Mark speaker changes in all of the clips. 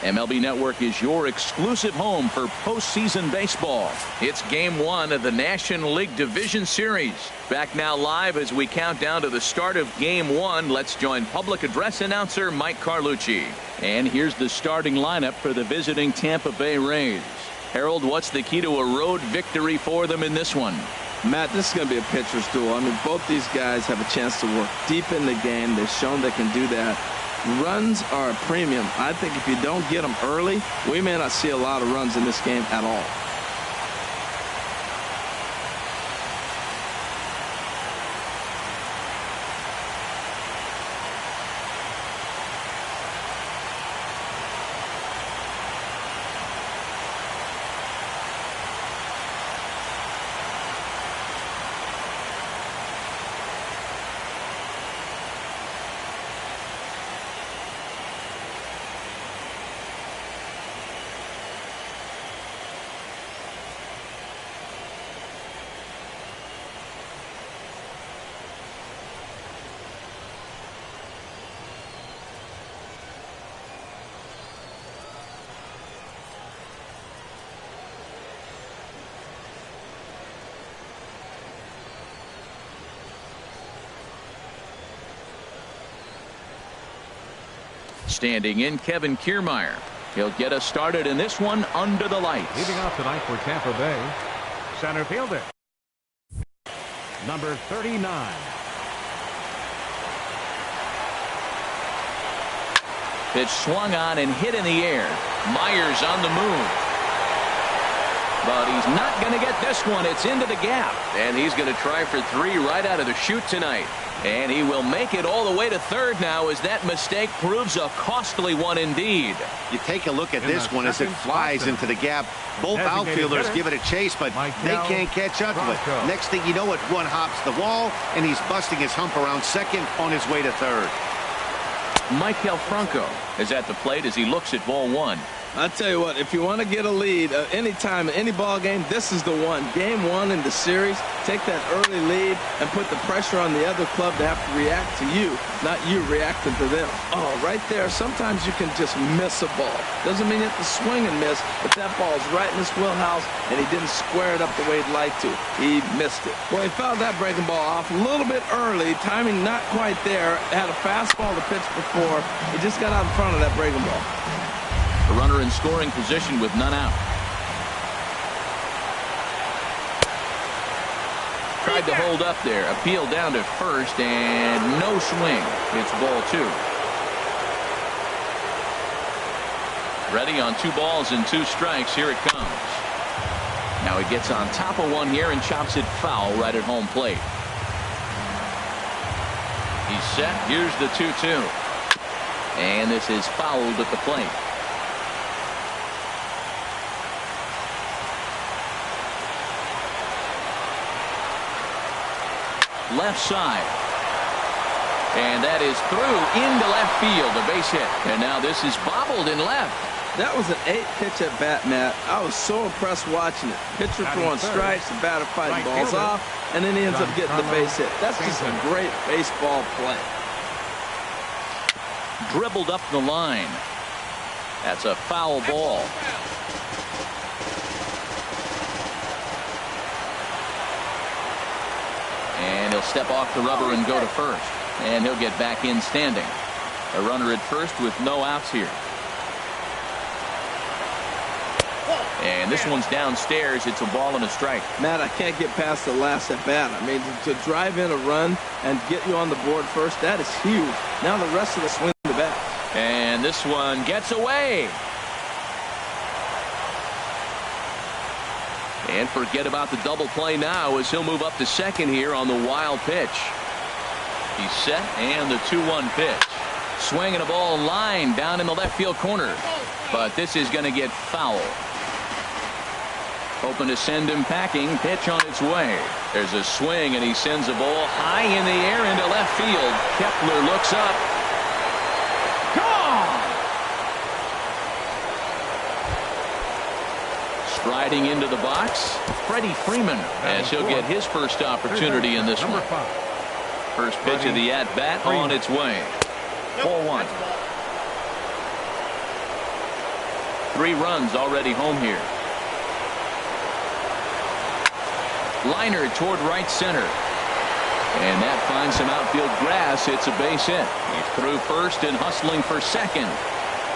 Speaker 1: MLB Network is your exclusive home for postseason baseball. It's Game 1 of the National League Division Series. Back now live as we count down to the start of Game 1. Let's join public address announcer Mike Carlucci. And here's the starting lineup for the visiting Tampa Bay Rays. Harold, what's the key to a road victory for them in this one?
Speaker 2: Matt, this is going to be a pitcher's duel. I mean, both these guys have a chance to work deep in the game. They've shown they can do that. Runs are a premium. I think if you don't get them early, we may not see a lot of runs in this game at all.
Speaker 1: Standing in, Kevin Kiermaier. He'll get us started in this one under the lights.
Speaker 3: Leading off tonight for Tampa Bay, center fielder, number 39.
Speaker 1: Pitch swung on and hit in the air. Myers on the move. But he's not going to get this one. It's into the gap. And he's going to try for 3 right out of the chute tonight. And he will make it all the way to third now as that mistake proves a costly one indeed.
Speaker 4: You take a look at this one as it flies into the gap. Both outfielders give it a chase, but they can't catch up to it. Next thing you know, it one hops the wall, and he's busting his hump around second on his way to third.
Speaker 1: Maikel Franco is at the plate as he looks at ball 1.
Speaker 2: I tell you what, if you want to get a lead anytime, any ball game, this is the one. Game 1 in the series, take that early lead and put the pressure on the other club to have to react to you, not you reacting to them. Oh, right there, sometimes you can just miss a ball. Doesn't mean you have to swing and miss, but that ball's right in his wheelhouse, and he didn't square it up the way he'd like to. He missed it. Well, he fouled that breaking ball off a little bit early, timing not quite there, had a fastball to pitch before. He just got out in front of that breaking ball.
Speaker 1: A runner in scoring position with none out. Tried to hold up there. Appeal down to first and no swing. It's ball 2. Ready on 2 balls and 2 strikes. Here it comes. Now he gets on top of one here and chops it foul right at home plate. He's set. Here's the 2-2. And this is fouled at the plate. Left side. And that is through into left field. A base hit. And now this is bobbled in left.
Speaker 2: That was an 8-pitch at bat, Matt. I was so impressed watching it. Pitcher throwing strikes, the batter fighting balls off, and then he ends up getting the base hit. That's just a great baseball play.
Speaker 1: Dribbled up the line. That's a foul ball. And he'll step off the rubber and go to first. And he'll get back in standing. A runner at first with no outs here. And this one's downstairs. It's a ball and a strike.
Speaker 2: Matt, I can't get past the last at bat. I mean, to drive in a run and get you on the board first, that is huge. Now the rest of the swing the bat.
Speaker 1: And this one gets away. And forget about the double play now as he'll move up to second here on the wild pitch. He's set and the 2-1 pitch. Swinging a ball line down in the left field corner. But this is going to get foul. Hoping to send him packing. Pitch on its way. There's a swing and he sends a ball high in the air into left field. Kepler looks up. Gone! Striding into the box, Freddie Freeman, as he'll get his first opportunity in this one. First pitch of the at-bat on its way. 4-1. 3 runs already home here. Liner toward right center. And that finds some outfield grass. It's a base hit. He's through first and hustling for second.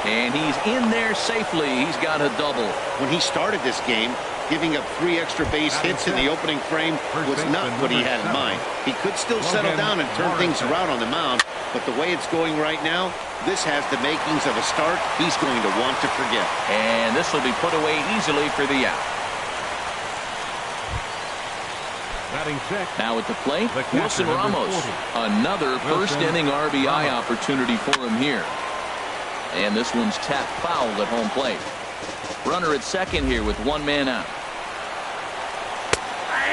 Speaker 1: And he's in there safely. He's got a double.
Speaker 4: When he started this game, giving up 3 extra base hits in the opening frame was not what he had in mind. He could still settle down and turn things around on the mound, but the way it's going right now, this has the makings of a start he's going to want to forget.
Speaker 1: And this will be put away easily for the out. Now at the plate, Wilson Ramos. Another first inning RBI opportunity for him here. And this one's tapped foul at home plate. Runner at second here with 1 man out.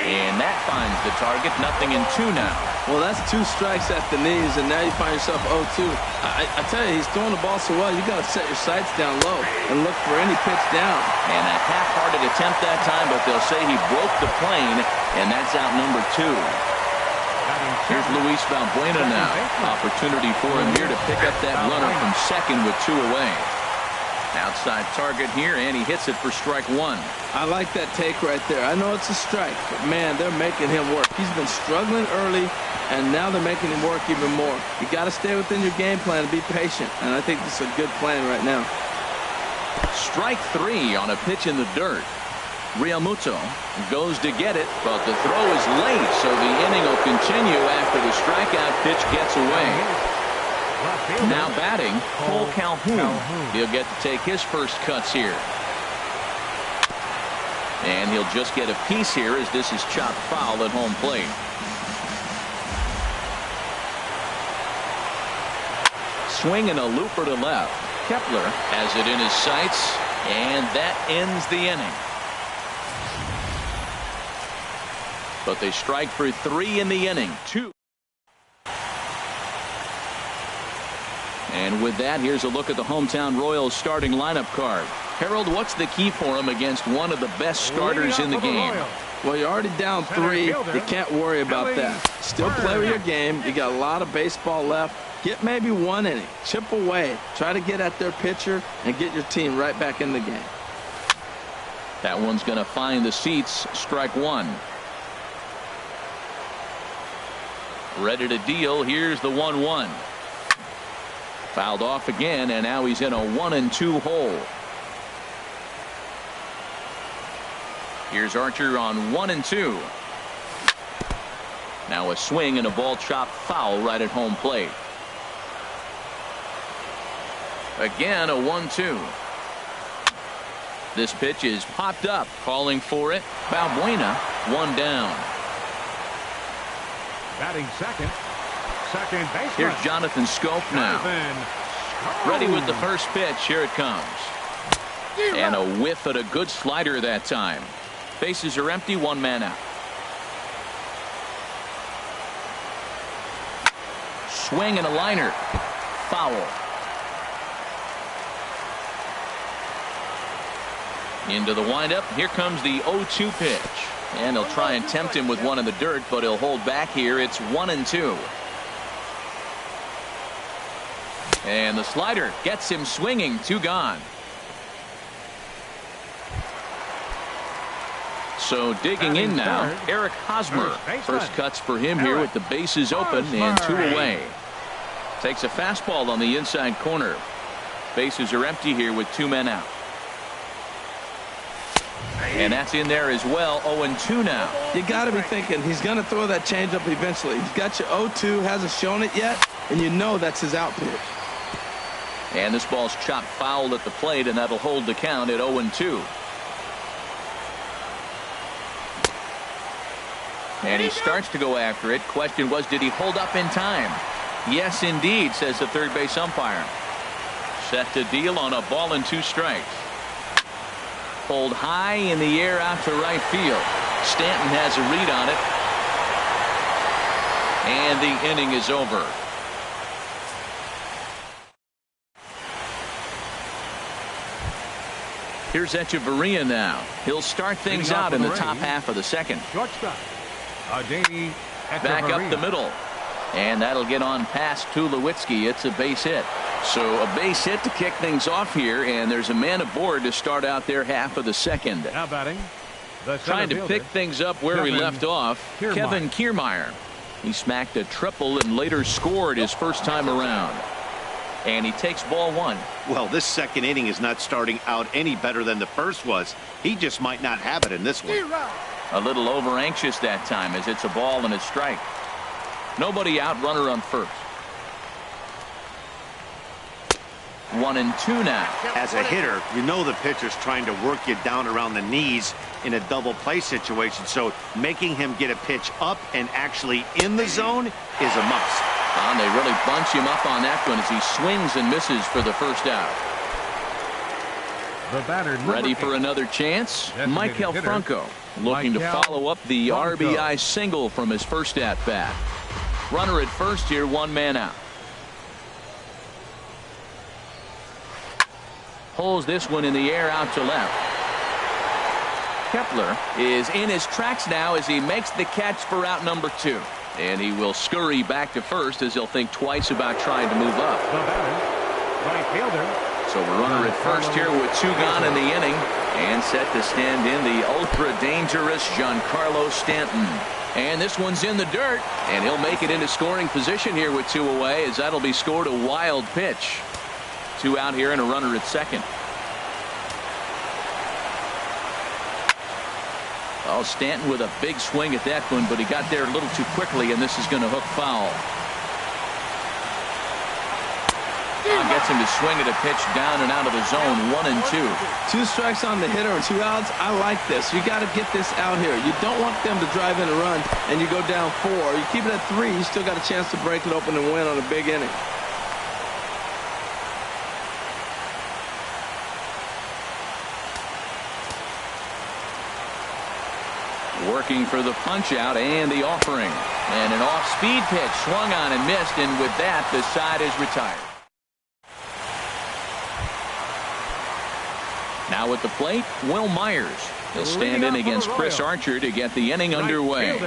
Speaker 1: And that finds the target. Nothing in 2 now.
Speaker 2: Well, that's 2 strikes at the knees, and now you find yourself 0-2. I tell you, he's throwing the ball so well, you got to set your sights down low and look for any pitch down.
Speaker 1: And a half-hearted attempt that time, but they'll say he broke the plane, and that's out number 2. Here's Luis Valbuena now. Opportunity for him here to pick up that runner from second with 2 away. Outside target here, and he hits it for strike 1.
Speaker 2: I like that take right there. I know it's a strike, but man, they're making him work. He's been struggling early, and now they're making him work even more. You got to stay within your game plan and be patient, and I think this is a good plan right now.
Speaker 1: Strike 3 on a pitch in the dirt. Realmuto goes to get it, but the throw is late, so the inning will continue after the strikeout pitch gets away. Now batting, Cole Calhoun. He'll get to take his first cuts here. And he'll just get a piece here as this is chopped foul at home plate. Swing and a looper to left. Kepler has it in his sights, and that ends the inning. But they strike for 3 in the inning. 2. And with that, here's a look at the hometown Royals starting lineup card. Harold, what's the key for him against one of the best starters in the game?
Speaker 2: Well, you're already down 3. You can't worry about that. Still play with your game. You got a lot of baseball left. Get maybe 1 inning. Chip away. Try to get at their pitcher and get your team right back in the game.
Speaker 1: That one's going to find the seats. Strike 1. Ready to deal. Here's the 1-1. Fouled off again, and now he's in a 1-2 hole. Here's Archer on 1-2. Now a swing and a ball chopped foul right at home plate. Again a 1-2. This pitch is popped up, calling for it. Valbuena, 1 down.
Speaker 3: Batting second baseman.
Speaker 1: Here's Jonathan Scope now. Ready with the first pitch. Here it comes. And a whiff at a good slider that time. Bases are empty. 1 man out. Swing and a liner. Foul. Into the windup. Here comes the 0-2 pitch. And he'll try and tempt him with one in the dirt, but he'll hold back here. It's 1-2. And the slider gets him swinging. 2 gone. So digging in now, Eric Hosmer. First cuts for him here with the bases open and 2 away. Takes a fastball on the inside corner. Bases are empty here with 2 men out. And that's in there as well. 0-2 now.
Speaker 2: You got to be thinking he's going to throw that changeup eventually. He's got you 0-2, hasn't shown it yet, and you know that's his out pitch.
Speaker 1: And this ball's chopped foul at the plate, and that'll hold the count at 0-2. And he starts to go after it. Question was, did he hold up in time? Yes, indeed, says the third base umpire. Set to deal on a ball and 2 strikes. Pulled high in the air out to right field. Stanton has a read on it. And the inning is over. Here's Echeverria now. He'll start things out in the top half of the second. Back up the middle. And that'll get on past Tulowitzki. It's a base hit. So a base hit to kick things off here, and there's a man aboard to start out their half of the second.
Speaker 3: Now batting,
Speaker 1: trying to pick things up where he left off, Kevin Kiermaier. He smacked a triple and later scored his first time around. And he takes ball one.
Speaker 4: Well, this second inning is not starting out any better than the first was. He just might not have it in this one.
Speaker 1: A little over anxious that time as it's a ball and a strike. Nobody out, runner on first. 1-2 now.
Speaker 4: As a hitter, you know the pitcher's trying to work you down around the knees in a double play situation, so making him get a pitch up and actually in the zone is a must.
Speaker 1: And they really bunch him up on that one as he swings and misses for the first out.
Speaker 3: The batter
Speaker 1: ready for another chance. Michael Franco looking to follow up the RBI single from his first at bat. Runner at first here, one man out. Pulls this one in the air out to left. Kepler is in his tracks now as he makes the catch for out number 2. And he will scurry back to first as he'll think twice about trying to move up.
Speaker 3: The batter, right fielder.
Speaker 1: So a runner at first here with 2 gone in the inning. And set to stand in the ultra-dangerous Giancarlo Stanton. And this one's in the dirt. And he'll make it into scoring position here with 2 away as that'll be scored a wild pitch. 2 out here and a runner at second. Oh, Stanton with a big swing at that one, but he got there a little too quickly, and this is going to hook foul. Gets him to swing at a pitch down and out of the zone. 1-2.
Speaker 2: 2 strikes on the hitter and 2 outs. I like this. You got to get this out here. You don't want them to drive in a run and you go down 4. You keep it at 3. You still got a chance to break it open and win on a big inning.
Speaker 1: Working for the punch out and the offering. And an off-speed pitch swung on and missed, and with that the side is retired. Now at the plate, Will Myers. He'll stand in against Chris Archer to get the inning underway.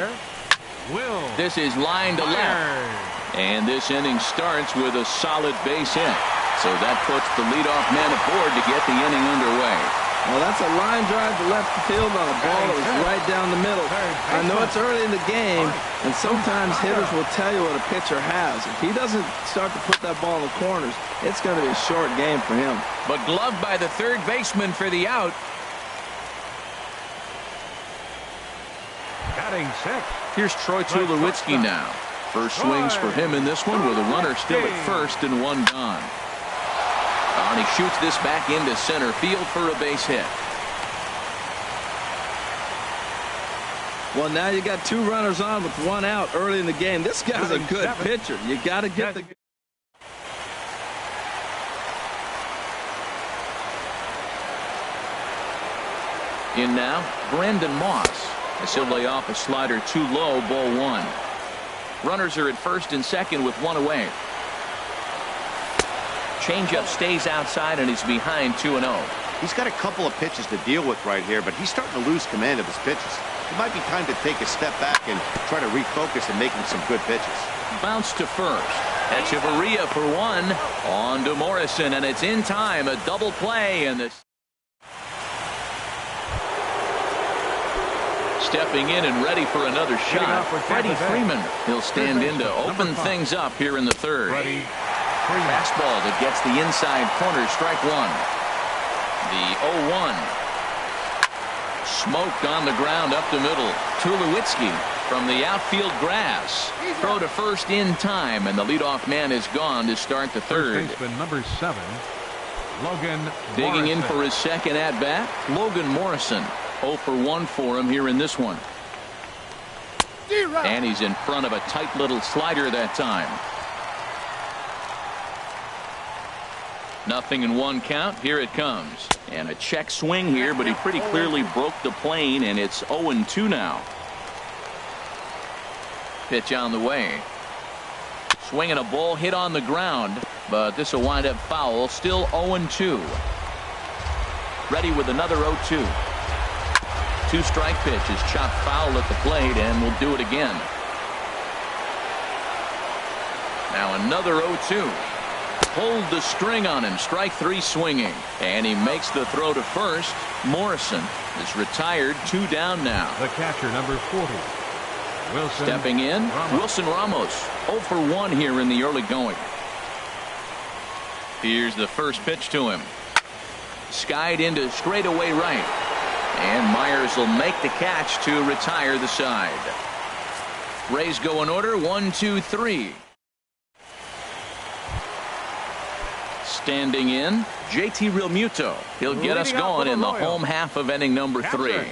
Speaker 1: This is line to left. And this inning starts with a solid base hit. So that puts the leadoff man aboard to get the inning underway.
Speaker 2: Well, that's a line drive to left field on a ball that was right down the middle. I know it's early in the game, and sometimes hitters will tell you what a pitcher has. If he doesn't start to put that ball in the corners, it's going to be a short game for him.
Speaker 1: But gloved by the third baseman for the out.
Speaker 3: Batting 6.
Speaker 1: Here's Troy Tulowitzki now. First swings for him in this one with a runner still at first and 1 gone. And he shoots this back into center field for a base hit.
Speaker 2: Well, now you got 2 runners on with 1 out early in the game. This guy's a good pitcher. You got to get the...
Speaker 1: In now, Brandon Moss. As he'll lay off a slider too low, ball 1. Runners are at first and second with 1 away. Changeup stays outside and he's behind 2-0.
Speaker 4: He's got a couple of pitches to deal with right here, but he's starting to lose command of his pitches. It might be time to take a step back and try to refocus and making some good pitches.
Speaker 1: Bounce to first. Echeverria for 1. On to Morrison, and it's in time. A double play, and this. Stepping in and ready for another shot. Freddie Freeman. He'll stand in to open things up here in the third. Fastball that gets the inside corner, strike 1. The 0-1. Smoked on the ground up the middle. Tulowitzki from the outfield grass. Throw to first in time, and the leadoff man is gone to start the third.
Speaker 3: Number 7, Logan
Speaker 1: Digging in for his second at bat, Logan Morrison. 0 for 1 for him here in this one. And he's in front of a tight little slider that time. 0-1 count. Here it comes. And a check swing here, but he pretty clearly broke the plane, and it's 0-2 now. Pitch on the way. Swinging a ball hit on the ground, but this will wind up foul. Still 0-2. Ready with another 0-2. 2-strike pitch is chopped foul at the plate, and we'll do it again. Now another 0-2. Pulled the string on him. Strike 3 swinging. And he makes the throw to first. Morrison is retired. 2 down now.
Speaker 3: The catcher, number 40. Wilson
Speaker 1: Stepping in,
Speaker 3: Ramos.
Speaker 1: Wilson Ramos. 0 for 1 here in the early going. Here's the first pitch to him. Skied into straightaway right. And Myers will make the catch to retire the side. Rays go in order. 1, 2, 3. Standing in, JT Realmuto. He'll get us going in the home half of inning number 3.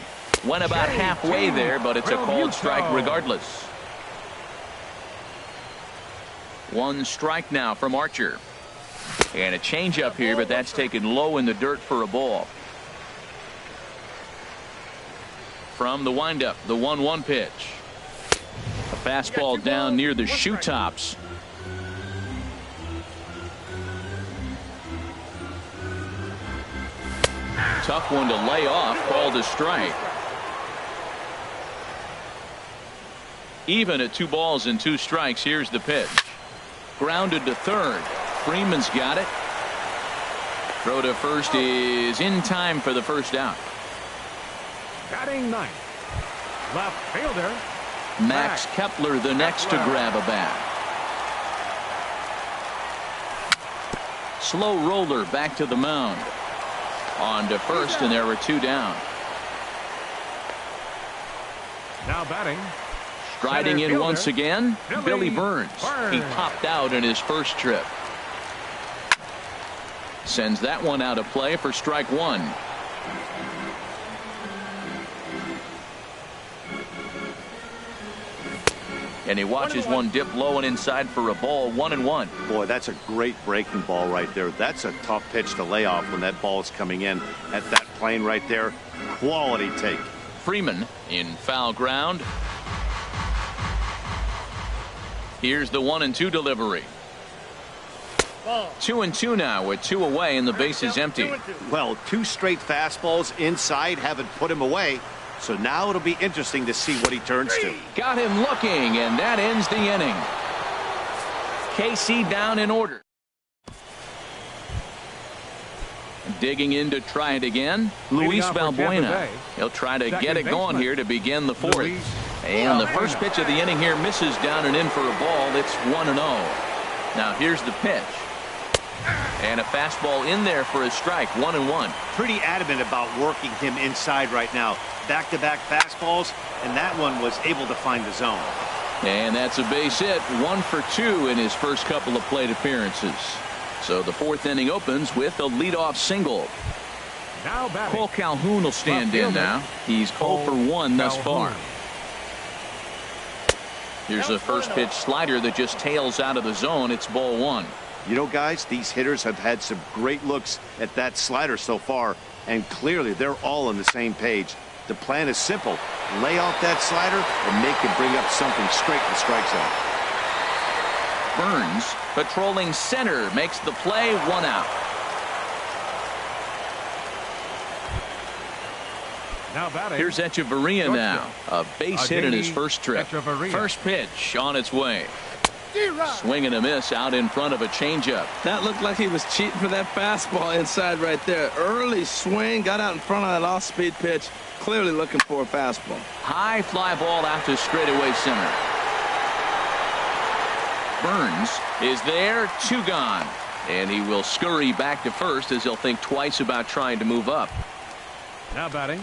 Speaker 1: Went about halfway there, but it's a called strike regardless. 1 strike now from Archer. And a changeup here, but that's taken low in the dirt for a ball. From the windup, the 1-1 pitch. A fastball down near the shoe tops. Tough one to lay off, called a strike. Even at 2 balls and 2 strikes. Here's the pitch. Grounded to third. Freeman's got it. Throw to first is in time for the first out.
Speaker 3: Batting 9th. Left fielder.
Speaker 1: Max Kepler the next to grab a bat. Slow roller back to the mound. On to first, and there were 2 down.
Speaker 3: Now batting.
Speaker 1: Striding in once again, Billy Burns. He popped out in his first trip. Sends that one out of play for strike 1. And he watches one dip low and inside for a ball. 1-1.
Speaker 4: Boy, that's a great breaking ball right there. That's a tough pitch to lay off when that ball is coming in at that plane right there. Quality take.
Speaker 1: Freeman in foul ground. Here's the 1-2 delivery. 2-2 now with 2 away and the base is empty.
Speaker 4: Well, 2 straight fastballs inside haven't put him away. So now it'll be interesting to see what he turns to.
Speaker 1: Got him looking, and that ends the inning. KC down in order. Digging in to try it again, Luis Valbuena. He'll try to get it going here to begin the 4th. And the first pitch of the inning here misses down and in for a ball. It's 1-0. Now here's the pitch. And a fastball in there for a strike. 1-1.
Speaker 4: Pretty adamant about working him inside right now. Back-to-back fastballs, and that one was able to find the zone.
Speaker 1: And that's a base hit. 1 for 2 in his first couple of plate appearances. So the 4th inning opens with a leadoff single.
Speaker 3: Now batting.
Speaker 1: Cole Calhoun will stand in now. He's 0 for 1 thus far. Here's a first pitch slider that just tails out of the zone. It's ball 1.
Speaker 4: You know, guys, these hitters have had some great looks at that slider so far, and clearly they're all on the same page. The plan is simple. Lay off that slider and make him bring up something straight in the strike zone.
Speaker 1: Burns patrolling center makes the play. 1 out.
Speaker 3: Now batting.
Speaker 1: Here's Echeverria now. A base hit in his first trip.
Speaker 3: Echeverria.
Speaker 1: First pitch on its way. Swing and a miss out in front of a changeup.
Speaker 2: That looked like he was cheating for that fastball inside right there. Early swing, got out in front of that off-speed pitch. Clearly looking for a fastball.
Speaker 1: High fly ball out to straightaway center. Burns is there. 2 gone. And he will scurry back to first as he'll think twice about trying to move up.
Speaker 3: Now batting.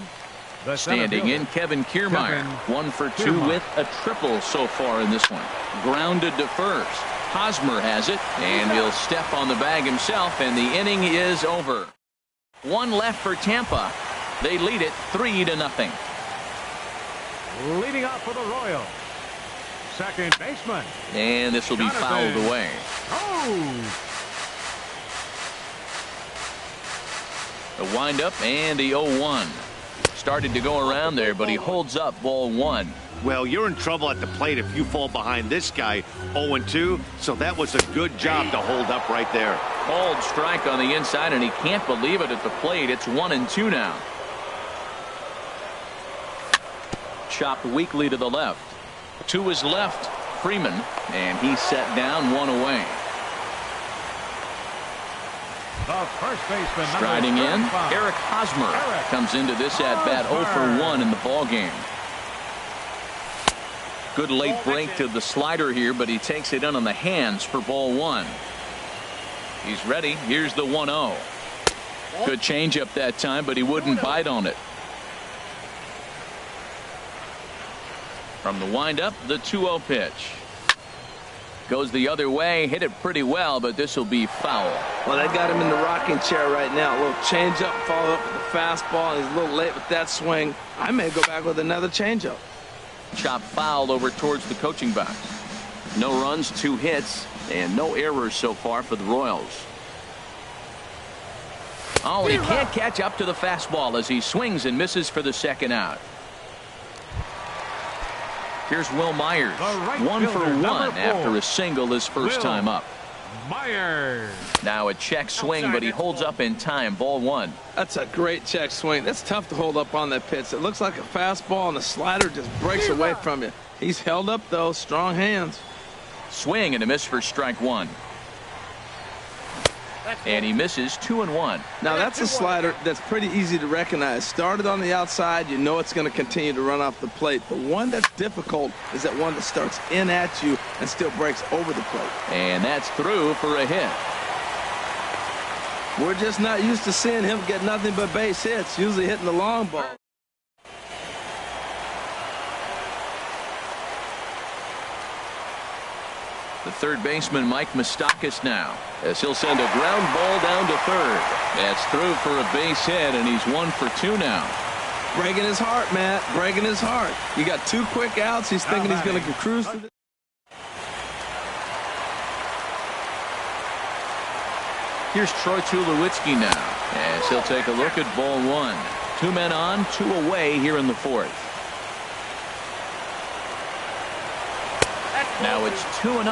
Speaker 3: The
Speaker 1: Standing in, Kevin Kiermaier. 1 for 2 with a triple so far in this one. Grounded to first. Hosmer has it, and he'll step on the bag himself, and the inning is over. 1 left for Tampa. They lead it 3-0.
Speaker 3: Leading off for the Royals. Second baseman.
Speaker 1: And this will be fouled away.
Speaker 3: Oh!
Speaker 1: The windup and the 0-1. Started to go around there, but he holds up ball 1.
Speaker 4: Well, you're in trouble at the plate if you fall behind this guy 0-2, so that was a good job to hold up right there.
Speaker 1: Called strike on the inside, and he can't believe it at the plate. It's 1-2 now. Chopped weakly to the left. To his left, Freeman, and he's set down 1 away.
Speaker 3: The first baseman,
Speaker 1: Striding in, Eric Hosmer comes into this at-bat 0 for 1 in the ballgame. Good late break to the slider here, but he takes it in on the hands for ball 1. He's ready. Here's the 1-0. Good changeup that time, but he wouldn't bite on it. From the windup, the 2-0 pitch. Goes the other way, hit it pretty well, but this will be foul.
Speaker 2: Well, they got him in the rocking chair right now. A little changeup, followed up with the fastball, and he's a little late with that swing. I may go back with another changeup.
Speaker 1: Chop fouled over towards the coaching box. No runs, 2 hits, and no errors so far for the Royals. Oh, he can't catch up to the fastball as he swings and misses for the second out. Here's Will Myers, 1 for 1 after a single his first time up.
Speaker 3: Myers.
Speaker 1: Now a check swing, but he holds up in time. Ball 1.
Speaker 2: That's a great check swing. That's tough to hold up on that pitch. It looks like a fastball, and the slider just breaks away from you. He's held up, though. Strong hands.
Speaker 1: Swing and a miss for strike 1. And he misses 2-1.
Speaker 2: Now that's a slider that's pretty easy to recognize. Started on the outside, you know it's going to continue to run off the plate. The one that's difficult is that one that starts in at you and still breaks over the plate.
Speaker 1: And that's through for a hit.
Speaker 2: We're just not used to seeing him get nothing but base hits, usually hitting the long ball.
Speaker 1: The third baseman, Mike Moustakas, now, as he'll send a ground ball down to third. That's through for a base hit, and he's 1 for 2 now.
Speaker 2: Breaking his heart, Matt. Breaking his heart. You got 2 quick outs. He's thinking he's going to cruise to the...
Speaker 1: Here's Troy Tulowitzki now, as he'll take a look at ball 1. 2 men on, 2 away here in the 4th. Now it's 2-0.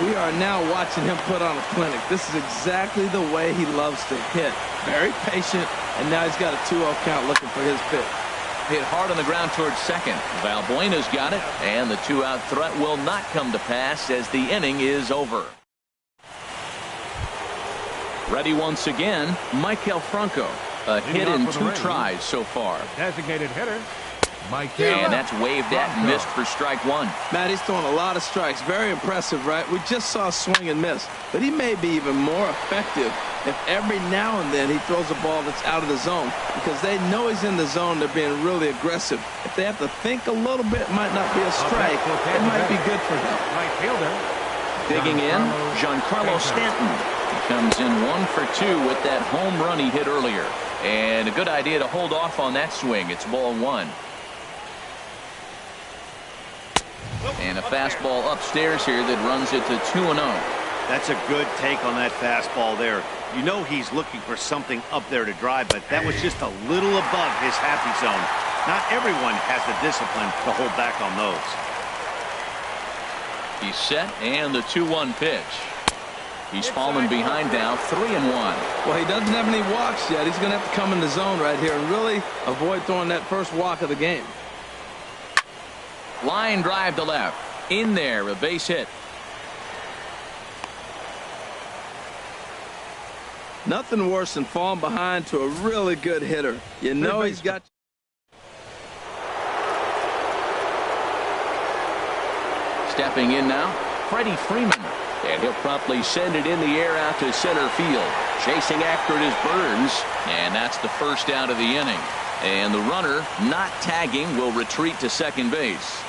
Speaker 2: We are now watching him put on a clinic. This is exactly the way he loves to hit. Very patient, and now he's got a 2-0 count looking for his pitch.
Speaker 1: Hit hard on the ground towards second. Valbuena's got it, and the 2-out threat will not come to pass as the inning is over. Ready once again, Maikel Franco. A hit in 2 tries so far.
Speaker 3: Designated hitter.
Speaker 1: And that's waved at and missed for strike 1.
Speaker 2: Matt, he's throwing a lot of strikes. Very impressive, right? We just saw swing and miss. But he may be even more effective if every now and then he throws a ball that's out of the zone. Because they know he's in the zone. They're being really aggressive. If they have to think a little bit, it might not be a strike. It might be good for him.
Speaker 3: Right fielder.
Speaker 1: Digging in, Giancarlo Stanton. He comes in 1 for 2 with that home run he hit earlier. And a good idea to hold off on that swing. It's ball 1. And a fastball upstairs here that runs it to 2-0.
Speaker 4: That's a good take on that fastball there. You know he's looking for something up there to drive, but that was just a little above his happy zone. Not everyone has the discipline to hold back on those.
Speaker 1: He's set, and the 2-1 pitch. He's fallen behind now, 3-1.
Speaker 2: Well, he doesn't have any walks yet. He's going to have to come in the zone right here and really avoid throwing that first walk of the game.
Speaker 1: Line drive to left. In there, a base hit.
Speaker 2: Nothing worse than falling behind to a really good hitter. You know he's got...
Speaker 1: Stepping in now, Freddie Freeman. And he'll promptly send it in the air out to center field. Chasing after it is Burns. And that's the first out of the inning. And the runner, not tagging, will retreat to second base.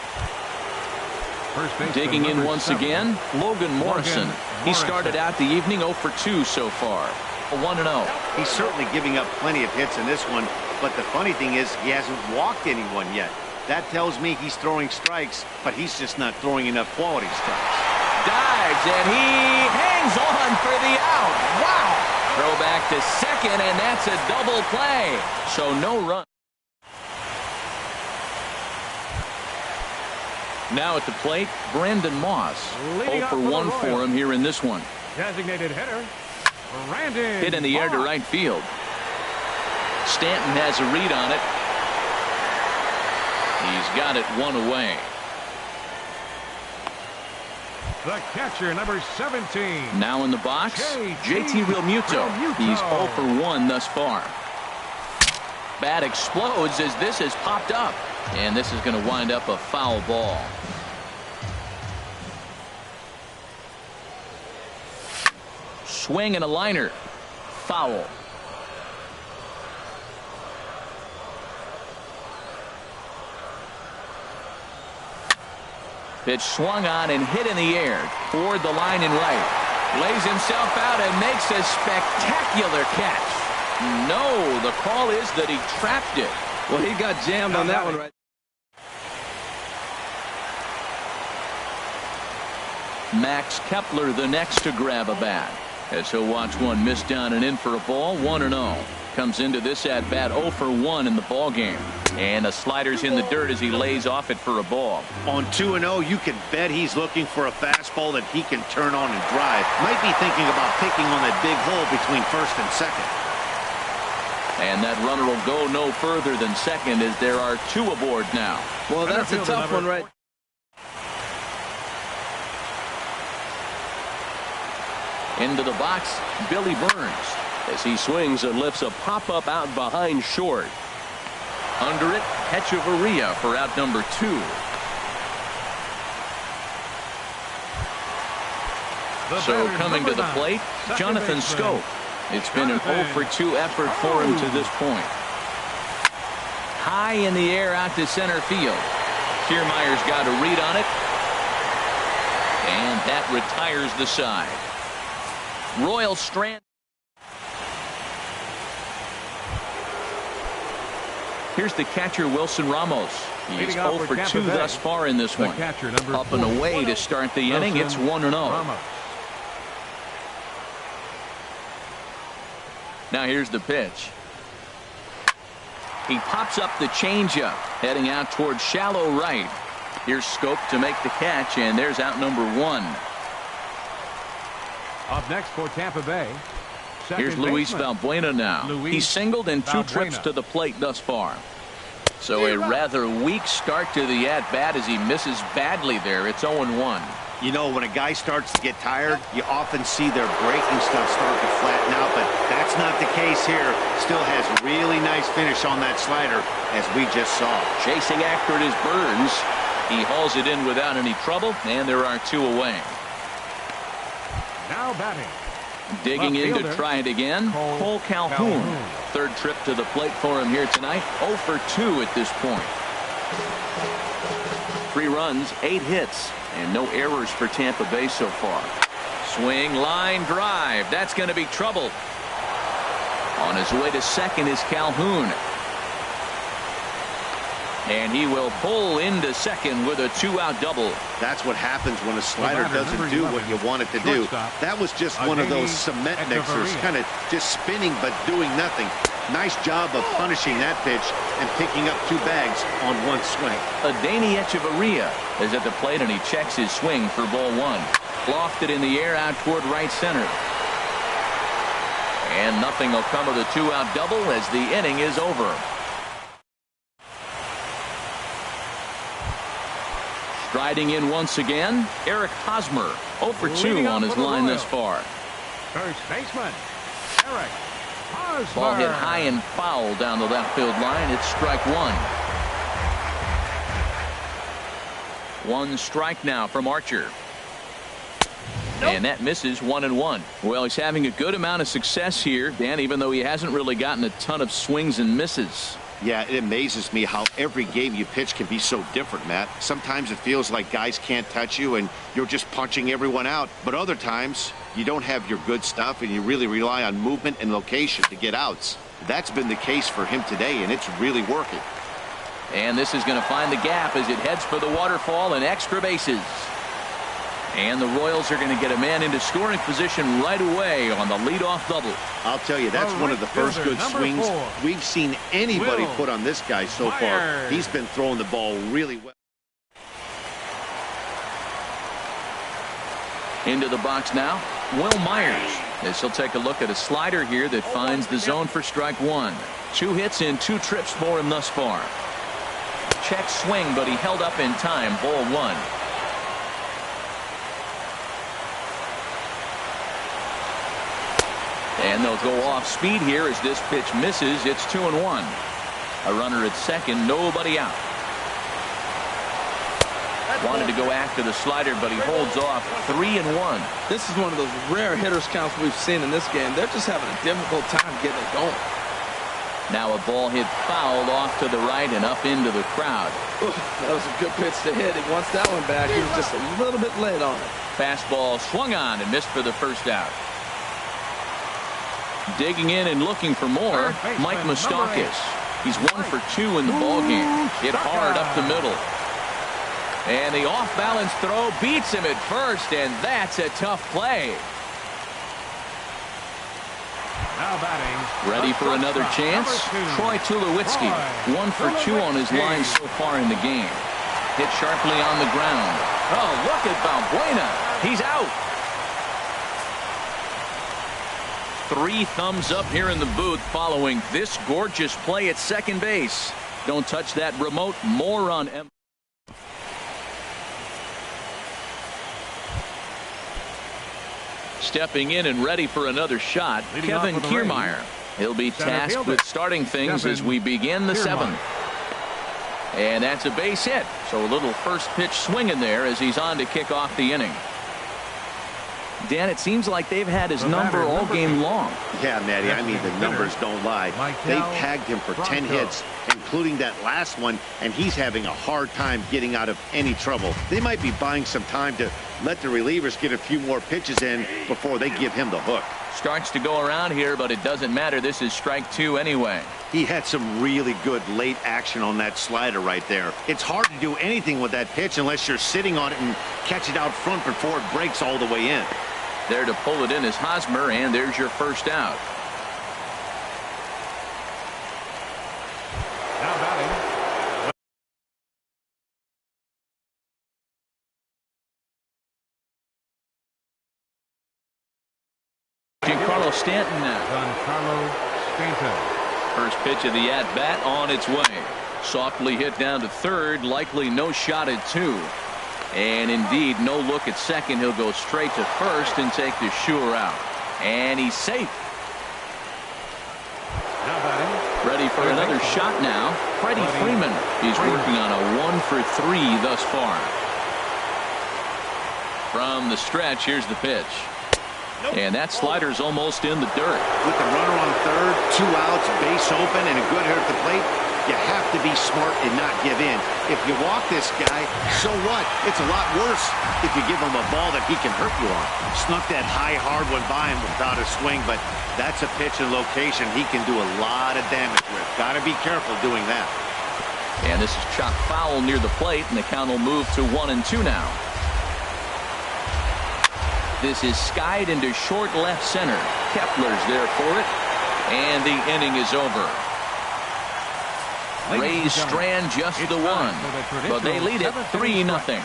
Speaker 1: Digging in once again, Logan Morrison. He started out the evening 0 for 2 so far. 1-0.
Speaker 4: He's certainly giving up plenty of hits in this one, but the funny thing is he hasn't walked anyone yet. That tells me he's throwing strikes, but he's just not throwing enough quality strikes.
Speaker 1: Dives, and he hangs on for the out. Wow! Throw back to second, and that's a double play. So no run. Now at the plate, Brandon Moss. 0 for 1 for him here in this one.
Speaker 3: Designated hitter, Brandon.
Speaker 1: Hit in the air to right field. Stanton has a read on it. He's got it 1 away.
Speaker 3: The catcher, number 17.
Speaker 1: Now in the box, JT Realmuto. He's 0 for 1 thus far. Bat explodes as this has popped up. And this is going to wind up a foul ball. Swing and a liner. Foul. Pitch swung on and hit in the air toward the line and right. Lays himself out and makes a spectacular catch. No, the call is that he trapped it.
Speaker 2: Well, he got jammed on that one right.
Speaker 1: Max Kepler the next to grab a bat, as he'll watch one miss down and in for a ball. 1-0. Comes into this at bat 0 for 1 in the ball game, and the slider's in the dirt as he lays off it for a ball.
Speaker 4: On 2-0, you can bet he's looking for a fastball that he can turn on and drive. Might be thinking about picking on that big hole between first and second.
Speaker 1: And that runner will go no further than second as there are 2 aboard now.
Speaker 2: Well, that's a tough one, right?
Speaker 1: Into the box, Billy Burns, as he swings and lifts a pop-up out behind short. Under it, Hechavarria for out number 2. So coming to the plate, Jonathan Schoop. It's been an 0 for 2 effort for him to this point. High in the air out to center field. Kiermaier's got a read on it. And that retires the side. Royal Strand. Here's the catcher, Wilson Ramos. He's 0 for 2 thus far in this one. Up and away to start the inning. It's 1-0. Now here's the pitch. He pops up the changeup, heading out towards shallow right. Here's Schoop to make the catch, and there's out number 1.
Speaker 3: Up next for Tampa Bay.
Speaker 1: Here's Luis Valbuena now. He singled in 2 trips to the plate thus far. So a rather weak start to the at-bat as he misses badly there. It's 0-1.
Speaker 4: You know, when a guy starts to get tired, you often see their breaking stuff start to flatten out, but that's not the case here. Still has really nice finish on that slider, as we just saw.
Speaker 1: Chasing after it is Burns. He hauls it in without any trouble, and there are 2 away.
Speaker 3: Now batting.
Speaker 1: Digging in to try it again, Cole Calhoun. 3rd trip to the plate for him here tonight. 0 for 2 at this point. 3 runs, 8 hits, and no errors for Tampa Bay so far. Swing, line drive. That's going to be trouble. On his way to second is Calhoun. And he will pull into second with a 2-out double.
Speaker 4: That's what happens when a slider doesn't do what you want it to do. That was just one of those cement mixers, kind of just spinning but doing nothing. Nice job of punishing that pitch and picking up 2 bags on 1 swing.
Speaker 1: Adeiny Hechavarria is at the plate, and he checks his swing for ball 1. Lofted in the air out toward right center. And nothing will come of the 2-out double as the inning is over. Striding in once again, Eric Hosmer, 0 for 2 on his line thus far.
Speaker 3: First baseman, Eric Hosmer.
Speaker 1: Ball hit high and foul down the left field line. It's strike 1. 1 strike now from Archer. And that misses 1-1. Well, he's having a good amount of success here, Dan, even though he hasn't really gotten a ton of swings and misses.
Speaker 4: Yeah, it amazes me how every game you pitch can be so different, Matt. Sometimes it feels like guys can't touch you and you're just punching everyone out. But other times, you don't have your good stuff and you really rely on movement and location to get outs. That's been the case for him today, and it's really working.
Speaker 1: And this is going to find the gap as it heads for the waterfall and extra bases. And the Royals are going to get a man into scoring position right away on the leadoff double.
Speaker 4: I'll tell you, that's one of the first good swings we've seen anybody put on this guy so far. He's been throwing the ball really well.
Speaker 1: Into the box now, Will Myers, as he'll take a look at a slider here that finds the zone for strike 1. 2 hits in 2 trips for him thus far. Check swing, but he held up in time. Ball 1. And they'll go off speed here as this pitch misses. It's 2-1. A runner at second, nobody out. Wanted to go after the slider, but he holds off. 3-1.
Speaker 2: This is one of those rare hitters counts we've seen in this game. They're just having a difficult time getting it going.
Speaker 1: Now a ball hit foul off to the right and up into the crowd.
Speaker 2: Ooh, that was a good pitch to hit. He wants that one back. He was just a little bit late on it.
Speaker 1: Fastball swung on and missed for the first out. Digging in and looking for more, Mike Moustakas. He's 1 for 2 in the ballgame. Hit hard up the middle. And the off-balance throw beats him at first, and that's a tough play.
Speaker 3: Now batting.
Speaker 1: Ready for another chance? Troy Tulowitzki, 1 for 2 on his line so far in the game. Hit sharply on the ground. Oh, look at Valbuena. He's out. 3 thumbs up here in the booth following this gorgeous play at second base. Don't touch that remote. More on M. Stepping in and ready for another shot, Kevin Kiermaier. He'll be tasked with starting things as we begin the 7th. And that's a base hit. So a little first pitch swing in there as he's on to kick off the inning. Dan, it seems like they've had his number all game long.
Speaker 4: Yeah, Matty, I mean, the numbers don't lie. They've tagged him for 10 hits, including that last one, and he's having a hard time getting out of any trouble. They might be buying some time to let the relievers get a few more pitches in before they give him the hook.
Speaker 1: Starts to go around here, but it doesn't matter. This is strike 2 anyway.
Speaker 4: He had some really good late action on that slider right there. It's hard to do anything with that pitch unless you're sitting on it and catch it out front before it breaks all the way in.
Speaker 1: There to pull it in is Hosmer, and there's your first out.
Speaker 3: Now batting.
Speaker 1: Giancarlo Stanton now.
Speaker 3: Giancarlo Stanton.
Speaker 1: First pitch of the at-bat on its way. Softly hit down to third, likely no shot at 2. And indeed, no look at second. He'll go straight to first and take the sure out. And he's safe.
Speaker 3: Now batting.
Speaker 1: Ready for another shot now. Freddie Freeman. He's working on a 1 for 3 thus far. From the stretch, here's the pitch. And that slider's almost in the dirt.
Speaker 4: With the runner on third, 2 outs, base open, and a good hitter at the plate, you have to be smart and not give in. If you walk this guy, so what? It's a lot worse if you give him a ball that he can hurt you on. Snuck that high, hard one by him without a swing, but that's a pitch and location he can do a lot of damage with. Got to be careful doing that.
Speaker 1: And this is chopped foul near the plate, and the count will move to 1-2 now. This is skied into short left center. Kepler's there for it, and the inning is over. Rays strand just the one, but they lead it 3-0.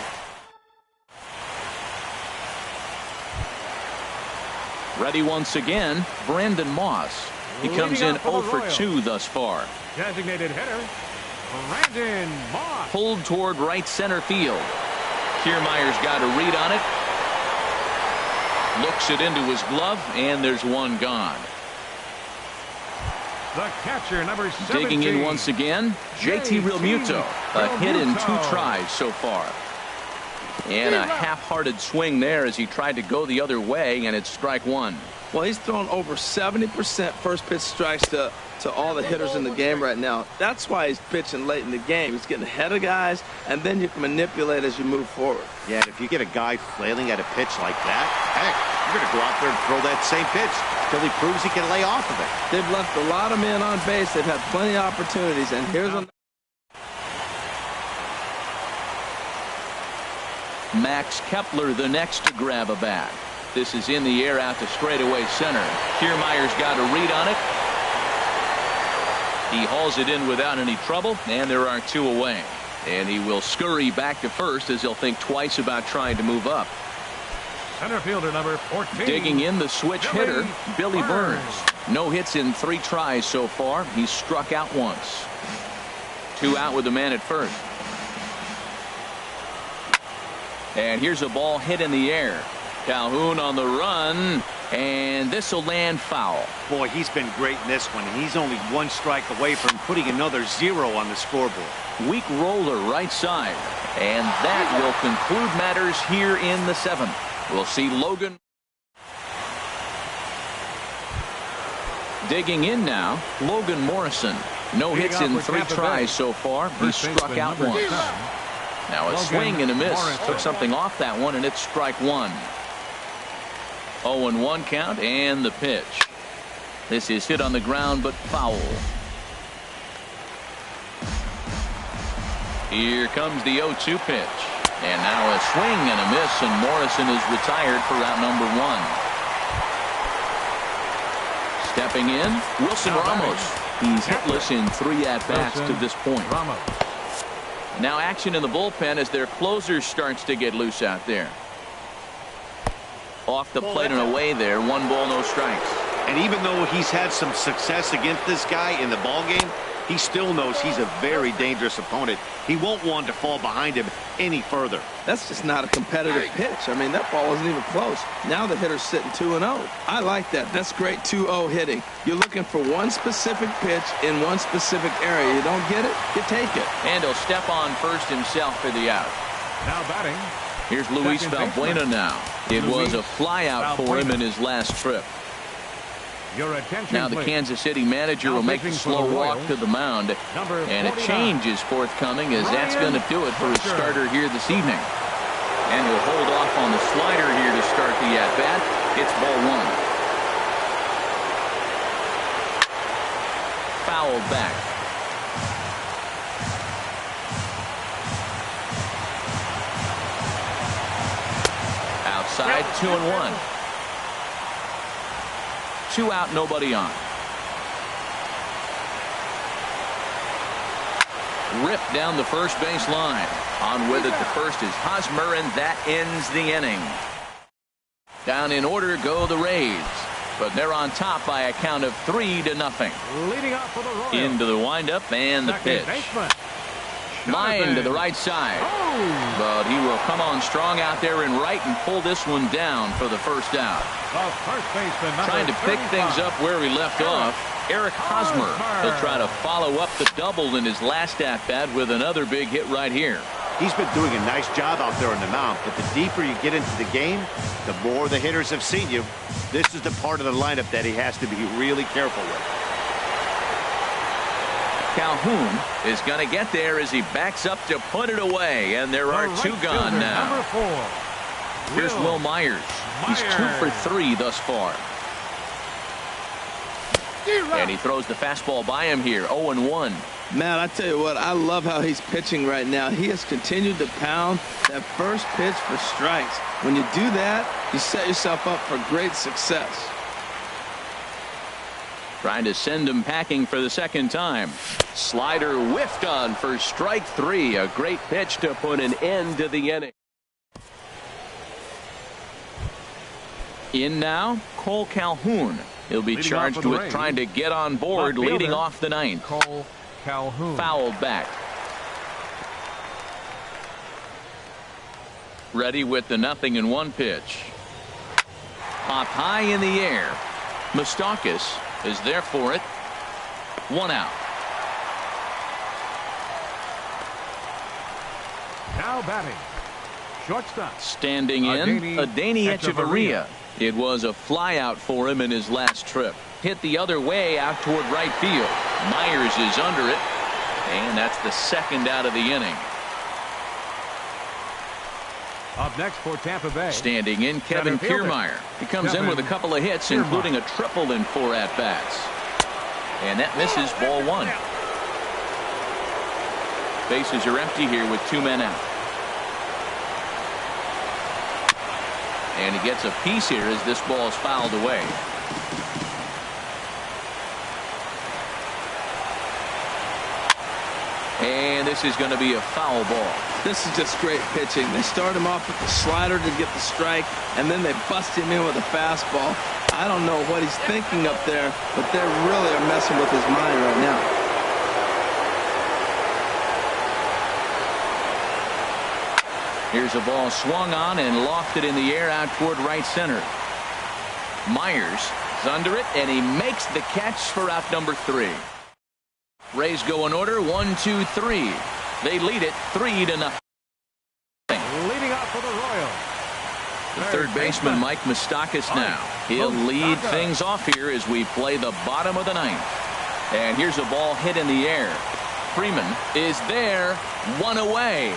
Speaker 1: Ready once again, Brandon Moss. He comes in 0 for 2 thus far.
Speaker 3: Designated hitter, Brandon Moss.
Speaker 1: Pulled toward right center field. Kiermaier's got a read on it. Looks it into his glove, and there's one gone.
Speaker 3: The catcher, number 17.
Speaker 1: Digging in once again, JT Realmuto. A hit in 2 tries so far. And a half-hearted swing there as he tried to go the other way, and it's strike 1.
Speaker 2: Well, he's thrown over 70% first pitch strikes to all the hitters in the game right now. That's why he's pitching late in the game. He's getting ahead of guys, and then you can manipulate as you move forward.
Speaker 4: Yeah, and if you get a guy flailing at a pitch like that, heck, you're going to go out there and throw that same pitch till he proves he can lay off of it.
Speaker 2: They've left a lot of men on base. They've had plenty of opportunities, and here's a
Speaker 1: Max Kepler the next to grab a bat. This is in the air out to straightaway center. Kiermaier's got a read on it. He hauls it in without any trouble, and there are 2 away. And he will scurry back to first as he'll think twice about trying to move up.
Speaker 3: Center fielder number 14.
Speaker 1: Digging in the switch hitter, Billy Burns. No hits in 3 tries so far. He's struck out once. 2 out with the man at first. And here's a ball hit in the air. Calhoun on the run. And this will land foul.
Speaker 4: Boy, he's been great in this one. He's only one strike away from putting another 0 on the scoreboard.
Speaker 1: Weak roller right side. And that will conclude matters here in the 7th. We'll see Logan digging in now. Logan Morrison. No hits in 3 tries so far. He struck out once. Now a swing and a miss. Took something off that one, and it's strike 1. 0-1 count, and the pitch. This is hit on the ground, but foul. Here comes the 0-2 pitch. And now a swing and a miss, and Morrison is retired for out number 1. Stepping in, Wilson Ramos. He's hitless in 3 at-bats to this point. Now action in the bullpen as their closer starts to get loose out there. Off the plate and away there. 1 ball, no strikes.
Speaker 4: And even though he's had some success against this guy in the ballgame, he still knows he's a very dangerous opponent. He won't want to fall behind him any further.
Speaker 2: That's just not a competitive pitch. I mean, that ball wasn't even close. Now the hitter's sitting 2-0. I like that. That's great 2-0 hitting. You're looking for one specific pitch in one specific area. You don't get it, you take it.
Speaker 1: And he'll step on first himself for the out.
Speaker 3: Now batting.
Speaker 1: Here's Luis Valbuena now. It was a flyout for him in his last trip.
Speaker 3: Your attention,
Speaker 1: now the
Speaker 3: please.
Speaker 1: Kansas City manager will make the slow walk to the mound. And a change is forthcoming, as that's going to do it for his starter here this evening. And he'll hold off on the slider here to start the at-bat. It's ball 1. Fouled back. Outside, 2-1. 2 out, nobody on. Ripped down the first base line. On with it, the first is Hosmer, and that ends the inning. Down in order go the Rays, but they're on top by a count of 3-0.
Speaker 3: Leading off for the Royals.
Speaker 1: Into the windup and the pitch. Line to the right side. But he will come on strong out there in right and pull this one down for the first out. Trying to pick things up where he left off. Eric Hosmer. He'll try to follow up the double in his last at-bat with another big hit right here.
Speaker 4: He's been doing a nice job out there on the mound, but the deeper you get into the game, the more the hitters have seen you. This is the part of the lineup that he has to be really careful with.
Speaker 1: Calhoun is going to get there as he backs up to put it away, and there are 2 gone now.
Speaker 3: Number 4.
Speaker 1: Here's Will Myers. He's 2 for 3 thus far. And he throws the fastball by him here. 0-1.
Speaker 2: Man, I tell you what, I love how he's pitching right now. He has continued to pound that first pitch for strikes. When you do that, you set yourself up for great success.
Speaker 1: Trying to send him packing for the second time. Slider whiffed on for strike 3. A great pitch to put an end to the inning. In now, Cole Calhoun. He'll be charged with trying to get on board leading off the 9th.
Speaker 3: Cole Calhoun.
Speaker 1: Fouled back. Ready with the 0-1 pitch. Popped high in the air. Moustakas is there for it. 1 out.
Speaker 3: Now batting. Shortstop.
Speaker 1: Standing in, Adeiny Echeverria. It was a flyout for him in his last trip. Hit the other way out toward right field. Myers is under it. And that's the 2nd out of the inning.
Speaker 3: Up next for Tampa Bay.
Speaker 1: Standing in, Kevin Kiermaier. He comes in with a couple of hits, including a triple in 4 at-bats. And that misses ball 1. Bases are empty here with 2 men out. And he gets a piece here as this ball is fouled away. And this is going to be a foul ball.
Speaker 2: This is just great pitching. They start him off with the slider to get the strike, and then they bust him in with a fastball. I don't know what he's thinking up there, but they really are messing with his mind right now. Here's a ball swung on and lofted in the air out toward right center.
Speaker 1: Myers is under it, and he makes the catch for out number 3. Rays go in order, 1, 2, 3. They lead it 3-0.
Speaker 3: Leading off for the Royals.
Speaker 1: The third baseman, Mike Moustakas, now. He'll lead things off here as we play the bottom of the 9th. And here's a ball hit in the air. Freeman is there, 1 away.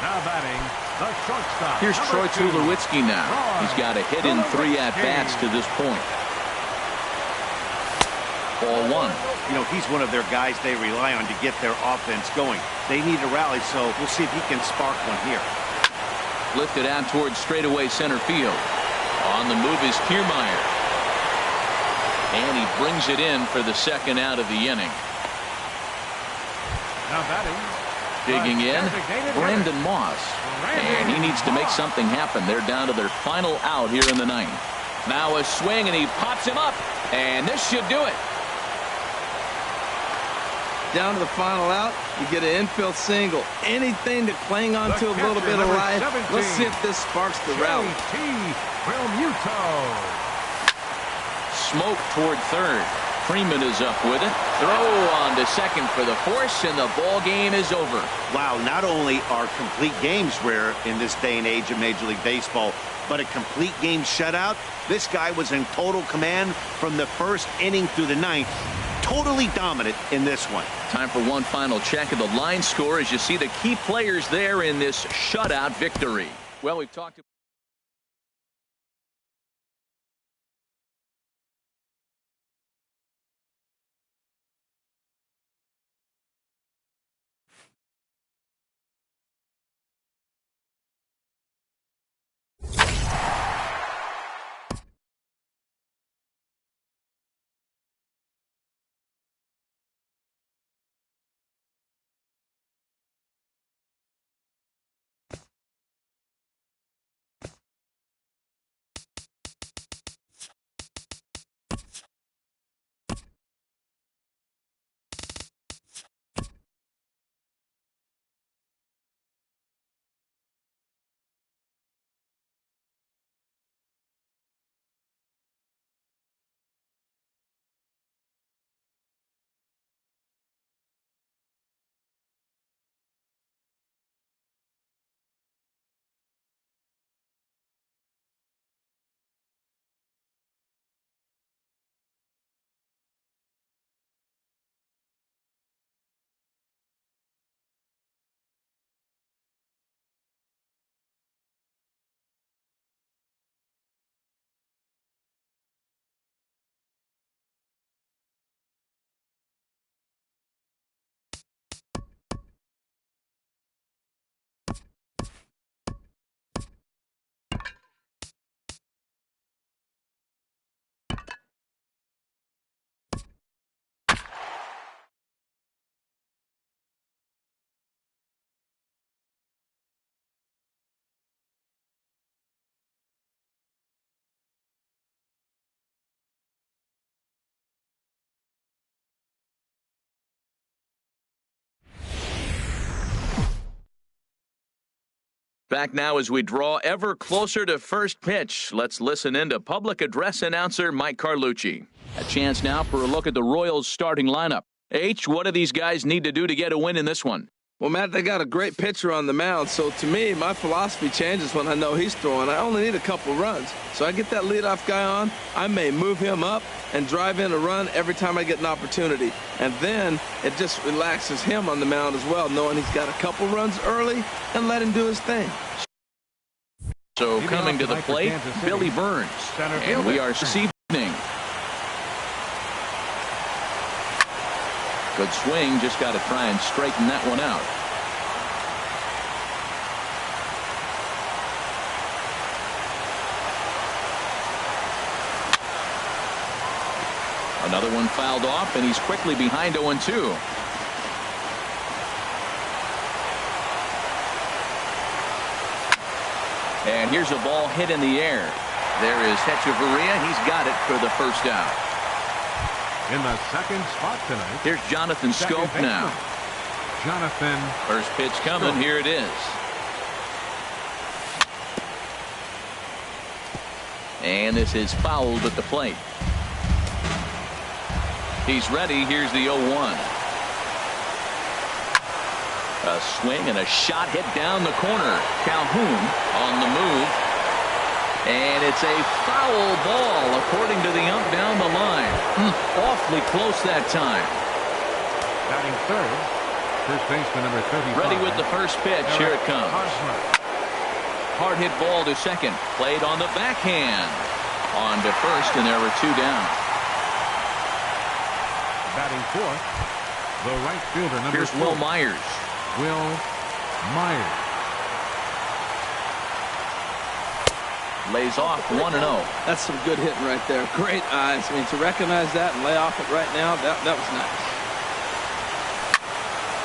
Speaker 3: Now batting, the shortstop.
Speaker 1: Here's Troy Tulowitzki now. He's got a hit in 3 at-bats to this point. Ball 1.
Speaker 4: You know, he's one of their guys they rely on to get their offense going. They need a rally, so we'll see if he can spark one here.
Speaker 1: Lifted out towards straightaway center field. On the move is Kiermaier. And he brings it in for the second out of the inning.
Speaker 3: Now batting.
Speaker 1: Digging in, Brandon Moss. And he needs to make something happen. They're down to their final out here in the 9th. Now a swing, and he pops him up. And this should do it.
Speaker 2: Down to the final out, you get an infield single. Anything to cling on to a little bit of life. Let's see if this sparks the rally.
Speaker 1: Smoke toward third. Freeman is up with it. Throw on to second for the force, and the ball game is over.
Speaker 4: Wow, not only are complete games rare in this day and age of Major League Baseball, but a complete game shutout. This guy was in total command from the first inning through the 9th. Totally dominant in this one.
Speaker 1: Time for one final check of the line score as you see the key players there in this shutout victory. Well, we've talked about back now as we draw ever closer to first pitch. Let's listen in to public address announcer Mike Carlucci. A chance now for a look at the Royals starting lineup. H, what do these guys need to do to get a win in this one?
Speaker 2: Well, Matt, they got a great pitcher on the mound, so to me, my philosophy changes when I know he's throwing. I only need a couple runs. So I get that leadoff guy on, I may move him up and drive in a run every time I get an opportunity. And then it just relaxes him on the mound as well, knowing he's got a couple runs early and let him do his thing.
Speaker 1: So coming to the plate, Billy Burns. And we are receiving. Good swing, just got to try and straighten that one out. Another one fouled off, and he's quickly behind 0-2. And here's a ball hit in the air. There is Hechavarria. He's got it for the first out.
Speaker 3: In the second spot tonight.
Speaker 1: Here's Jonathan Scope now.
Speaker 3: Jonathan.
Speaker 1: First pitch coming. Here it is. And this is fouled at the plate. He's ready. Here's the 0-1. A swing and a shot hit down the corner. Calhoun on the move. And it's a foul ball according to the ump down the line. Awfully close that time.
Speaker 3: Batting third, first baseman number 35.
Speaker 1: Ready with the first pitch. Here it comes. Hard hit ball to second. Played on the backhand. On to first, and there were two down.
Speaker 3: Batting fourth, the right fielder number
Speaker 1: Here's
Speaker 3: 4.
Speaker 1: Will Myers.
Speaker 3: Will Myers.
Speaker 1: Lays off 1-0.
Speaker 2: That's some good hitting right there. Great eyes. I mean, to recognize that and lay off it right now, that was nice.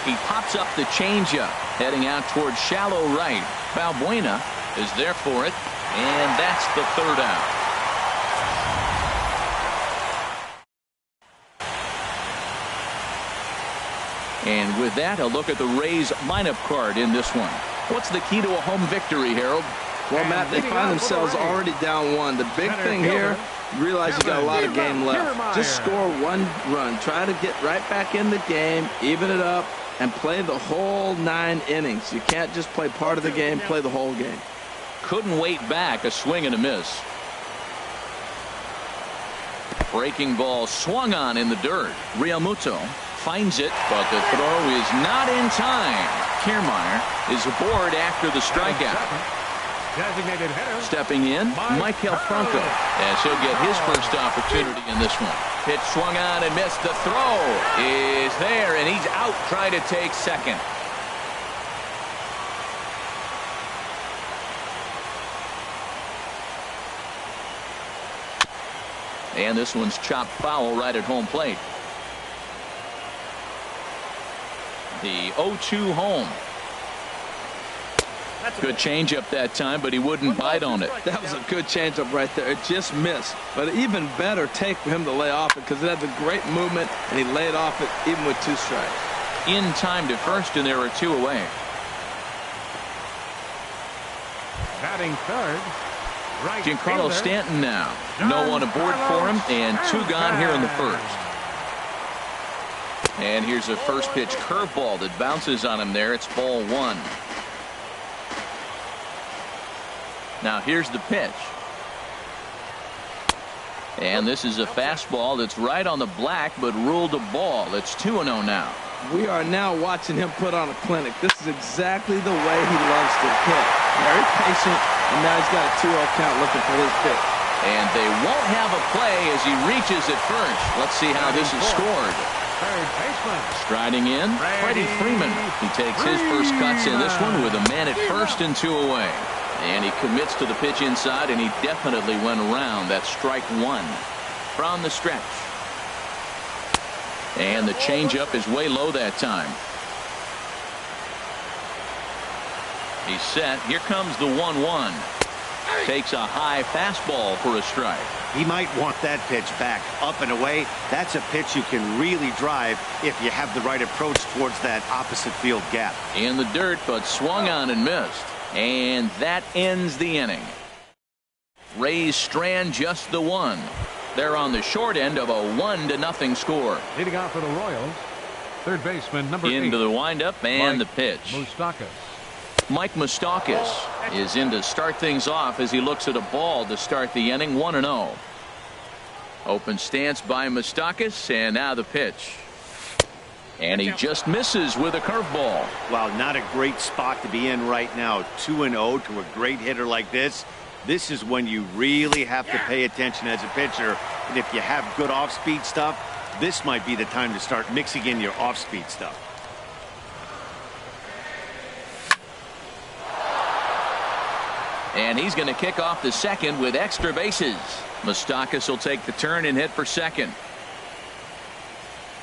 Speaker 1: He pops up the changeup, heading out towards shallow right. Balbuena is there for it, and that's the third out. And with that, a look at the Rays lineup card in this one. What's the key to a home victory, Harold?
Speaker 2: Well, Matt, they find themselves already down one. The big thing here, you realize you got a lot of game left. Just score one run. Try to get right back in the game, even it up, and play the whole 9 innings. You can't just play part of the game, play the whole game.
Speaker 1: Couldn't wait back. A swing and a miss. Breaking ball swung on in the dirt. Realmuto finds it, but the throw is not in time. Kiermaier is aboard after the strikeout.
Speaker 3: Designated hitter.
Speaker 1: Stepping in, Michael Franco, as he'll get his first opportunity in this one. Pitch swung on and missed. The throw is there, and he's out trying to take second. And this one's chopped foul right at home plate. The 0-2 home. Good changeup that time, but he wouldn't bite on it.
Speaker 2: That was a good changeup right there. It just missed. But even better take for him to lay off it because it had a great movement, and he laid off it even with 2 strikes.
Speaker 1: In time to first, and there are 2 away.
Speaker 3: Batting third, right
Speaker 1: Giancarlo
Speaker 3: fielder.
Speaker 1: Stanton now. No one aboard for him, and 2 gone here in the first. And here's a first pitch curveball that bounces on him there. It's ball 1. Now here's the pitch. And this is a fastball that's right on the black, but ruled a ball. It's 2-0 now.
Speaker 2: We are now watching him put on a clinic. This is exactly the way he loves to hit. Very patient, and now he's got a 2-0 count looking for his pitch.
Speaker 1: And they won't have a play as he reaches at first. Let's see how this is scored.
Speaker 3: Third baseman.
Speaker 1: Striding in, Freddie Freeman. He takes his first cuts in this one with a man at first and 2 away. And he commits to the pitch inside, and he definitely went around. That's strike 1 from the stretch. And the changeup is way low that time. He's set. Here comes the 1-1. Takes a high fastball for a strike.
Speaker 4: He might want that pitch back up and away. That's a pitch you can really drive if you have the right approach towards that opposite field gap.
Speaker 1: In the dirt, but swung on and missed. And that ends the inning. Rays strand just the 1. They're on the short end of a 1-0 score.
Speaker 3: Leading off for the Royals, third baseman number 8.
Speaker 1: Into the windup and the pitch.
Speaker 3: Moustakas.
Speaker 1: Mike Moustakas is in to start things off as he looks at a ball to start the inning. 1-0. Open stance by Moustakas, and now the pitch. And he just misses with a curveball.
Speaker 4: Well, not a great spot to be in right now. 2-0 to a great hitter like this. This is when you really have to pay attention as a pitcher. And if you have good off-speed stuff, this might be the time to start mixing in your off-speed stuff.
Speaker 1: And he's going to kick off the second with extra bases. Moustakas will take the turn and hit for second.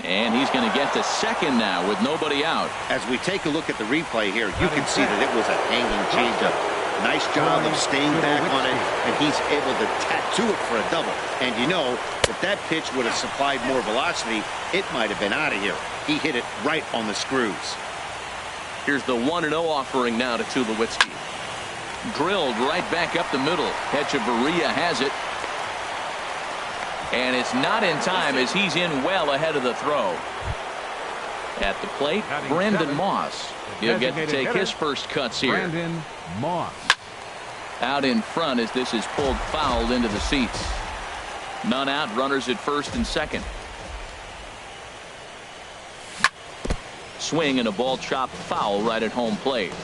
Speaker 1: And he's going to get to second now with nobody out.
Speaker 4: As we take a look at the replay here, you can see that it was a hanging changeup. Nice job of staying back on it, and he's able to tattoo it for a double. And you know, if that pitch would have supplied more velocity, it might have been out of here. He hit it right on the screws.
Speaker 1: Here's the 1-0 offering now to Tulowitzki. Drilled right back up the middle. Echeverria has it. And it's not in time as he's in well ahead of the throw. At the plate, Brandon Moss. He'll get to take his first cuts here.
Speaker 3: Brandon Moss.
Speaker 1: Out in front as this is pulled foul into the seats. None out, runners at first and second. Swing and a ball chopped foul right at home plate.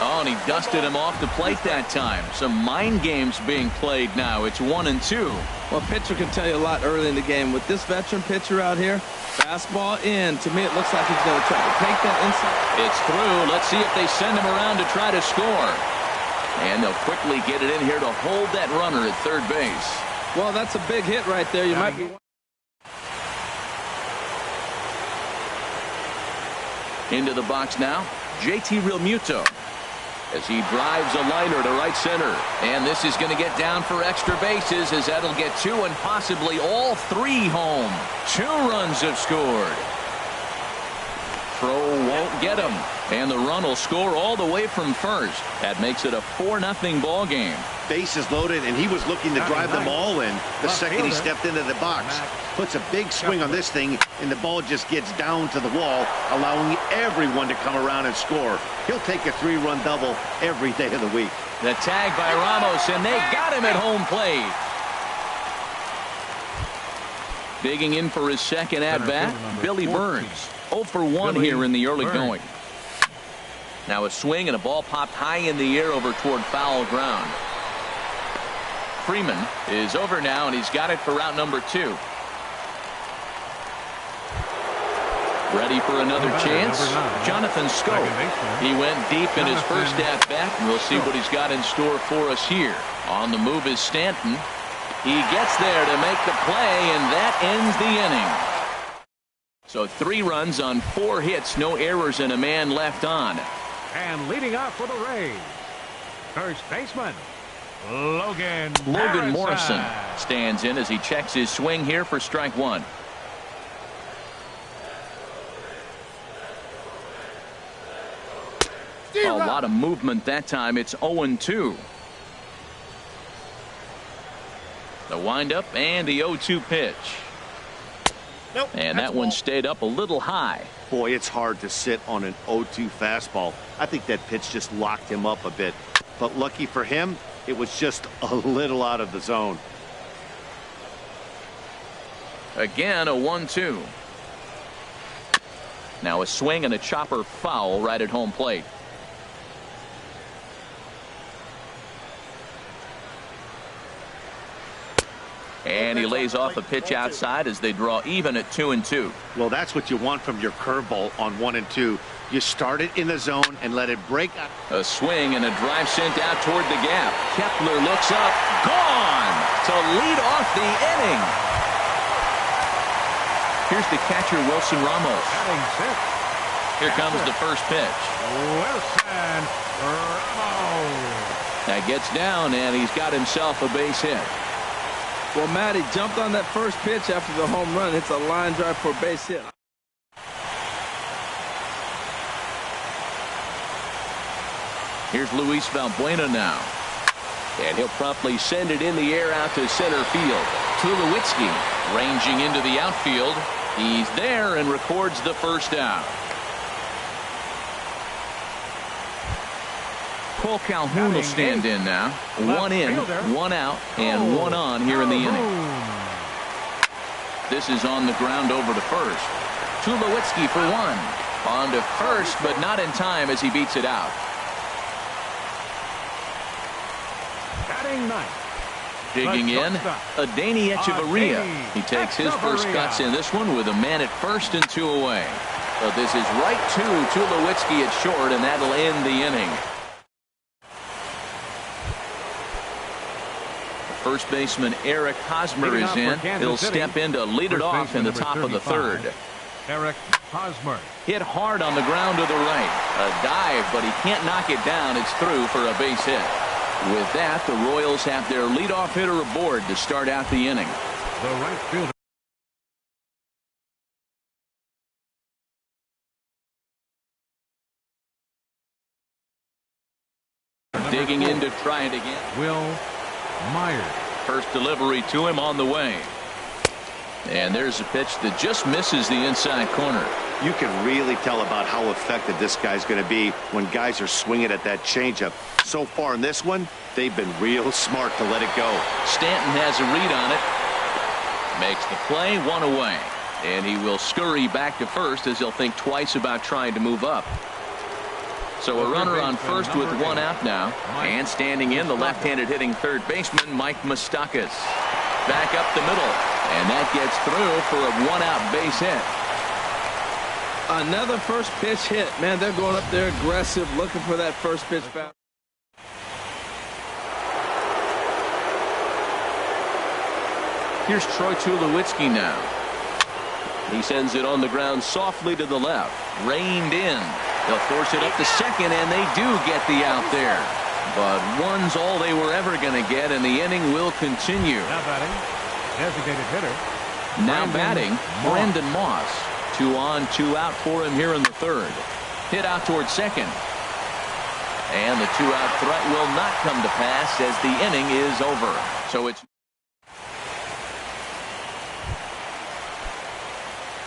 Speaker 1: Oh, and he dusted him off the plate that time. Some mind games being played now. It's 1-2.
Speaker 2: Well, pitcher can tell you a lot early in the game. With this veteran pitcher out here, fastball in. To me, it looks like he's going to try to take that inside.
Speaker 1: It's through. Let's see if they send him around to try to score. And they'll quickly get it in here to hold that runner at third base.
Speaker 2: Well, that's a big hit right there. You might be.
Speaker 1: Into the box now, JT Realmuto. As he drives a liner to right center. And this is going to get down for extra bases as that'll get 2 and possibly all 3 home. 2 runs have scored. Throw won't get him. And the run will score all the way from first. That makes it a 4-0 ball game.
Speaker 4: Bases loaded, and he was looking to drive them all in the second he stepped into the box. Puts a big swing on this thing, and the ball just gets down to the wall, allowing everyone to come around and score. He'll take a 3-run double every day of the week.
Speaker 1: The tag by Ramos, and they got him at home plate. Digging in for his second at-bat, Billy Burns. 0 for 1 here in the early going. Now a swing and a ball popped high in the air over toward foul ground. Freeman is over now, and he's got it for route number 2. Ready for another chance. Jonathan Scope. He went deep in his first at-bat, and we'll see what he's got in store for us here. On the move is Stanton. He gets there to make the play, and that ends the inning. So 3 runs on 4 hits, no errors, and a man left on.
Speaker 3: And leading off for the Rays, first baseman, Logan
Speaker 1: Morrison stands in as he checks his swing here for strike 1. A lot of movement that time. It's 0-2. The windup and the 0-2 pitch.
Speaker 4: Nope,
Speaker 1: and that one stayed up a little high.
Speaker 4: Boy, it's hard to sit on an 0-2 fastball. I think that pitch just locked him up a bit. But lucky for him, it was just a little out of the zone.
Speaker 1: Again, a 1-2. Now a swing and a chopper foul right at home plate. And he lays off a pitch outside as they draw even at 2-2.
Speaker 4: Well, that's what you want from your curveball on 1 and 2. You start it in the zone and let it break out.
Speaker 1: A swing and a drive sent out toward the gap. Kepler looks up. Gone to lead off the inning. Here's the catcher, Wilson Ramos. Here comes the first pitch.
Speaker 3: Wilson Ramos.
Speaker 1: That gets down, and he's got himself a base hit.
Speaker 2: Well, Matty jumped on that first pitch after the home run. It's a line drive for a base hit.
Speaker 1: Here's Luis Valbuena now. And he'll promptly send it in the air out to center field. Tulowitzki ranging into the outfield. He's there and records the first out. Cole Calhoun will stand in now. 1 in, 1 out, and 1 on here in the inning. This is on the ground over to first. Tulowitzki for 1. On to first, but not in time as he beats it out.
Speaker 3: Batting ninth.
Speaker 1: Digging in, Adeiny Echeverria. He takes his first cuts in this one with a man at first and 2 away. So this is right to Tulowitzki at short, and that'll end the inning. First baseman Eric Hosmer is in. He'll step in to lead it off in the top of the 3rd.
Speaker 3: Eric Hosmer.
Speaker 1: Hit hard on the ground to the right. A dive, but he can't knock it down. It's through for a base hit. With that, the Royals have their leadoff hitter aboard to start out the inning.
Speaker 3: The right fielder.
Speaker 1: digging in to try it again.
Speaker 3: Will Myers.
Speaker 1: First delivery to him on the way. And there's a pitch that just misses the inside corner.
Speaker 4: You can really tell about how effective this guy's going to be when guys are swinging at that changeup. So far in this one, they've been real smart to let it go.
Speaker 1: Stanton has a read on it. Makes the play, one away. And he will scurry back to first as he'll think twice about trying to move up. So a runner on first with one out now. And standing in, the left-handed hitting third baseman, Mike Moustakas. Back up the middle. And that gets through for a one-out base hit.
Speaker 2: Another first pitch hit. Man, they're going up there aggressive, looking for that first pitch foul.
Speaker 1: Here's Troy Tulowitzki now. He sends it on the ground softly to the left. Reined in. They'll force it up to second, and they do get the out there. But one's all they were ever going to get, and the inning will continue.
Speaker 3: Now batting, designated hitter.
Speaker 1: Now batting, Brandon Moss. 2 on, 2 out for him here in the third. Hit out towards second. And the 2-out threat will not come to pass as the inning is over. So it's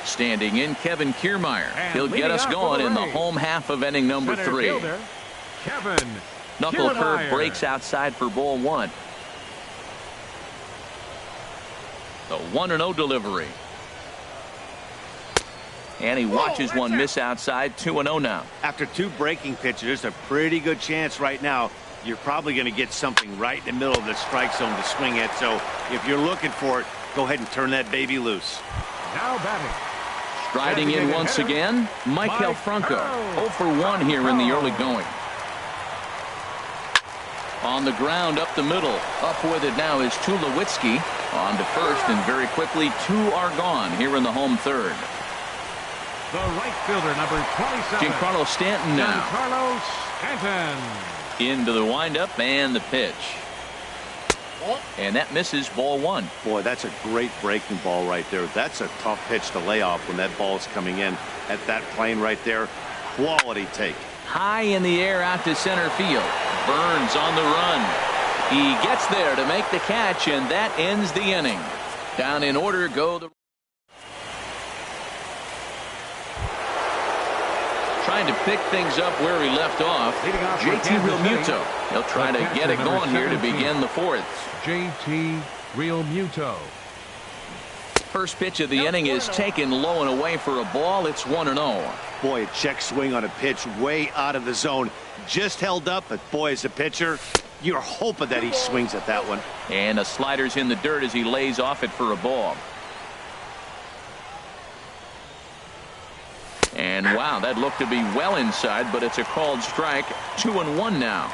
Speaker 1: standing in, Kevin Kiermaier. He'll get us going in the home half of inning number 3.
Speaker 3: Kevin
Speaker 1: Knuckle curve
Speaker 3: Kiermaier
Speaker 1: breaks outside for ball 1. The 1-0 delivery. And he watches one miss outside. 2-0 now.
Speaker 4: After 2 breaking pitches, there's a pretty good chance right now you're probably going to get something right in the middle of the strike zone to swing at. So if you're looking for it, go ahead and turn that baby loose.
Speaker 3: now batting.
Speaker 1: Striding in once again, Maikel Franco. 0 for 1 here in the early going. On the ground up the middle. Up with it now is Tulowitzki. On to first, and very quickly 2 are gone here in the home third.
Speaker 3: The right fielder, number 27.
Speaker 1: Giancarlo Stanton now.
Speaker 3: Giancarlo Stanton.
Speaker 1: Into the windup and the pitch. And that misses ball 1.
Speaker 4: Boy, that's a great breaking ball right there. That's a tough pitch to lay off when that ball's coming in at that plane right there. Quality take.
Speaker 1: High in the air out to center field. Burns on the run. He gets there to make the catch, and that ends the inning. Down in order go the... Trying to pick things up where he left off. JT Realmuto. He'll try to get it going here to begin the 4th.
Speaker 3: JT Realmuto.
Speaker 1: First pitch of the inning is taken low and away for a ball. It's 1-0.
Speaker 4: Boy, a check swing on a pitch way out of the zone. Just held up, but boy, as a pitcher, you're hoping that he swings at that one.
Speaker 1: And a slider's in the dirt as he lays off it for a ball. And wow, that looked to be well inside, but it's a called strike. 2-1 now.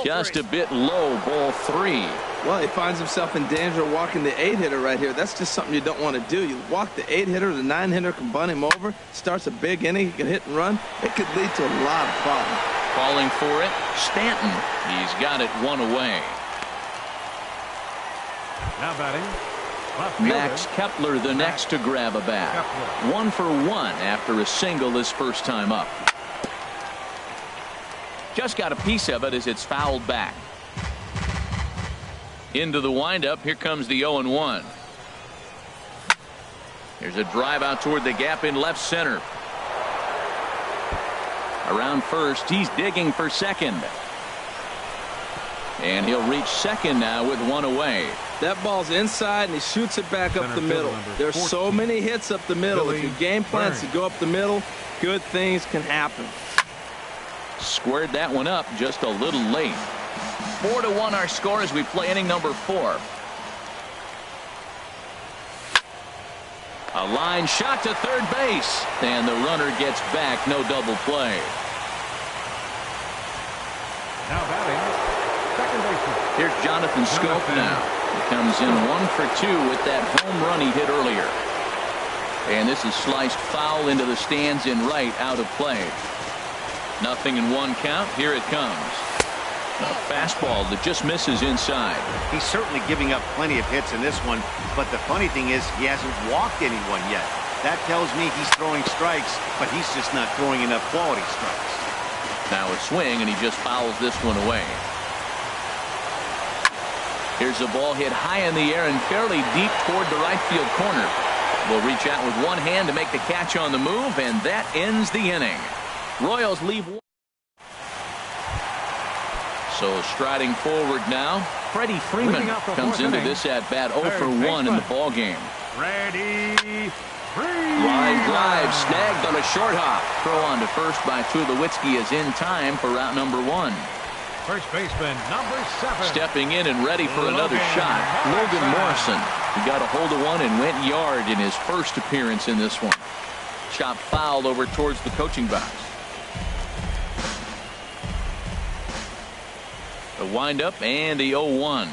Speaker 1: Just a bit low, ball 3.
Speaker 2: Well, he finds himself in danger of walking the 8-hitter right here. That's just something you don't want to do. You walk the 8-hitter, the 9-hitter can bunt him over. Starts a big inning, he can hit and run. It could lead to a lot of problems.
Speaker 1: Calling for it, Stanton. He's got it 1 away.
Speaker 3: Now batting.
Speaker 1: Max Kepler the next to grab a bat. 1 for 1 after a single his first time up. Just got a piece of it as it's fouled back. Into the windup. Here comes the 0-1. There's a drive out toward the gap in left center. Around first, he's digging for second. And he'll reach second now with 1 away.
Speaker 2: That ball's inside, and he shoots it back up the middle. There's so many hits up the middle. If your game plan's to go up the middle, good things can happen.
Speaker 1: Squared that one up just a little late. 4-1 our score as we play inning number 4. A line shot to third base, and the runner gets back. No double play.
Speaker 3: Now batting. Second baseman.
Speaker 1: Here's Jonathan Scope now. He comes in 1 for 2 with that home run he hit earlier. And this is sliced foul into the stands in right, out of play. 0-1 count. Here it comes. A fastball that just misses inside.
Speaker 4: He's certainly giving up plenty of hits in this one, but the funny thing is he hasn't walked anyone yet. That tells me he's throwing strikes, but he's just not throwing enough quality strikes.
Speaker 1: Now a swing, and he just fouls this one away. Here's a ball hit high in the air and fairly deep toward the right field corner. Will reach out with one hand to make the catch on the move, and that ends the inning. Royals leave one. So striding forward now, Freddie Freeman comes into this at bat 0 for 1 in the ball game.
Speaker 3: Ready.
Speaker 1: Line drive snagged on a short hop. Throw on to first by Tulowitzki is in time for route number 1.
Speaker 3: First baseman number 7.
Speaker 1: Stepping in and ready for another shot, Logan Morrison. He got a hold of one and went yard in his first appearance in this one. Chop fouled over towards the coaching box. The windup and the 0-1.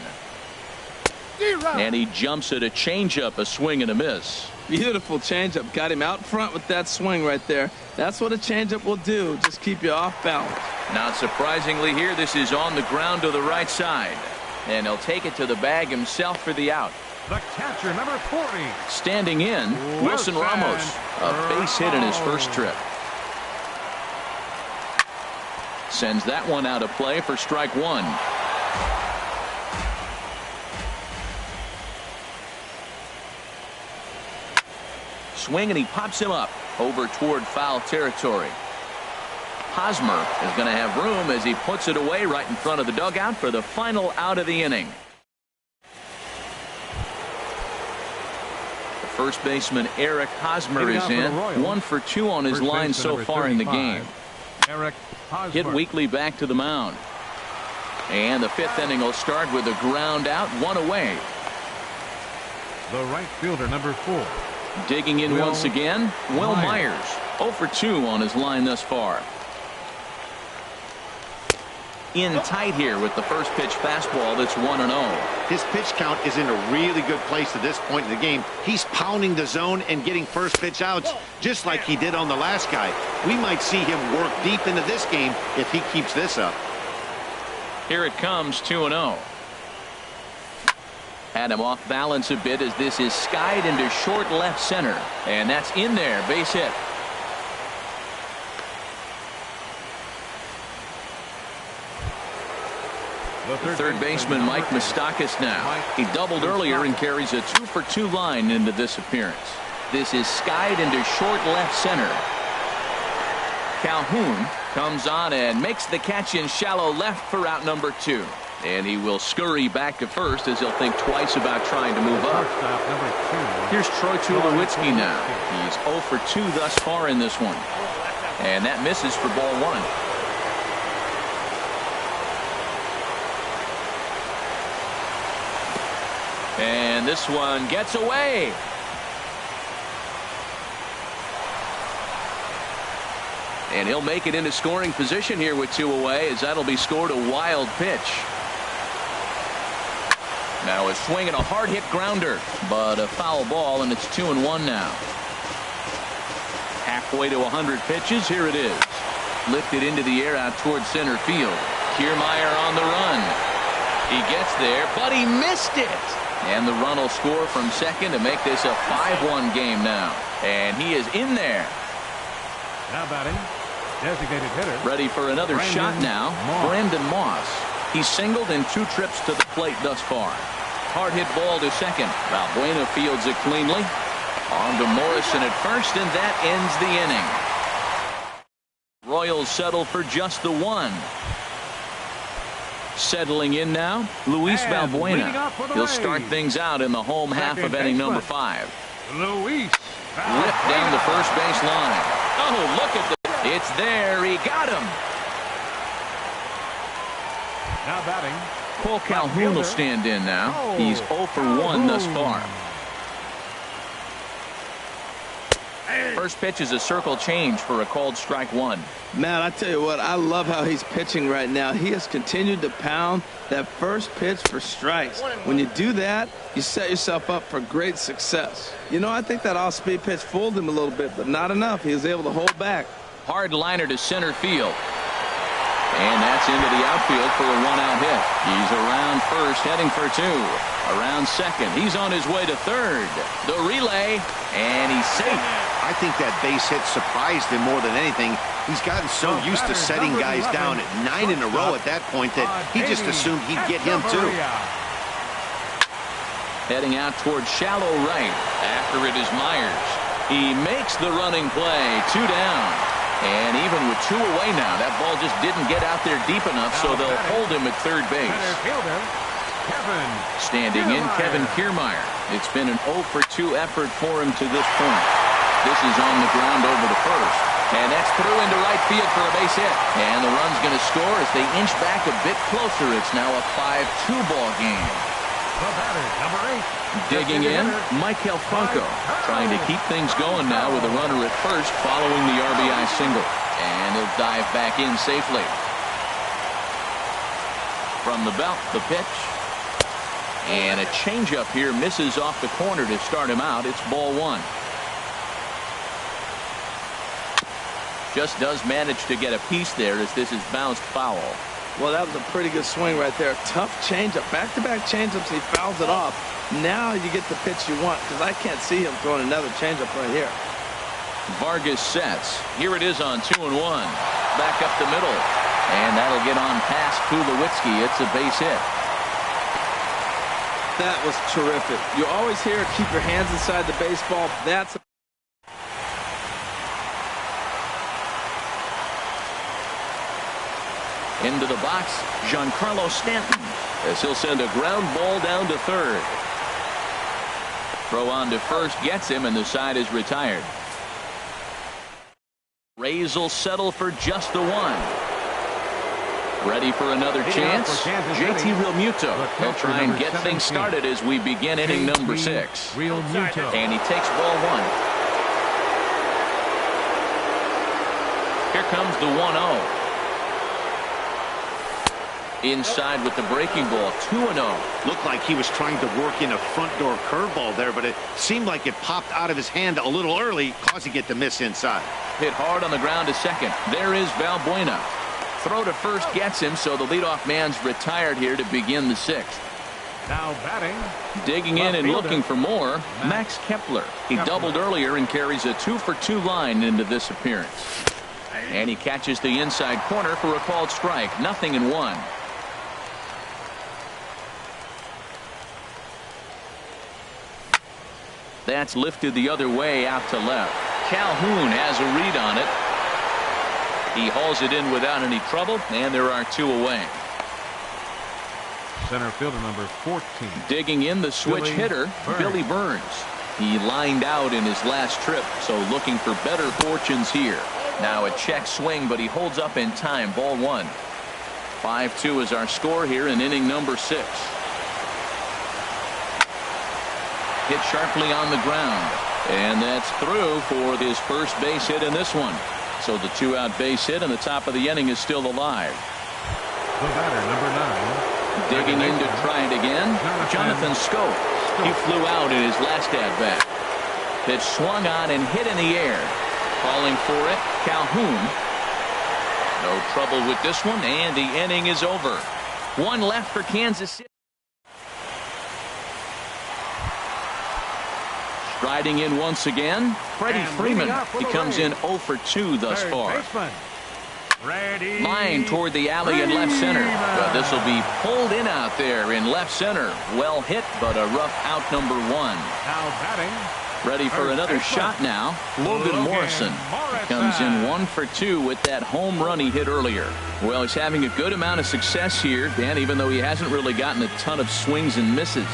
Speaker 1: And he jumps at a changeup, a swing and a miss.
Speaker 2: Beautiful changeup. Got him out front with that swing right there. That's what a changeup will do. Just keep you off balance.
Speaker 1: Not surprisingly here, this is on the ground to the right side. And he'll take it to the bag himself for the out.
Speaker 3: The catcher, number 40.
Speaker 1: Standing in, Wilson Ramos. A base hit in his first trip. Sends that one out of play for strike 1. Swing, and he pops him up over toward foul territory. Hosmer is going to have room as he puts it away right in front of the dugout for the final out of the inning. The first baseman Eric Hosmer is in. 1 for 2 on his line so far in the game.
Speaker 3: Eric Hosmer.
Speaker 1: Hit Weekly back to the mound. And the 5th inning will start with a ground out, 1 away.
Speaker 3: The right fielder, number 4.
Speaker 1: Digging in once again, Will Myers. 0 for 2 on his line thus far. In tight here with the first pitch fastball that's 1-0.
Speaker 4: His pitch count is in a really good place at this point in the game. He's pounding the zone and getting first pitch outs just like he did on the last guy. We might see him work deep into this game if he keeps this up.
Speaker 1: Here it comes, 2-0. Had him off balance a bit as this is skied into short left center. And that's in there, base hit. The third baseman Mike Moustakas now. He doubled earlier and carries a 2 for 2 line into this appearance. This is skied into short left center. Calhoun comes on and makes the catch in shallow left for out number 2. And he will scurry back to first as he'll think twice about trying to move up. Here's Troy Tulowitzki now. He's 0 for 2 thus far in this one. And that misses for ball 1. And this one gets away. And he'll make it into scoring position here with 2 away as that'll be scored a wild pitch. Now a swing and a hard hit grounder, but a foul ball, and it's 2-1 now. Halfway to 100 pitches. Here it is. Lifted into the air out towards center field. Kiermaier on the run. He gets there, but he missed it. And the run will score from second to make this a 5-1 game now. And he is in there.
Speaker 3: Now batting, designated hitter.
Speaker 1: Ready for another shot now. Brandon Moss. He's singled in 2 trips to the plate thus far. Hard hit ball to second. Valbuena fields it cleanly. On to Morrison at first, and that ends the inning. Royals settle for just the 1. Settling in now, Luis Valbuena. He'll start things out in the home half of inning number 5.
Speaker 3: Luis.
Speaker 1: Ripped down the first base line. Oh, look at the... It's there. He got him.
Speaker 3: Now batting.
Speaker 1: Cole Calhoun will stand in now. He's 0 for 1 thus far. First pitch is a circle change for a called strike 1.
Speaker 2: Man, I tell you what, I love how he's pitching right now. He has continued to pound that first pitch for strikes. When you do that, you set yourself up for great success. You know, I think that off-speed pitch fooled him a little bit, but not enough. He was able to hold back.
Speaker 1: Hard liner to center field. And that's into the outfield for a one-out hit. He's around first, heading for two. Around second. He's on his way to third. The relay, and he's safe.
Speaker 4: I think that base hit surprised him more than anything. He's gotten so used to setting guys down at 9 in a row at that point that he just assumed he'd get him too.
Speaker 1: Heading out towards shallow right. After it is Myers. He makes the running play. 2 down. And even with 2 away now, that ball just didn't get out there deep enough, so they'll hold him at third base. Standing in, Kevin Kiermaier. It's been an 0 for 2 effort for him to this point. This is on the ground over to first. And that's through into right field for a base hit. And the run's going to score as they inch back a bit closer. It's now a 5-2 ball game.
Speaker 3: The batter, number 8.
Speaker 1: Digging in, Michael Franco. Trying to keep things going now with a runner at first following the RBI single. And he'll dive back in safely. From the belt, the pitch. And a changeup here misses off the corner to start him out. It's ball 1. Just does manage to get a piece there as this is bounced foul.
Speaker 2: Well, that was a pretty good swing right there. Tough changeup. Back-to-back changeups. He fouls it off. Now you get the pitch you want, because I can't see him throwing another changeup right here.
Speaker 1: Vargas sets. Here it is on 2-1. Back up the middle. And that'll get on past Tulowitzki. It's a base hit.
Speaker 2: That was terrific. You always hear keep your hands inside the baseball. That's a
Speaker 1: into the box, Giancarlo Stanton, as he'll send a ground ball down to third. Throw on to first gets him, and the side is retired. Rays will settle for just the one. Ready for another chance? JT Realmuto. He'll try and get things started as we begin inning number 6. And he takes ball 1. Here comes the 1-0. Inside with the breaking ball, 2-0.
Speaker 4: Looked like he was trying to work in a front door curveball there, but it seemed like it popped out of his hand a little early, causing it to miss inside.
Speaker 1: Hit hard on the ground to second. There is Valbuena. Throw to first gets him, so the leadoff man's retired here to begin the 6th.
Speaker 3: Now batting.
Speaker 1: Digging in and looking for more, Max Kepler. He doubled earlier and carries a 2 for 2 line into this appearance. And he catches the inside corner for a called strike. 0-1. That's lifted the other way out to left. Calhoun has a read on it. He hauls it in without any trouble, and there are 2 away.
Speaker 3: Center fielder number 14.
Speaker 1: Digging in, the switch hitter, Billy Burns. He lined out in his last trip, so looking for better fortunes here. Now a check swing, but he holds up in time. Ball 1. 5-2 is our score here in inning number 6. Hit sharply on the ground, and that's through for his first base hit in this one. So the 2-out base hit in the top of the inning is still alive.
Speaker 3: The batter, number 9.
Speaker 1: Digging in to try it again, Jonathan Scope. He flew out in his last at-bat. Pitch swung on and hit in the air. Calling for it, Calhoun. No trouble with this one, and the inning is over. 1 left for Kansas City. Striding in once again, Freddie Freeman. He comes in 0 for 2 thus far. Line toward the alley in left center. But this will be pulled in out there in left center. Well hit, but a rough out number 1.
Speaker 3: Now batting.
Speaker 1: Ready for another shot now. Logan Morrison. He comes in 1 for 2 with that home run he hit earlier. Well, he's having a good amount of success here, Dan, even though he hasn't really gotten a ton of swings and misses.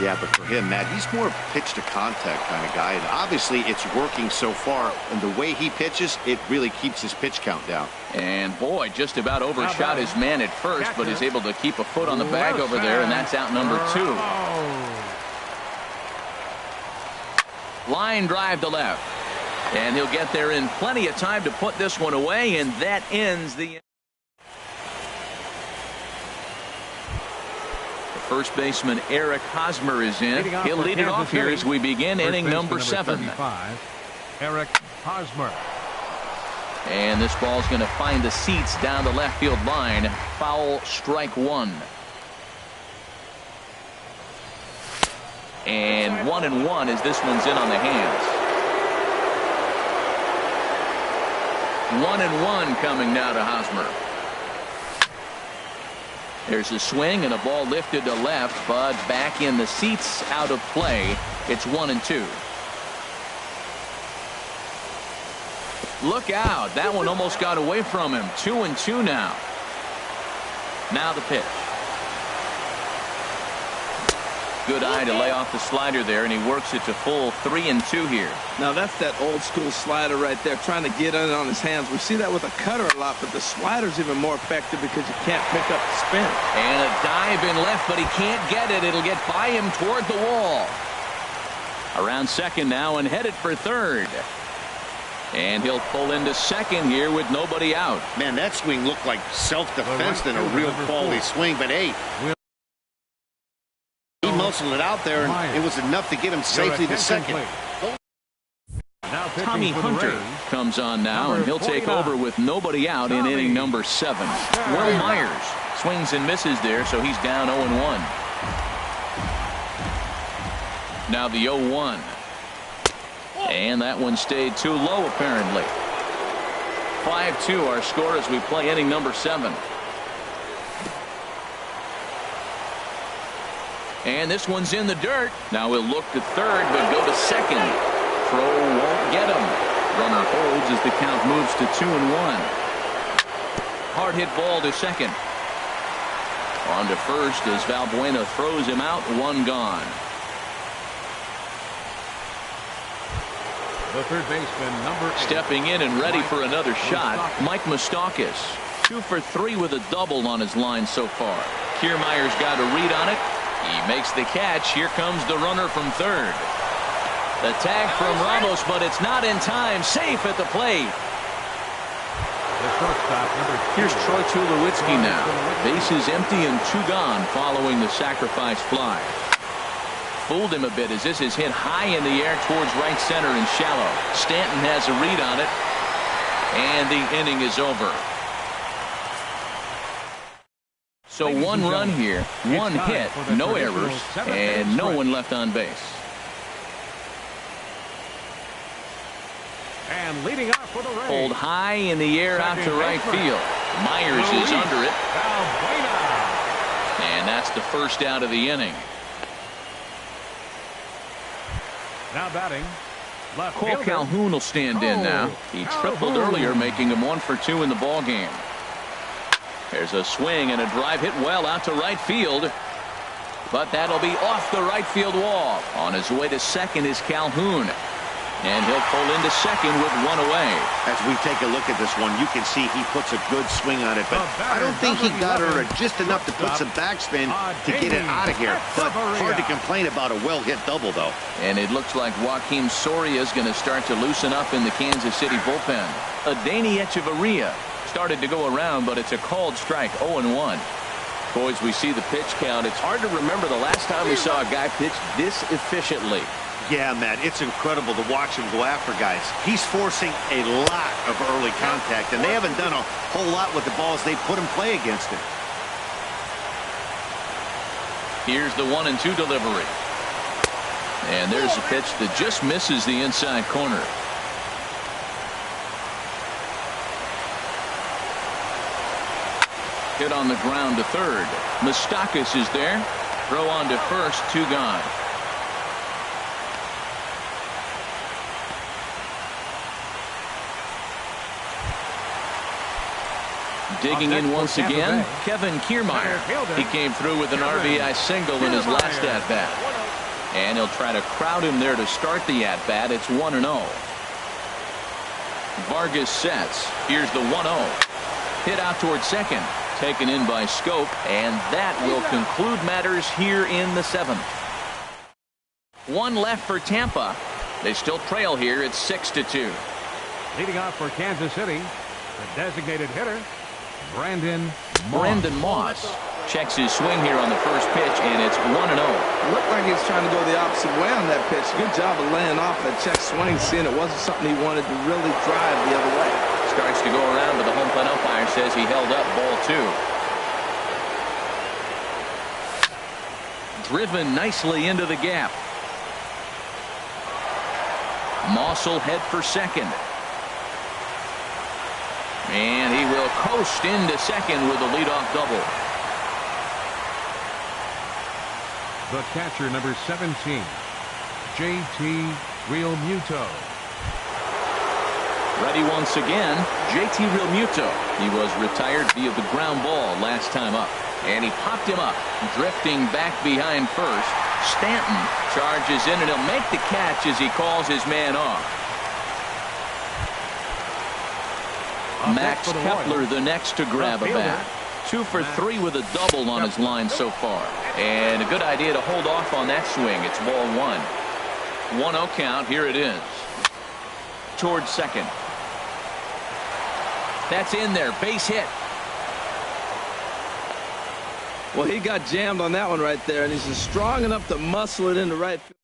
Speaker 4: Yeah, but for him, Matt, he's more of a pitch-to-contact kind of guy. And obviously, it's working so far. And the way he pitches, it really keeps his pitch count down. And, boy, just about overshot his man at first, but is able to keep a foot on the bag over there, and that's out number 2. Line drive to left. And he'll get there in plenty of time to put this one away, and that ends the... First baseman Eric Hosmer is in. He'll lead it off here as we begin inning number 7.
Speaker 3: Eric Hosmer.
Speaker 1: And this ball's going to find the seats down the left field line. Foul, strike one. And 1-1 as this one's in on the hands. 1-1 coming now to Hosmer. There's a swing and a ball lifted to left, but back in the seats, out of play. It's 1-2. Look out. That one almost got away from him. 2-2 now. Now the pitch. Good eye to lay off the slider there, and he works it to full 3-2 here.
Speaker 2: Now that's that old school slider right there, trying to get in on his hands. We see that with a cutter a lot, but the slider's even more effective because you can't pick up the spin.
Speaker 1: And a dive in left, but he can't get it. It'll get by him toward the wall. Around second now and headed for third. And he'll pull into second here with nobody out.
Speaker 4: Man, that swing looked like self-defense than a real quality swing, but hey, he muscled it out there, and it was enough to get him safely to second.
Speaker 1: Tommy Hunter comes on now, and he'll take over with nobody out in inning number 7. Will Myers swings and misses there, so he's down 0-1. Now the 0-1. And that one stayed too low, apparently. 5-2 our score as we play inning number 7. And this one's in the dirt. Now he'll look to third, but go to second. Throw won't get him. Runner holds as the count moves to 2-1. Hard hit ball to second. On to first as Valbuena throws him out. One gone.
Speaker 3: The third baseman, number 8.
Speaker 1: Stepping in and ready for another shot, Mike Moustakas. 2 for 3 with a double on his line so far. Kiermaier's got a read on it. He makes the catch. Here comes the runner from third. The tag from Ramos, but it's not in time. Safe at the plate.
Speaker 3: The shortstop, number 2.
Speaker 1: Here's Troy Tulowitzki now. Bases empty and 2 gone following the sacrifice fly. Fooled him a bit as this is hit high in the air towards right center and shallow. Stanton has a read on it, and the inning is over. So 1 run here, 1 hit, no errors, and no one left on base.
Speaker 3: And leading off for the Rays.
Speaker 1: Pulled high in the air out to right field. Myers is under it. And that's the first out of the inning.
Speaker 3: Now batting.
Speaker 1: Cole Calhoun will stand in now. He tripled earlier, making him 1 for 2 in the ball game. There's a swing and a drive hit well out to right field. But that'll be off the right field wall. On his way to second is Calhoun. And he'll pull into second with 1 away.
Speaker 4: As we take a look at this one, you can see he puts a good swing on it, but I don't think he got her just enough to put some backspin to get it out of here. But hard to complain about a well-hit double, though.
Speaker 1: And it looks like Joaquim Soria is going to start to loosen up in the Kansas City bullpen. Adeiny Echeverria started to go around, but it's a called strike, 0-1. Boys, we see the pitch count. It's hard to remember the last time we saw a guy pitch this efficiently.
Speaker 4: Yeah, Matt, it's incredible to watch him go after guys. He's forcing a lot of early contact, and they haven't done a whole lot with the balls they put in play against him.
Speaker 1: Here's the 1-2 delivery. And there's a pitch that just misses the inside corner. Hit on the ground to third. Moustakas is there. Throw on to first, 2 gone. Digging in once again, Kevin Kiermaier. He came through with an RBI single in his last at-bat. And he'll try to crowd him there to start the at-bat. It's 1-0. Vargas sets. Here's the 1-0. Hit out towards second. Taken in by Scope. And that will conclude matters here in the 7th. 1 left for Tampa. They still trail here. It's 6-2.
Speaker 3: Leading off for Kansas City, the designated hitter, Brandon
Speaker 1: Moss checks his swing here on the first pitch, and it's 1-0.
Speaker 2: Looked like he's trying to go the opposite way on that pitch. Good job of laying off that check swing, seeing it wasn't something he wanted to really drive the other way.
Speaker 1: starts to go around, but the home plate umpire says he held up. Ball 2. Driven nicely into the gap. Moss will head for second. And he will coast into second with a leadoff double.
Speaker 3: The catcher, number 17, J.T. Realmuto.
Speaker 1: Ready once again, J.T. Realmuto. He was retired via the ground ball last time up. And he popped him up, drifting back behind first. Stanton charges in, and he'll make the catch as he calls his man off. Max Kepler the next to grab a bat. 2 for 3 with a double on his line so far. And a good idea to hold off on that swing. It's ball 1. 1-0 count. Here it is. Towards second. That's in there. Base hit.
Speaker 2: Well, he got jammed on that one right there, and he's just strong enough to muscle it into right field.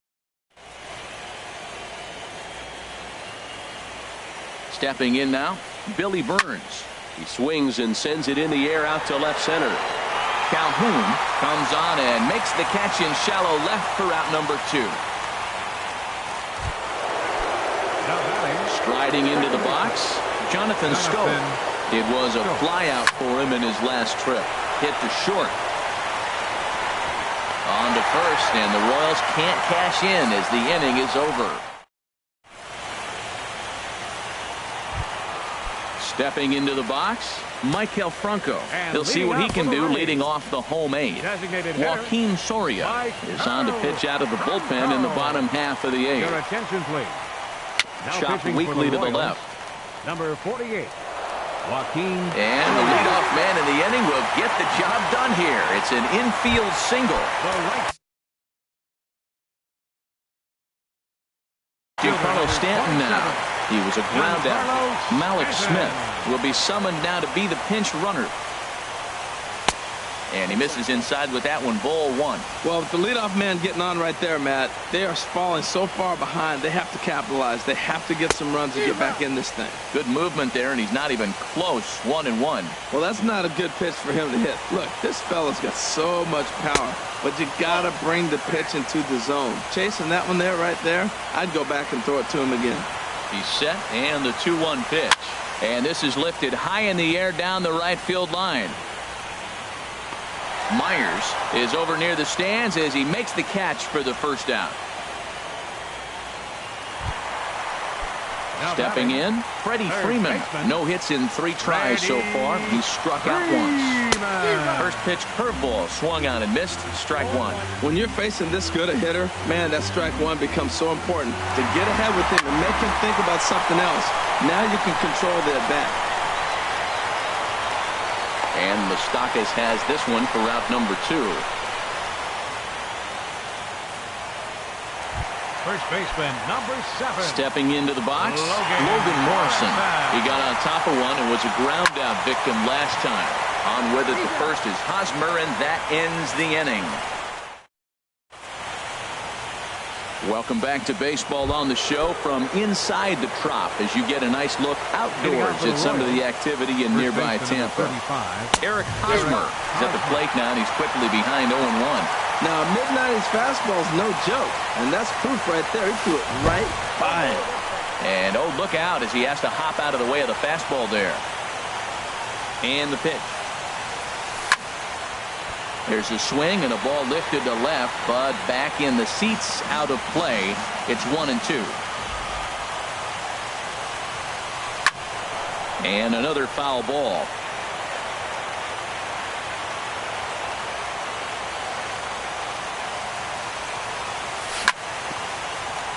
Speaker 1: Stepping in now, Billy Burns. He swings and sends it in the air out to left center. Calhoun comes on and makes the catch in shallow left for out number 2. Striding into the box, Jonathan Schoop. It was a flyout for him in his last trip. Hit to short. On to first, and the Royals can't cash in as the inning is over. Stepping into the box, Maikel Franco. He'll see what he can do leading off the home 8. Joaquin Soria is on to pitch out of the bullpen in the bottom half of the 8th.
Speaker 3: Your attention, please.
Speaker 1: Chopped weakly to the left.
Speaker 3: Number 48, Joaquin.
Speaker 1: And the leadoff man in the inning will get the job done here. It's an infield single. Giancarlo Stanton now. He was a ground out. Malik Smith will be summoned now to be the pinch runner. And he misses inside with that one. Ball 1.
Speaker 2: Well, with the leadoff man getting on right there, Matt, they are falling so far behind. They have to capitalize. They have to get some runs and get back in this thing.
Speaker 1: Good movement there, and he's not even close. 1-1.
Speaker 2: Well, that's not a good pitch for him to hit. Look, this fella's got so much power, but you got to bring the pitch into the zone. Chasing that one there, right there, I'd go back and throw it to him again.
Speaker 1: He's set, and the 2-1 pitch. And this is lifted high in the air down the right field line. Myers is over near the stands as he makes the catch for the first out. Stepping in, Freddie Freeman. No hits in 3 tries so far. He's struck out once. First pitch curveball swung on and missed. Strike 1.
Speaker 2: When you're facing this good a hitter, man, that strike 1 becomes so important to get ahead with him and make him think about something else. Now you can control the at-bat.
Speaker 1: And Moustakas has this one for route number 2.
Speaker 3: First baseman, number 7.
Speaker 1: Stepping into the box, Logan Morrison. He got on top of one and was a ground out victim last time. On with it, the first is Hosmer, and that ends the inning. Welcome back to Baseball on the Show from inside the Trop as you get a nice look outdoors at some of the activity in nearby Tampa. Eric Hosmer is at the plate now, and he's quickly behind 0-1.
Speaker 2: Now, mid-90s fastball is no joke, and that's proof right there. He threw it right by him.
Speaker 1: And, oh, look out as he has to hop out of the way of the fastball there. And the pitch. There's a swing and a ball lifted to left, but back in the seats, out of play. It's 1-2. And another foul ball.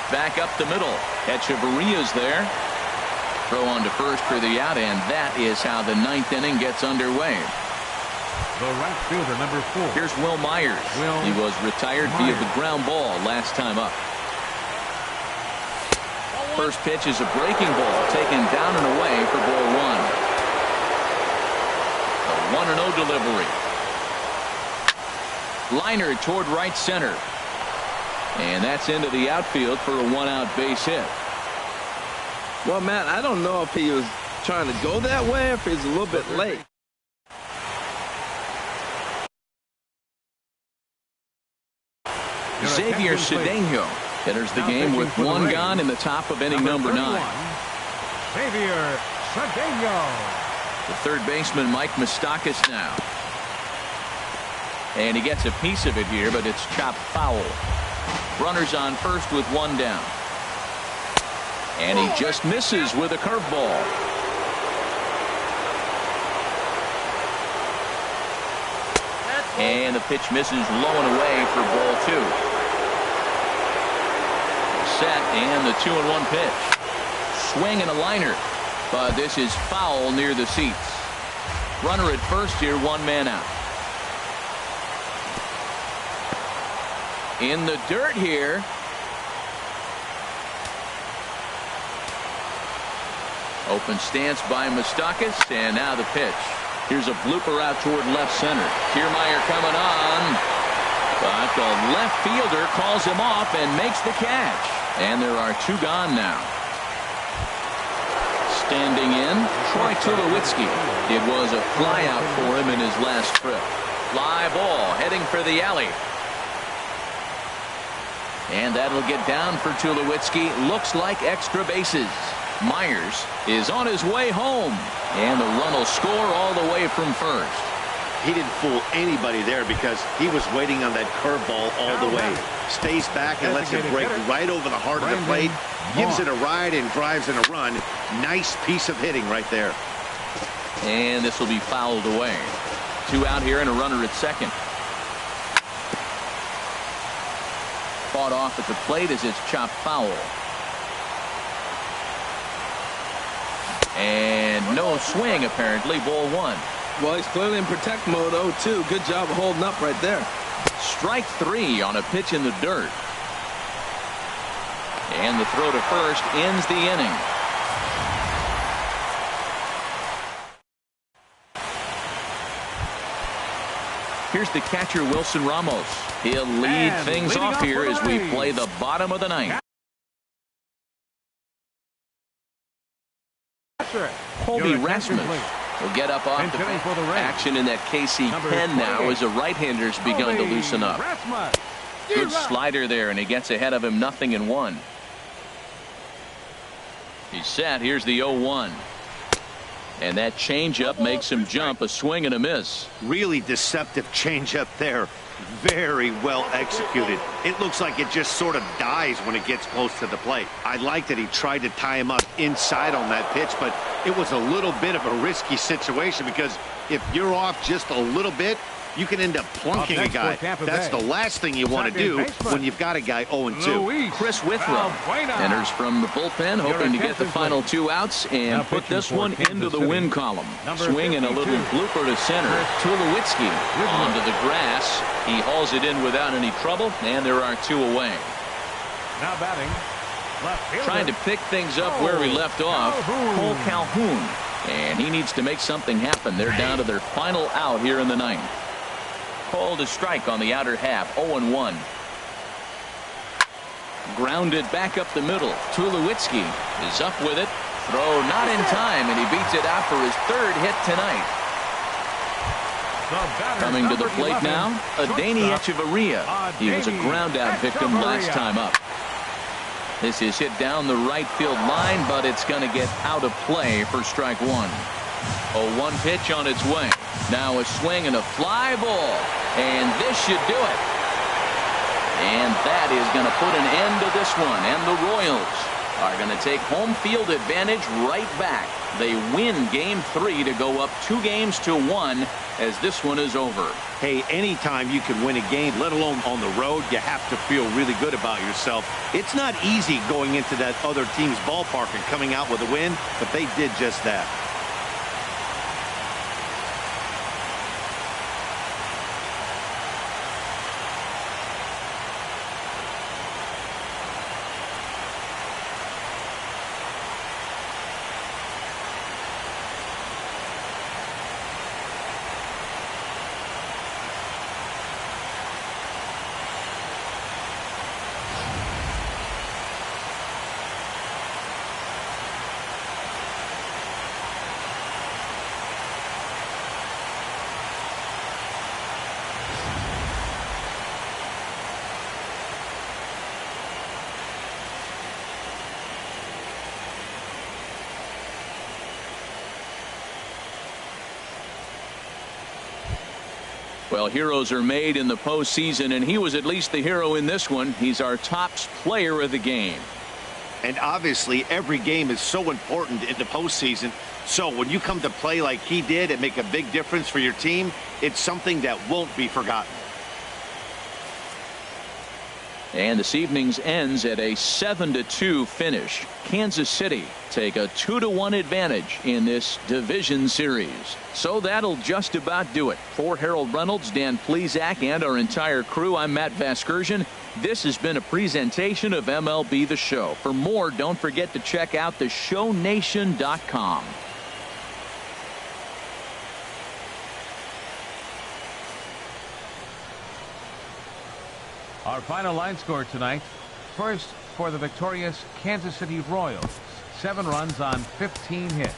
Speaker 1: Back up the middle. Echeverria's there. Throw on to first for the out, and that is how the 9th inning gets underway.
Speaker 3: The right fielder, number 4.
Speaker 1: Here's Will Myers. He was retired via the ground ball last time up. First pitch is a breaking ball taken down and away for ball 1. A 1-0 delivery. Liner toward right center. And that's into the outfield for a 1-out base hit.
Speaker 2: Well, Matt, I don't know if he was trying to go that way or if he's a little bit late.
Speaker 1: Xavier Cedeno enters the game with one gone in the top of inning number 9.
Speaker 3: Xavier Cedeno.
Speaker 1: The third baseman, Mike Moustakas, now. And he gets a piece of it here, but it's chopped foul. Runners on first with one down. And he just misses with a curveball. And the pitch misses low and away for ball 2. Set and the 2-1 pitch. Swing and a liner, but this is foul near the seats. Runner at first here, one man out. In the dirt here. Open stance by Moustakas, and now the pitch. Here's a blooper out toward left center. Kiermaier coming on, but the left fielder calls him off and makes the catch. And there are 2 gone now. Standing in, Troy Tulowitzki. It was a fly out for him in his last trip. Fly ball heading for the alley. And that'll get down for Tulowitzki. Looks like extra bases. Myers is on his way home. And the run will score all the way from first.
Speaker 4: He didn't fool anybody there because he was waiting on that curveball all the way. Stays back and lets it break right over the heart of the plate. Gives it a ride and drives in a run. Nice piece of hitting right there.
Speaker 1: And this will be fouled away. 2 out here and a runner at second. Fought off at the plate as it's chopped foul. And no swing apparently. Ball 1.
Speaker 2: Well, he's clearly in protect mode. 0-2. Good job of holding up right there.
Speaker 1: Strike 3 on a pitch in the dirt. And the throw to first ends the inning. Here's the catcher, Wilson Ramos. He'll lead things off here as we play the bottom of the 9th. Colby Rasmus will get up off the action in that KC pen now as the right-hander's begun to loosen up. Good slider there, and he gets ahead of him 0-1. He's set. Here's the 0-1. And that changeup makes him jump. A swing and a miss.
Speaker 4: Really deceptive changeup there. Very well executed. It looks like it just sort of dies when it gets close to the plate. I like that he tried to tie him up inside on that pitch, but it was a little bit of a risky situation because if you're off just a little bit, you can end up plunking a guy. That's the last thing you want to do when you've got a guy 0-2.
Speaker 1: Chris Withrow enters from the bullpen, hoping to get the final 2 outs and put this one into the win column. Swing and a little blooper to center. Tulowitzki onto the grass. He hauls it in without any trouble, and there are 2 away.
Speaker 3: Now batting, left fielder.
Speaker 1: Trying to pick things up where we left off. Cole Calhoun. And he needs to make something happen. They're down to their final out here in the 9th. Called a strike on the outer half. 0-1. Grounded back up the middle. Tulowitzki is up with it. Throw not in time, and he beats it out for his 3rd hit tonight. Coming to the plate now, Adeiny Echeverria. He was a ground out victim last time up. This is hit down the right field line, but it's going to get out of play for strike 1. 0-1 pitch on its way. Now a swing and a fly ball. And this should do it. And that is going to put an end to this one. And the Royals are going to take home field advantage right back. They win game 3 to go up 2-1 as this one is over.
Speaker 4: Hey, anytime you can win a game, let alone on the road, you have to feel really good about yourself. It's not easy going into that other team's ballpark and coming out with a win, but they did just that.
Speaker 1: Well, heroes are made in the postseason, and he was at least the hero in this one. He's our top player of the game.
Speaker 4: And obviously, every game is so important in the postseason. So when you come to play like he did and make a big difference for your team, it's something that won't be forgotten.
Speaker 1: And this evening's ends at a 7-2 finish. Kansas City take a 2-1 advantage in this division series. So that'll just about do it. For Harold Reynolds, Dan Plesac, and our entire crew, I'm Matt Vasgersian. This has been a presentation of MLB The Show. For more, don't forget to check out theshownation.com.
Speaker 3: Our final line score tonight. First for the victorious Kansas City Royals. 7 runs on 15 hits.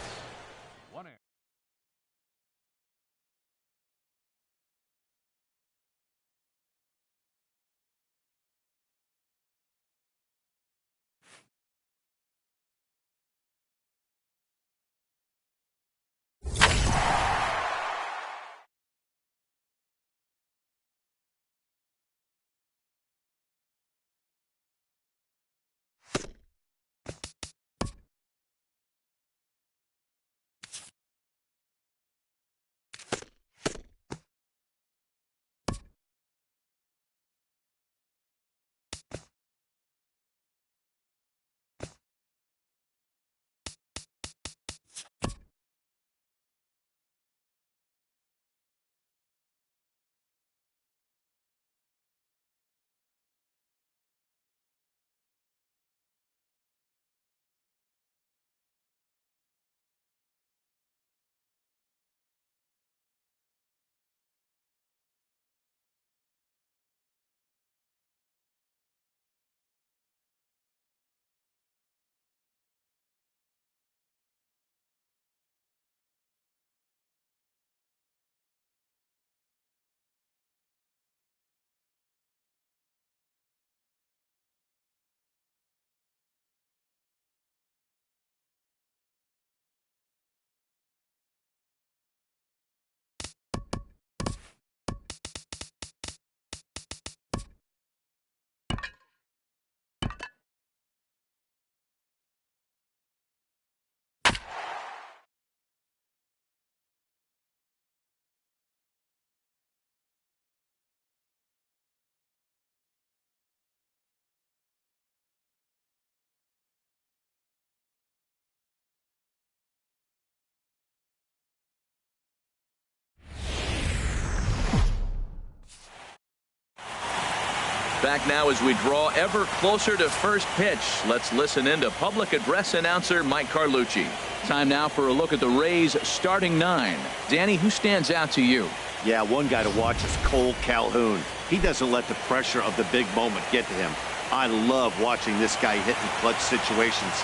Speaker 1: Back now as we draw ever closer to first pitch. Let's listen in to public address announcer Mike Carlucci. Time now for a look at the Rays starting 9. Danny, who stands out to you?
Speaker 4: Yeah, one guy to watch is Cole Calhoun. He doesn't let the pressure of the big moment get to him. I love watching this guy hit in clutch situations.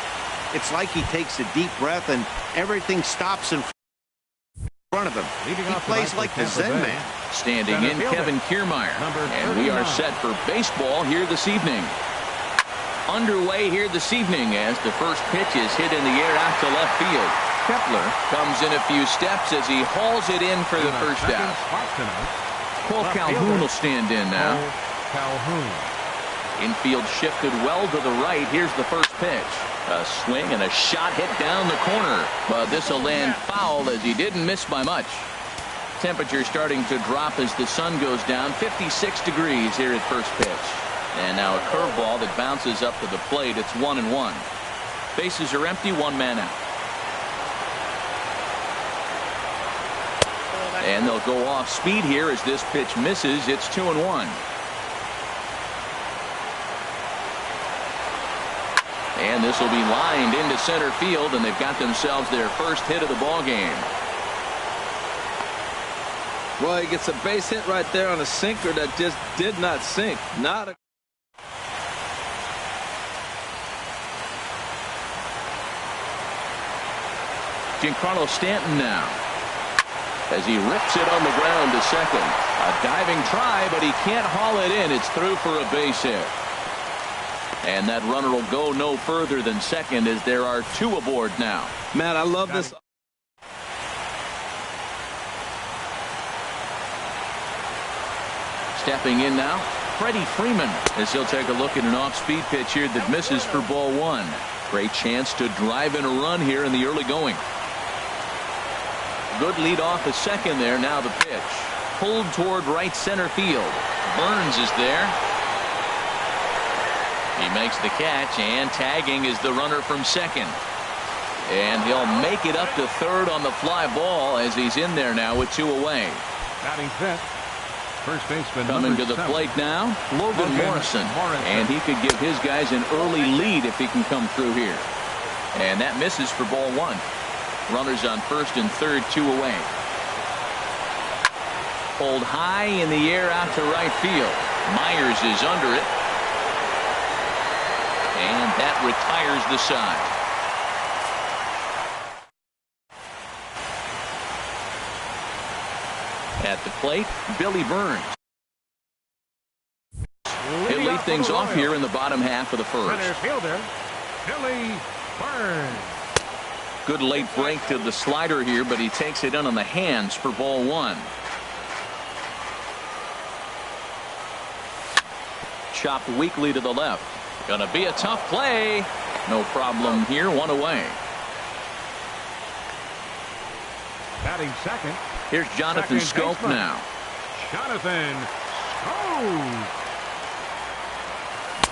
Speaker 4: It's like he takes a deep breath and everything stops in front of him. He plays like the Zen man.
Speaker 1: Standing in, Kevin Kiermaier. And we are set for baseball here this evening. Underway here this evening as the first pitch is hit in the air out to left field. Kepler comes in a few steps as he hauls it in for the first out. Cole Calhoun will stand in now. Infield shifted well to the right. Here's the first pitch. A swing and a shot hit down the corner. But this will land foul as he didn't miss by much. Temperature starting to drop as the sun goes down. 56 degrees here at first pitch. And now a curveball that bounces up to the plate. It's 1-1. Bases are empty. One man out. And they'll go off speed here as this pitch misses. It's 2-1. And this will be lined into center field, and they've got themselves their first hit of the ball game.
Speaker 2: Well, he gets a base hit right there on a sinker that just did not sink. Not a
Speaker 1: Giancarlo Stanton now as he rips it on the ground to second. A diving try, but he can't haul it in. It's through for a base hit. And that runner will go no further than second as there are 2 aboard now.
Speaker 2: Matt, I love this.
Speaker 1: Stepping in now, Freddie Freeman, as he'll take a look at an off-speed pitch here that misses for ball one. Great chance to drive in a run here in the early going. Good lead off the second there. Now the pitch. Pulled toward right center field. Burns is there. He makes the catch, and tagging is the runner from second. And he'll make it up to third on the fly ball as he's in there now with two away.
Speaker 3: Batting fifth. First baseman
Speaker 1: coming to the plate now, Logan Morrison. And he could give his guys an early lead if he can come through here. And that misses for ball one. Runners on first and third, two away. Pulled high in the air out to right field. Myers is under it. And that retires the side. At the plate, Billy Burns. He'll lead things off here in the bottom half of the first.
Speaker 3: Center fielder, Billy Burns.
Speaker 1: Good late break to the slider here, but he takes it in on the hands for ball one. Chopped weakly to the left. Gonna be a tough play. No problem here, one away.
Speaker 3: Batting second.
Speaker 1: Here's Jonathan Scope now.
Speaker 3: Jonathan Scope.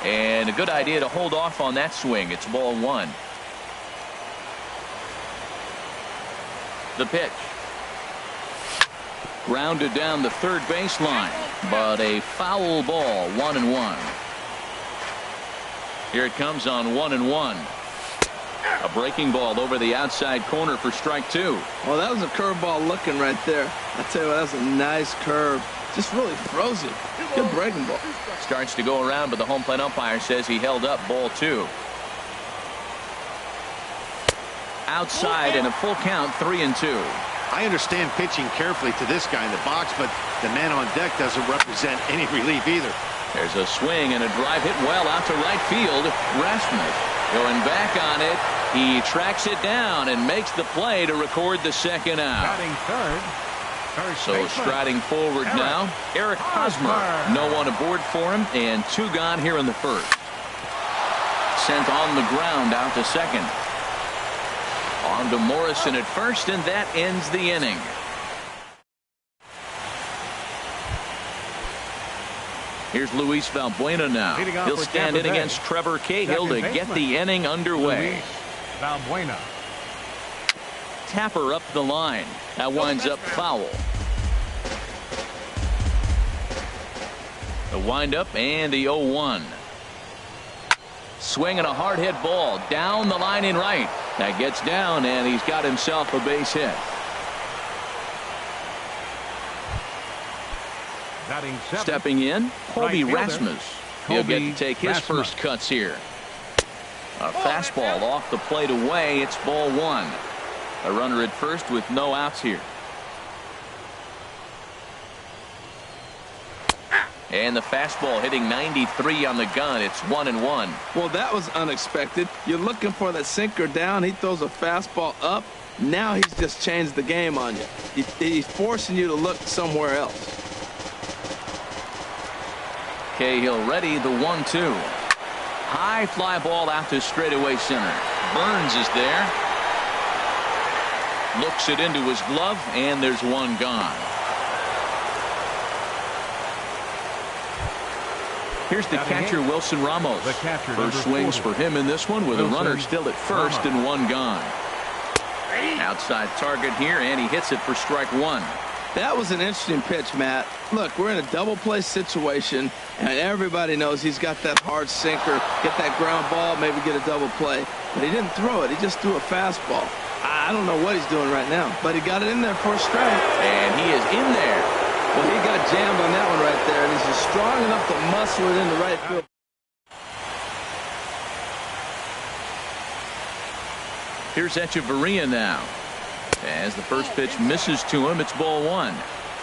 Speaker 1: And a good idea to hold off on that swing. It's ball one. The pitch. Grounded down the third baseline, but a foul ball, 1-1. Here it comes on 1-1. A breaking ball over the outside corner for strike two.
Speaker 2: Well, that was a curveball looking right there. I tell you what, that was a nice curve. Just really froze it. Good breaking ball.
Speaker 1: Starts to go around, but the home plate umpire says he held up ball two. Outside and a full count, 3-2.
Speaker 4: I understand pitching carefully to this guy in the box, but the man on deck doesn't represent any relief either.
Speaker 1: There's a swing and a drive hit well out to right field. Rasmus going back on it. He tracks it down and makes the play to record the second out.
Speaker 3: Batting third.
Speaker 1: So striding forward now, Eric Hosmer. No one aboard for him, and two gone here in the first. Sent on the ground out to second. On to Morrison at first, and that ends the inning. Here's Luis Valbuena now. He'll stand in against Trevor Cahill to get the inning underway.
Speaker 3: Valbuena.
Speaker 1: Tapper up the line. That winds up foul. The windup and the 0-1. Swing and a hard hit ball down the line in right. That gets down, and he's got himself a base hit. Stepping in, Colby Rasmus. He'll get to take his first cuts here. A fastball off the plate away. It's ball one. A runner at first with no outs here. And the fastball hitting 93 on the gun. It's 1-1.
Speaker 2: Well, that was unexpected. You're looking for that sinker down. He throws a fastball up. Now he's just changed the game on you. He's forcing you to look somewhere else.
Speaker 1: Cahill ready, the 1-2. High fly ball out to straightaway center. Burns is there. Looks it into his glove, and there's one gone. Here's the catcher, Wilson Ramos. First swings for him in this one with a runner still at first and one gone. Outside target here, and he hits it for strike one.
Speaker 2: That was an interesting pitch, Matt. Look, we're in a double play situation, and everybody knows he's got that hard sinker, get that ground ball, maybe get a double play. But he didn't throw it. He just threw a fastball. I don't know what he's doing right now, but he got it in there for a strike.
Speaker 1: And he is in there.
Speaker 2: Well, he got jammed on that one right there, and he's just strong enough to muscle it into right field.
Speaker 1: Here's Echeverria now. As the first pitch misses to him, it's ball one.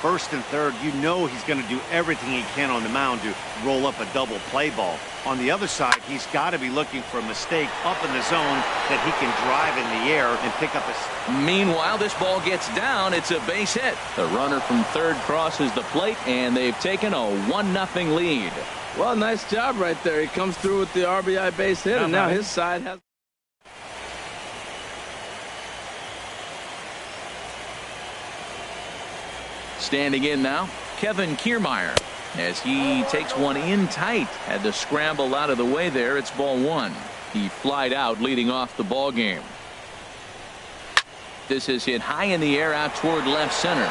Speaker 4: First and third, you know he's going to do everything he can on the mound to roll up a double play ball. On the other side, he's got to be looking for a mistake up in the zone that he can drive in the air and pick up a...
Speaker 1: Meanwhile, this ball gets down. It's a base hit. The runner from third crosses the plate, and they've taken a 1-0 lead.
Speaker 2: Well, nice job right there. He comes through with the RBI base hit, and now his side has...
Speaker 1: Standing in now, Kevin Kiermaier, as he takes one in tight. Had to scramble out of the way there. It's ball one. He flied out, leading off the ball game. This is hit high in the air out toward left center.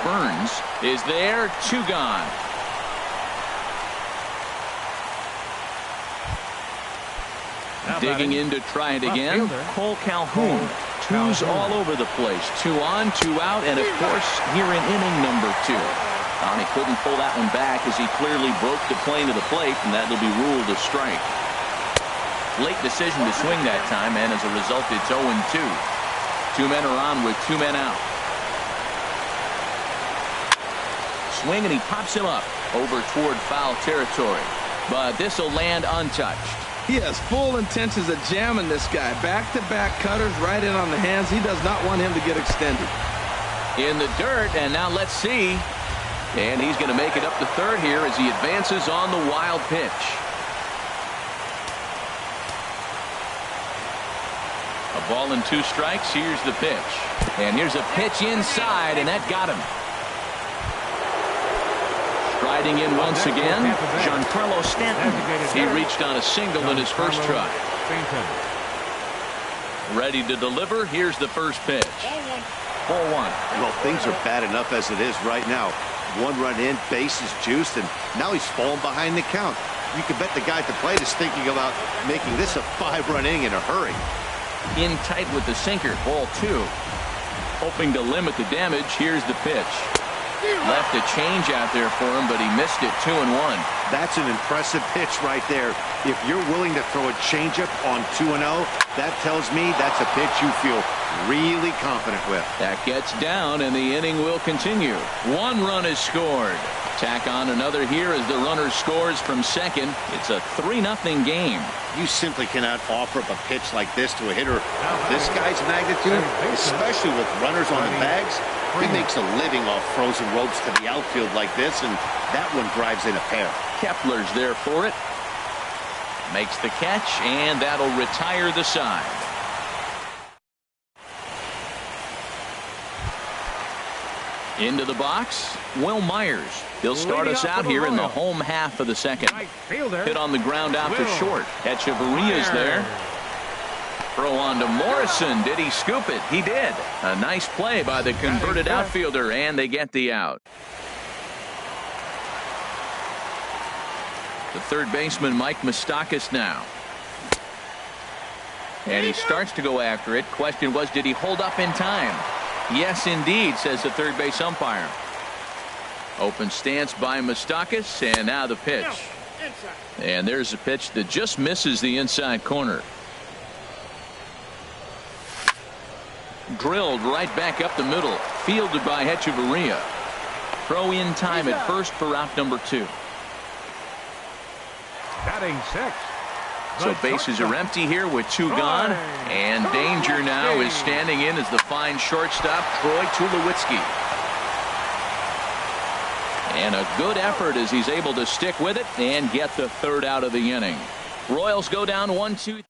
Speaker 1: Burns is there, 2 gone. Digging in to try it again, Cole Calhoun. 2's all over the place. 2 on, 2 out, and of course, here in inning number 2. He couldn't pull that one back as he clearly broke the plane to the plate, and that'll be ruled a strike. Late decision to swing that time, and as a result, it's 0-2. 2 men are on with 2 men out. Swing, and he pops him up over toward foul territory. But this will land untouched.
Speaker 2: He has full intentions of jamming this guy. Back-to-back cutters right in on the hands. He does not want him to get extended.
Speaker 1: In the dirt, and now let's see. And he's going to make it up to third here as he advances on the wild pitch. A ball and 2 strikes. Here's the pitch. And here's a pitch inside, and that got him. Striding in once again, Giancarlo Stanton. He reached on a single in his first try. Ready to deliver. Here's the first pitch. 4-1.
Speaker 4: Well, things are bad enough as it is right now. 1 run in, base is juiced, and now he's falling behind the count. You can bet the guy at the plate is thinking about making this a 5-run inning in a hurry.
Speaker 1: In tight with the sinker, ball 2. Hoping to limit the damage. Here's the pitch. Left a change out there for him, but he missed it. 2-1.
Speaker 4: That's an impressive pitch right there. If you're willing to throw a changeup on 2-0, that tells me that's a pitch you feel really confident with.
Speaker 1: That gets down, and the inning will continue. 1 run is scored. Tack on another here as the runner scores from second. It's a 3-0 game.
Speaker 4: You simply cannot offer up a pitch like this to a hitter of this guy's magnitude, especially with runners on the bags. He makes a living off frozen ropes to the outfield like this, and that one drives in a pair.
Speaker 1: Kepler's there for it. Makes the catch, and that'll retire the side. Into the box, Will Myers. He'll start us out here in the home half of the second. Hit on the ground out to short. Echeverria's there. Throw on to Morrison. Did he scoop it? He did. A nice play by the converted outfielder, and they get the out. The third baseman, Mike Moustakas, now. And he starts to go after it. Question was, did he hold up in time? Yes, indeed, says the third base umpire. Open stance by Moustakas, and now the pitch. And there's a pitch that just misses the inside corner. Drilled right back up the middle. Fielded by Echeverria. Throw in time at first for out number 2.
Speaker 3: Batting 6.
Speaker 1: So bases are empty here with 2 gone. And danger now is standing in as the fine shortstop, Troy Tulowitzki. And a good effort as he's able to stick with it and get the third out of the inning. Royals go down 1-2.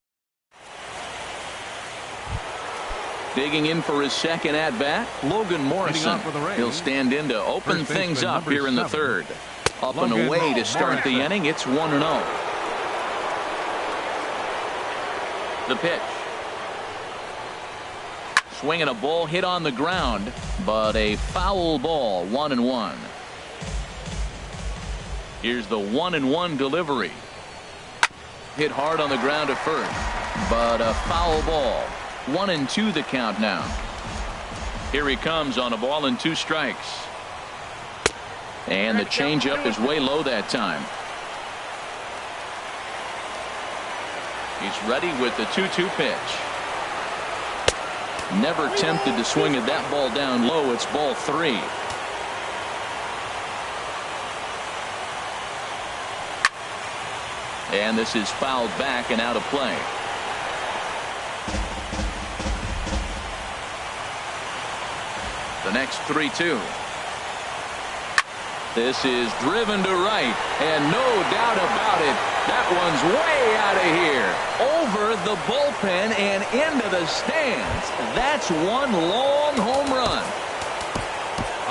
Speaker 1: Digging in for his second at-bat, Logan Morrison. He'll stand in to open things up here in the third. Up and away to start the inning. It's 1-0. The pitch. Swinging a ball hit on the ground, but a foul ball. 1-1. Here's the 1-1 delivery. Hit hard on the ground at first, but a foul ball. 1-2 the count now. Here he comes on a ball and 2 strikes. And the changeup is way low that time. He's ready with the 2-2 pitch. Never tempted to swing at that ball down low. It's ball 3. And this is fouled back and out of play. The next 3-2. This is driven to right, and no doubt about it, that one's way out of here. Over the bullpen and into the stands. That's one long home run.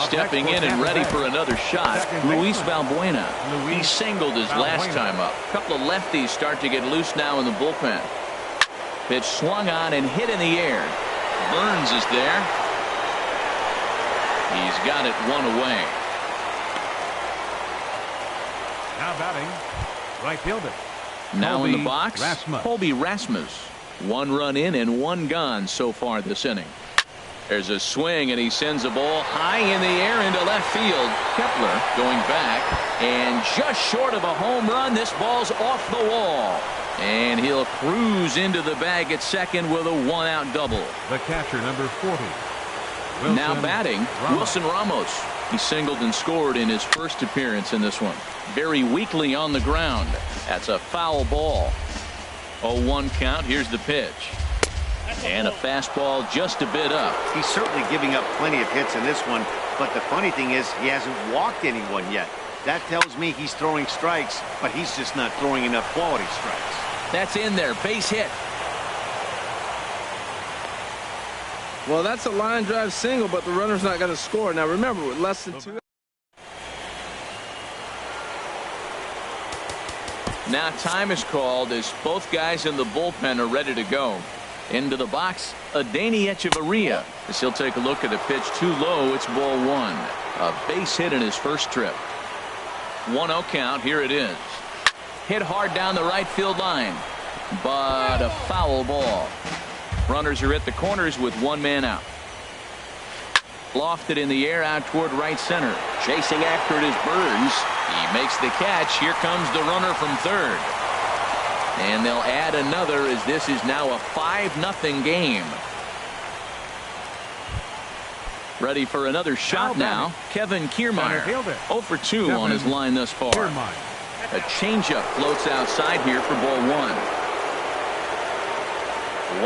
Speaker 1: Stepping in and ready for another shot, Luis Valbuena. He singled his last time up. A couple of lefties start to get loose now in the bullpen. Pitch swung on and hit in the air. Burns is there. He's got it one away.
Speaker 3: Now batting, right fielder.
Speaker 1: Now
Speaker 3: Colby
Speaker 1: in the box,
Speaker 3: Rasmus.
Speaker 1: Colby Rasmus. 1 run in and 1 gone so far this inning. There's a swing, and he sends a ball high in the air into left field. Kepler going back, and just short of a home run. This ball's off the wall. And he'll cruise into the bag at second with a 1-out double.
Speaker 3: The catcher, number 40. Wilson
Speaker 1: Now batting,
Speaker 3: Ramos.
Speaker 1: Wilson Ramos. He singled and scored in his first appearance in this one. Very weakly on the ground. That's a foul ball. 0-1 count. Here's the pitch. And a fastball just a bit up.
Speaker 4: He's certainly giving up plenty of hits in this one, but the funny thing is he hasn't walked anyone yet. That tells me he's throwing strikes, but he's just not throwing enough quality strikes.
Speaker 1: That's in there. Base hit.
Speaker 2: Well, that's a line drive single, but the runner's not going to score. Now, remember, with less than 2.
Speaker 1: Now time is called as both guys in the bullpen are ready to go. Into the box, Adeiny Echeverria. As he'll take a look at a pitch too low, it's ball 1. A base hit in his first trip. 1-0 count. Here it is. Hit hard down the right field line, but a foul ball. Runners are at the corners with 1 man out. Lofted in the air out toward right center. Chasing after it is Burns. He makes the catch. Here comes the runner from third. And they'll add another as this is now a 5-0 game. Ready for another shot now. Kevin Kiermaier. 0 for 2 on his line thus far. A changeup floats outside here for ball 1.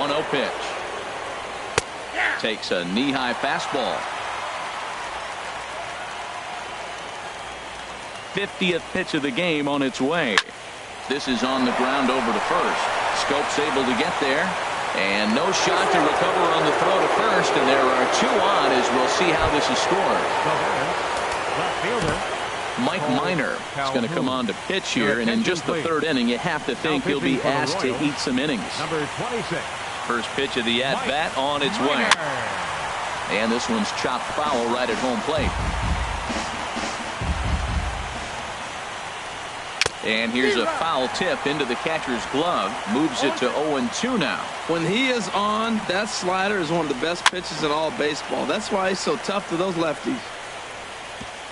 Speaker 1: 1-0 pitch. Takes a knee-high fastball. 50th pitch of the game on its way. This is on the ground over to first. Scope's able to get there. And no shot to recover on the throw to first. And there are 2 on as we'll see how this is scored. Mike Minor is going to come on to pitch here. And in just the 3rd inning, you have to think he'll be asked to eat some innings.
Speaker 3: Number 26.
Speaker 1: First pitch of the at-bat on its way. And this one's chopped foul right at home plate. And here's a foul tip into the catcher's glove. Moves it to 0-2 now.
Speaker 2: When he is on, that slider is one of the best pitches in all baseball. That's why he's so tough to those lefties.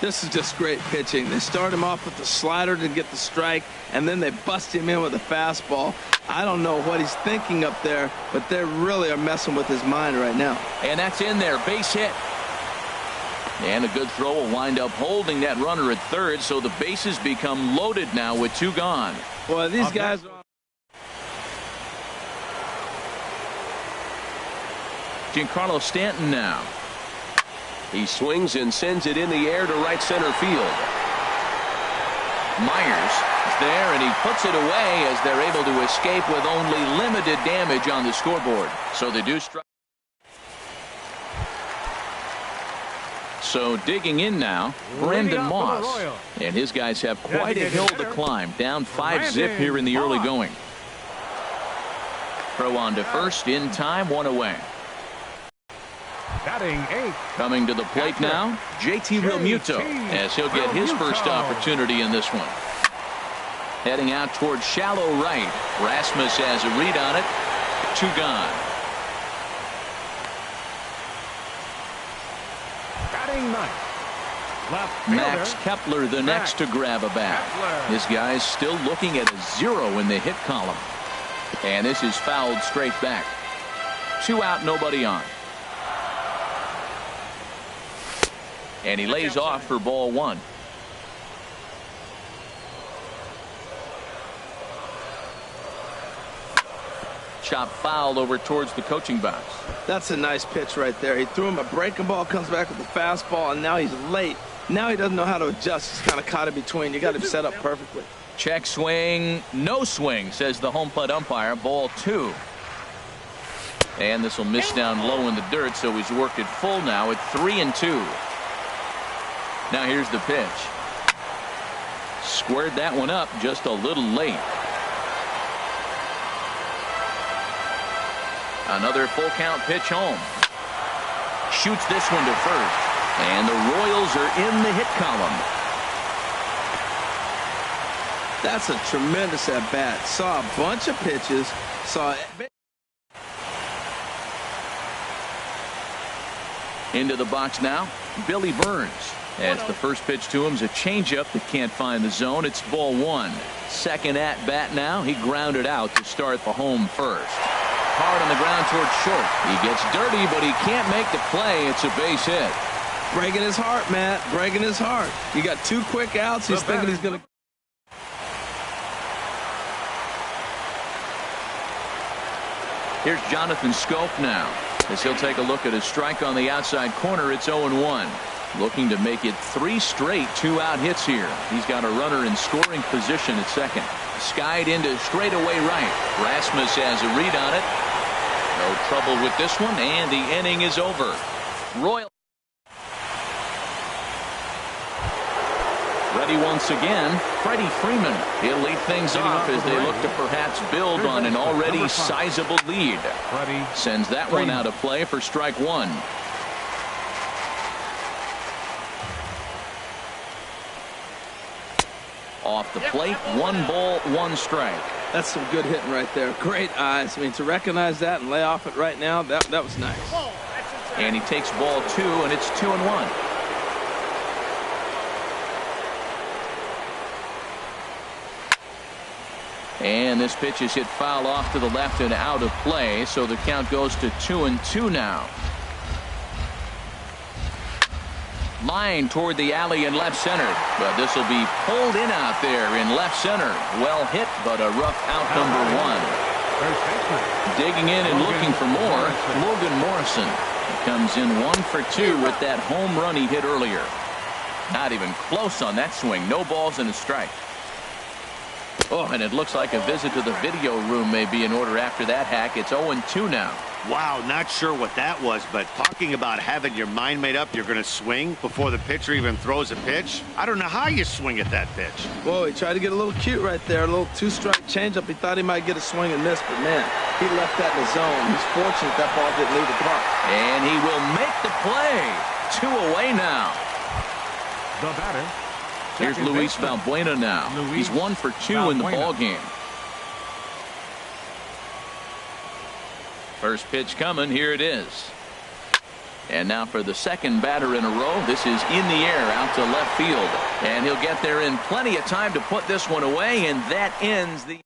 Speaker 2: This is just great pitching. They start him off with the slider to get the strike, and then they bust him in with a fastball. I don't know what he's thinking up there, but they really are messing with his mind right now.
Speaker 1: And that's in there. Base hit. And a good throw will wind up holding that runner at third, so the bases become loaded now with 2 gone.
Speaker 2: Boy, these guys are...
Speaker 1: Giancarlo Stanton now. He swings and sends it in the air to right center field. Myers is there, and he puts it away as they're able to escape with only limited damage on the scoreboard. So they do strike. So digging in now, Brandon Moss. And his guys have quite a hill to climb. Down 5-zip here in the early going. Throw on to first in time, 1 away.
Speaker 3: Batting 8.
Speaker 1: Coming to the plate now, JT Realmuto, as he'll get his first opportunity in this one. Heading out toward shallow right. Rasmus has a read on it. 2 gone.
Speaker 3: Batting 9th. Left fielder,
Speaker 1: Max Kepler the next to grab a bat. His guy's still looking at a 0 in the hit column. And this is fouled straight back. 2 out, nobody on. And he lays off for ball one. Chop foul over towards the coaching box.
Speaker 2: That's a nice pitch right there. He threw him a breaking ball, comes back with the fastball, and now he's late. Now he doesn't know how to adjust. He's kind of caught in between. You got him set up perfectly.
Speaker 1: Check swing, no swing, says the home plate umpire. Ball two. And this will miss down low in the dirt, so he's worked it full now at 3-2. Now here's the pitch. Squared that one up just a little late. Another full count pitch home. Shoots this one to first. And the Royals are in the hit column.
Speaker 2: That's a tremendous at-bat. Saw a bunch of pitches. Saw
Speaker 1: into the box now, Billy Burns. As the first pitch to him is a changeup that can't find the zone. It's ball one. Second at bat now. He grounded out to start the home first. Hard on the ground towards short. He gets dirty, but he can't make the play. It's a base hit.
Speaker 2: Breaking his heart, Matt. Breaking his heart. You got 2 quick outs. He's thinking he's going to.
Speaker 1: Here's Jonathan Scope now, as he'll take a look at his strike on the outside corner. It's 0-1. Looking to make it 3 straight 2-out hits here. He's got a runner in scoring position at second. Skied into straightaway right. Rasmus has a read on it. No trouble with this one, and the inning is over. Royal ready once again. Freddie Freeman. He'll lead things off as they look to perhaps build on an already sizable lead. Sends that one out of play for strike one. Off the plate, 1 ball, 1 strike.
Speaker 2: That's some good hitting right there. Great eyes. I mean, to recognize that and lay off it right now, that was nice.
Speaker 1: And he takes ball 2, and it's 2-1. And this pitch is hit foul off to the left and out of play, so the count goes to 2-2 now. Line toward the alley in left center, but this will be pulled in out there in left center. Well hit, but a rough out number 1. Digging in and looking for more, Logan Morrison. He comes in 1 for 2 with that home run he hit earlier. Not even close on that swing. No balls and a strike. Oh, and it looks like a visit to the video room may be in order after that hack. It's 0-2 now.
Speaker 4: Wow, not sure what that was, but talking about having your mind made up you're going to swing before the pitcher even throws a pitch. I don't know how you swing at that pitch.
Speaker 2: Whoa, he tried to get a little cute right there. A little 2-strike changeup. He thought he might get a swing and miss, but man, he left that in the zone. He's fortunate that ball didn't leave the park.
Speaker 1: And he will make the play. 2 away now.
Speaker 3: The batter.
Speaker 1: Here's Luis Valbuena now. He's 1 for 2 in the ball game. First pitch coming. Here it is. And now for the second batter in a row. This is in the air out to left field. And he'll get there in plenty of time to put this one away. And that ends the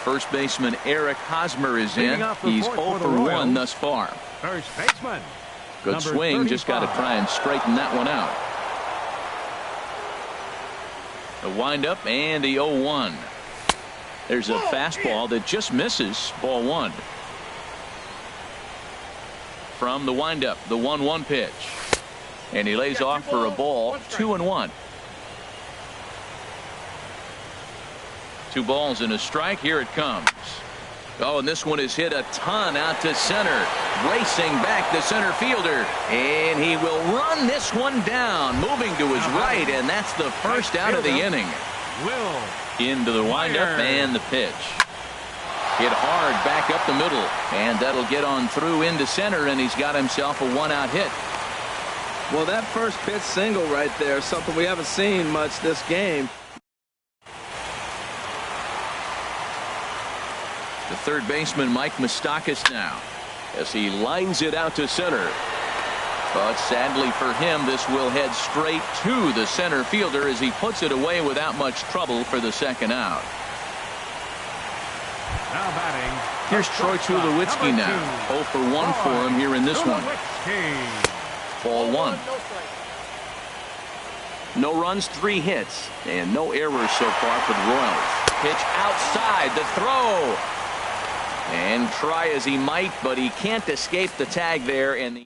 Speaker 1: first baseman Eric Hosmer is in. He's 0 for 1 thus far.
Speaker 3: First baseman.
Speaker 1: Good swing. Just got to try and straighten that one out. The windup and the 0-1. There's a fastball that just misses. Ball 1. From the windup, the 1-1 pitch. And he lays off for a ball. 2-1. 2 balls and a strike. Here it comes. Oh, and this one is hit a ton out to center. Racing back the center fielder. And he will run this one down. Moving to his right, and that's the first out of the inning. Into the windup and the pitch. Hit hard back up the middle. And that'll get on through into center, and he's got himself a 1-out hit.
Speaker 2: Well, that first pitch single right there is something we haven't seen much this game.
Speaker 1: The third baseman, Mike Moustakas, now as he lines it out to center. But sadly for him, this will head straight to the center fielder as he puts it away without much trouble for the second out.
Speaker 3: Now batting.
Speaker 1: Here's Troy Tulowitzki now. 0 for 1 for him here in this one. Ball 1. No runs, 3 hits, and no errors so far for the Royals. Pitch outside, the throw. And try as he might, but he can't escape the tag there. And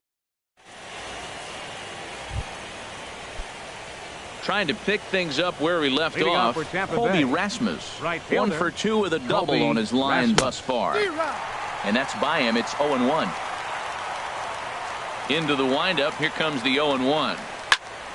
Speaker 1: trying to pick things up where he left off, Colby Rasmus. 1 for 2 with a double on his line thus far. And that's by him. It's 0-1. Into the windup. Here comes the 0-1.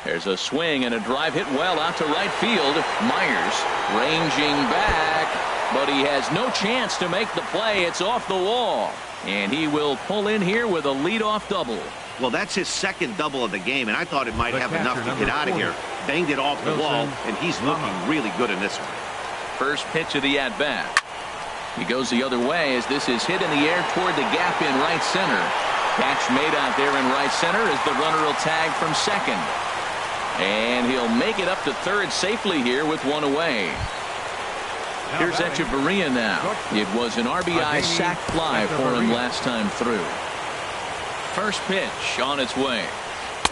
Speaker 1: There's a swing and a drive hit well out to right field. Myers ranging back, but he has no chance to make the play. It's off the wall, and he will pull in here with a leadoff double.
Speaker 4: Well, that's his second double of the game, and I thought it might have enough to get out of here. Banged it off the wall, and he's looking really good in this one.
Speaker 1: First pitch of the at-bat. He goes the other way as this is hit in the air toward the gap in right center. Catch made out there in right center as the runner will tag from second. And he'll make it up to third safely here with 1 away. Here's Echeverria now. It was an RBI sac fly for him last time through. First pitch on its way.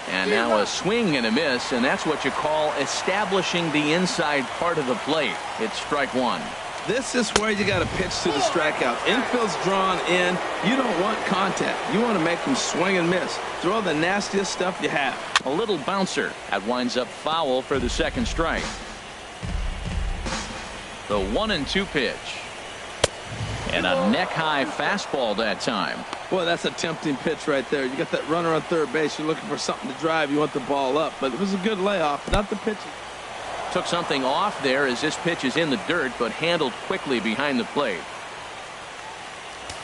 Speaker 1: And now a swing and a miss, and that's what you call establishing the inside part of the plate. It's strike 1.
Speaker 2: This is where you got to pitch to the strikeout. Infield's drawn in. You don't want contact. You want to make them swing and miss. Throw the nastiest stuff you have.
Speaker 1: A little bouncer. That winds up foul for the second strike. The 1-2 pitch. And a neck-high fastball that time.
Speaker 2: Boy, that's a tempting pitch right there. You got that runner on third base. You're looking for something to drive. You want the ball up. But it was a good layoff, not the pitching.
Speaker 1: Took something off there as this pitch is in the dirt, but handled quickly behind the plate.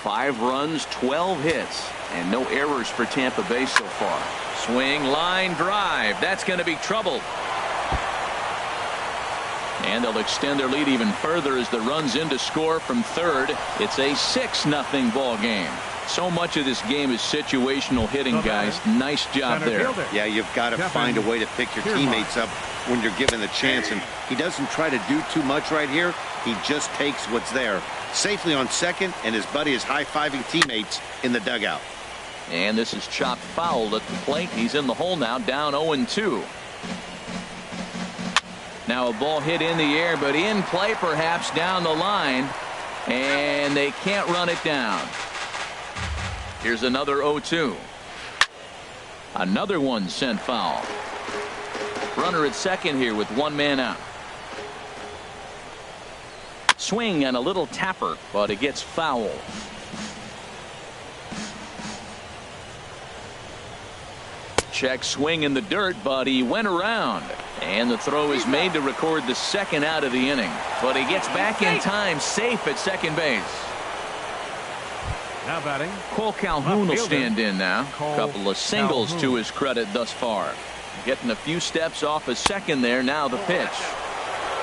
Speaker 1: 5 runs, 12 hits, and no errors for Tampa Bay so far. Swing, line drive. That's going to be trouble. And they'll extend their lead even further as the run's in to score from third. It's a 6-0 ball game. So much of this game is situational hitting, guys. Nice job there.
Speaker 4: Yeah, you've got to find a way to pick your teammates up when you're given the chance, and he doesn't try to do too much right here. He just takes what's there. Safely on second, and his buddy is high-fiving teammates in the dugout.
Speaker 1: And this is chopped foul at the plate. He's in the hole now, down 0-2. Now a ball hit in the air, but in play perhaps down the line, and they can't run it down. Here's another 0-2. Another one sent foul. Runner at second here with 1 man out. Swing and a little tapper, but it gets foul. Check swing in the dirt, but he went around. And the throw is made to record the second out of the inning. But he gets back in time, safe at second base.
Speaker 3: Now batting.
Speaker 1: Cole Calhoun will stand in now. A couple of singles to his credit thus far. Getting a few steps off a second there. Now the pitch.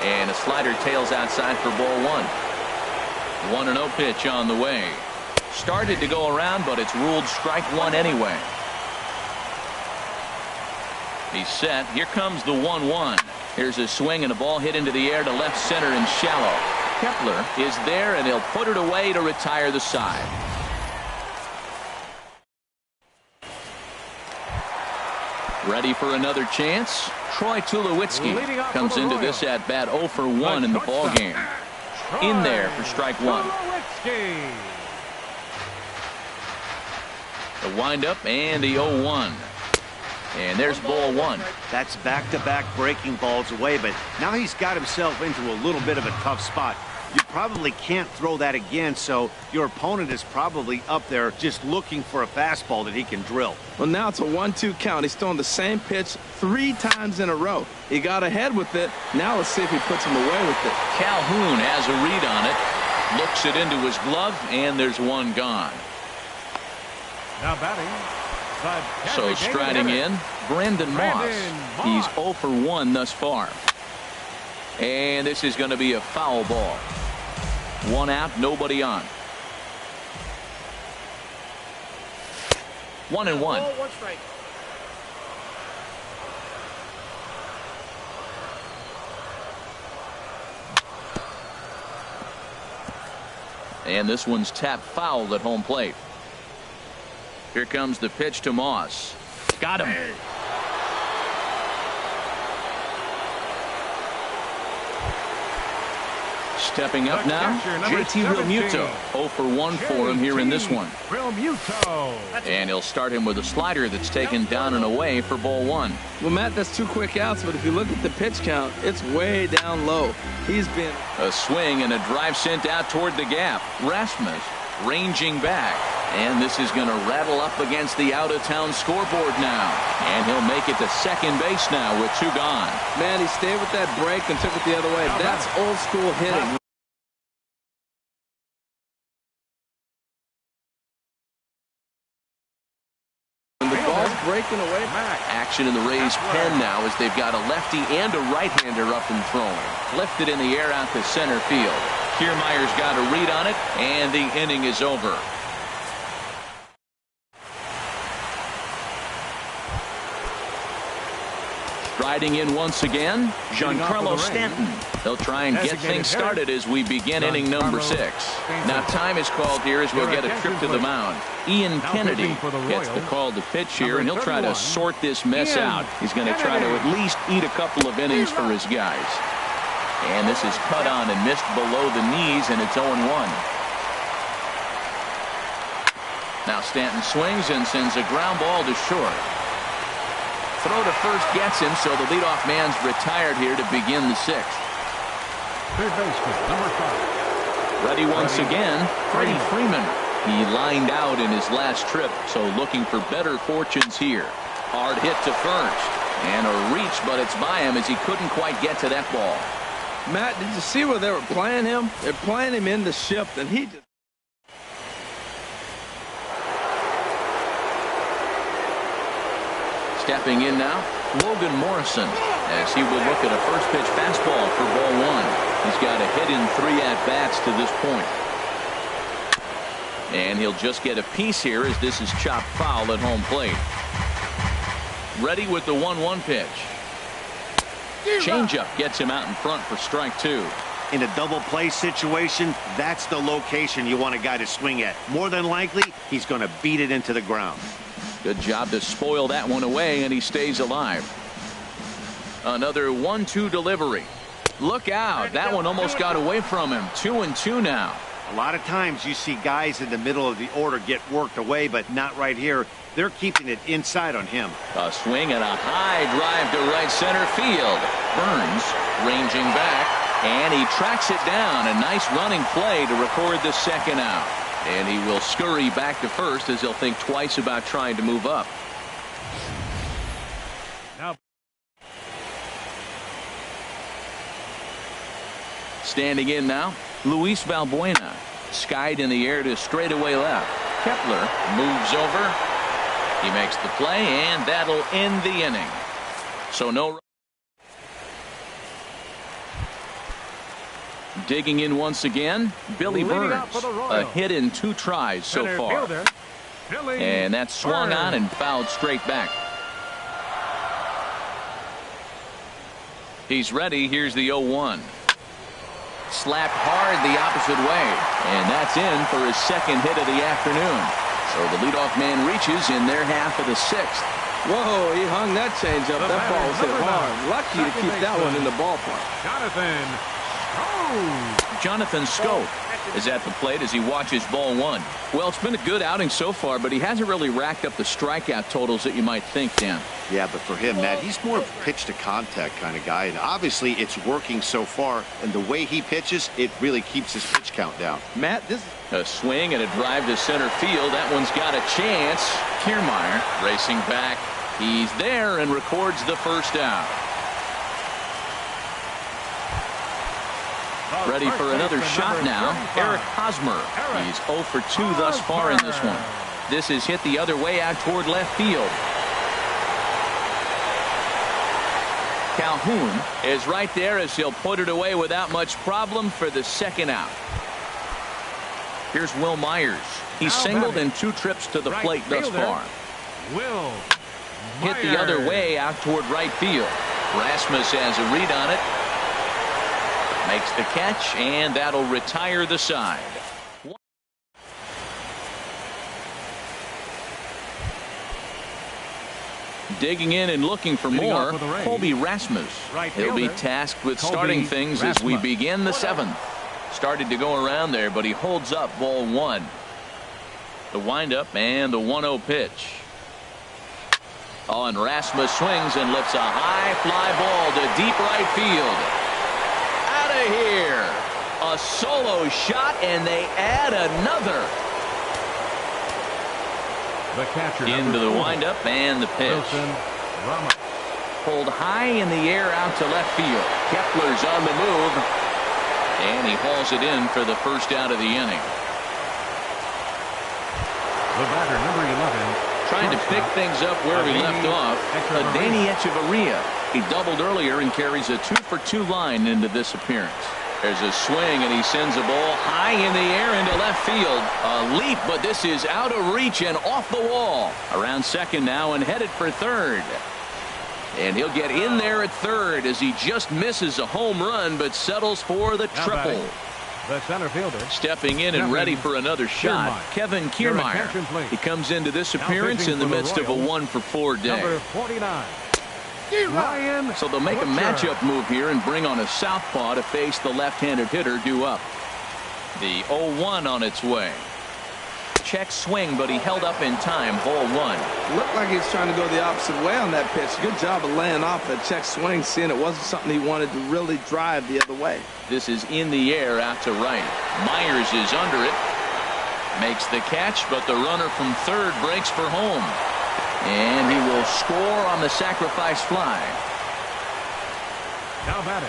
Speaker 1: And a slider tails outside for ball 1. 1-0 pitch on the way. Started to go around, but it's ruled strike 1 anyway. He's set. Here comes the 1-1. Here's a swing and a ball hit into the air to left center and shallow. Kepler is there, and he'll put it away to retire the side. Ready for another chance? Troy Tulowitzki comes into this at bat 0 for 1 in the ball game. In there for strike 1. The windup and the 0-1. And there's ball 1.
Speaker 4: That's back-to-back breaking balls away, but now he's got himself into a little bit of a tough spot. You probably can't throw that again, so your opponent is probably up there just looking for a fastball that he can drill.
Speaker 2: Well, now it's a 1-2 count. He's throwing the same pitch 3 times in a row. He got ahead with it. Now let's see if he puts him away with it.
Speaker 1: Calhoun has a read on it. Looks it into his glove, and there's 1 gone.
Speaker 3: Now batting.
Speaker 1: So striding in, Brandon Moss. He's 0 for 1 thus far. And this is going to be a foul ball. 1 out, nobody on. 1-1.
Speaker 5: 1 strike.
Speaker 1: And this one's tapped foul at home plate. Here comes the pitch to Moss. Got him. Stepping up now, JT Realmuto. 0 for 1 for him here in this one. And he'll start him with a slider that's taken down and away for ball 1.
Speaker 2: Well, Matt, that's 2 quick outs, but if you look at the pitch count, it's way down low. He's been
Speaker 1: a swing and a drive sent out toward the gap. Rasmus ranging back. And this is going to rattle up against the out-of-town scoreboard now. And he'll make it to second base now with 2 gone.
Speaker 2: Man, he stayed with that break and took it the other way. That's old-school hitting. The ball's breaking away.
Speaker 1: Action in the Rays' pen now as they've got a lefty and a right-hander up and throwing. Lifted in the air out to center field. Kiermaier's got a read on it, and the inning is over. Riding in once again, Giancarlo Stanton. They'll try and get things started as we begin inning number 6. Now time is called here as we'll get a trip to the mound. Ian Kennedy gets the call to pitch here, and he'll try to sort this mess out. He's going to try to at least eat a couple of innings for his guys. And this is cut on and missed below the knees, and it's 0-1. Now Stanton swings and sends a ground ball to short. Throw to first gets him, so the leadoff man's retired here to begin the 6th.
Speaker 3: Third baseman, number 5.
Speaker 1: Ready once again, Freddie Freeman. He lined out in his last trip, so looking for better fortunes here. Hard hit to first. And a reach, but it's by him as he couldn't quite get to that ball.
Speaker 2: Matt, did you see where they were playing him? They're playing him in the shift, and he just...
Speaker 1: Stepping in now, Logan Morrison, as he will look at a first pitch fastball for ball 1. He's got a hit in 3 at-bats to this point. And he'll just get a piece here as this is chopped foul at home plate. Ready with the 1-1 pitch. Changeup gets him out in front for strike 2.
Speaker 4: In a double play situation, that's the location you want a guy to swing at. More than likely, he's going to beat it into the ground.
Speaker 1: Good job to spoil that one away, and he stays alive. Another 1-2 delivery. Look out. That one almost got away from him. 2-2 now.
Speaker 4: A lot of times you see guys in the middle of the order get worked away, but not right here. They're keeping it inside on him.
Speaker 1: A swing and a high drive to right center field. Burns ranging back, and he tracks it down. A nice running play to record the second out. And he will scurry back to first as he'll think twice about trying to move up.
Speaker 3: Now.
Speaker 1: Standing in now, Luis Valbuena. Skied in the air to straightaway left. Kepler moves over. He makes the play, and that'll end the inning. So no. Digging in once again, Billy Burns. A hit in 2 tries so far. And that's swung on and fouled straight back. He's ready. Here's the 0-1. Slapped hard the opposite way. And that's in for his second hit of the afternoon. So the leadoff man reaches in their half of the 6th.
Speaker 2: Whoa, he hung that changeup. That ball was hit hard. Lucky to keep that one in the ballpark.
Speaker 1: Jonathan Scope is at the plate as he watches ball 1. Well, it's been a good outing so far, but he hasn't really racked up the strikeout totals that you might think, Dan.
Speaker 4: Yeah, but for him, Matt, he's more of a pitch to contact kind of guy, and obviously it's working so far, and the way he pitches, it really keeps his pitch count down.
Speaker 2: Matt, this is
Speaker 1: a swing and a drive to center field. That one's got a chance. Kiermaier racing back. He's there and records the first out. Ready for another shot now. Eric Hosmer. He's 0 for 2 thus far in this one. This is hit the other way out toward left field. Calhoun is right there as he'll put it away without much problem for the second out. Here's Will Myers. He's singled in 2 trips to the plate thus far.
Speaker 3: Will
Speaker 1: hit the other way out toward right field. Rasmus has a read on it. Makes the catch, and that'll retire the side. Digging in and looking for more, Colby Rasmus. He'll be tasked with starting things as we begin the 7th. Started to go around there, but he holds up ball 1. The windup and the 1-0 pitch. Oh, and Rasmus swings and lifts a high fly ball to deep right field. Out of here. A solo shot, and they add another.
Speaker 3: The catcher
Speaker 1: into the windup and the pitch. Pulled high in the air out to left field. Kepler's on the move, and he hauls it in for the first out of the inning.
Speaker 3: The batter, number 11.
Speaker 1: Trying to pick things up where he left off. Danny Echeverria. He doubled earlier and carries a 2-for-2 line into this appearance. There's a swing, and he sends a ball high in the air into left field. A leap, but this is out of reach and off the wall. Around second now and headed for third. And he'll get in there at third as he just misses a home run but settles for the triple.
Speaker 3: The center fielder
Speaker 1: stepping in and ready for another shot. Kevin Kiermaier. He comes into this appearance in the midst of a 1-for-4 day.
Speaker 3: Number 49.
Speaker 1: So they'll make a matchup move here and bring on a southpaw to face the left-handed hitter due up. The 0-1 on its way. Check swing, but he held up in time. Ball 1.
Speaker 2: Looked like he was trying to go the opposite way on that pitch. Good job of laying off that check swing, seeing it wasn't something he wanted to really drive the other way.
Speaker 1: This is in the air out to right. Myers is under it. Makes the catch, but the runner from third breaks for home. And he will score on the sacrifice fly.
Speaker 3: Now batting.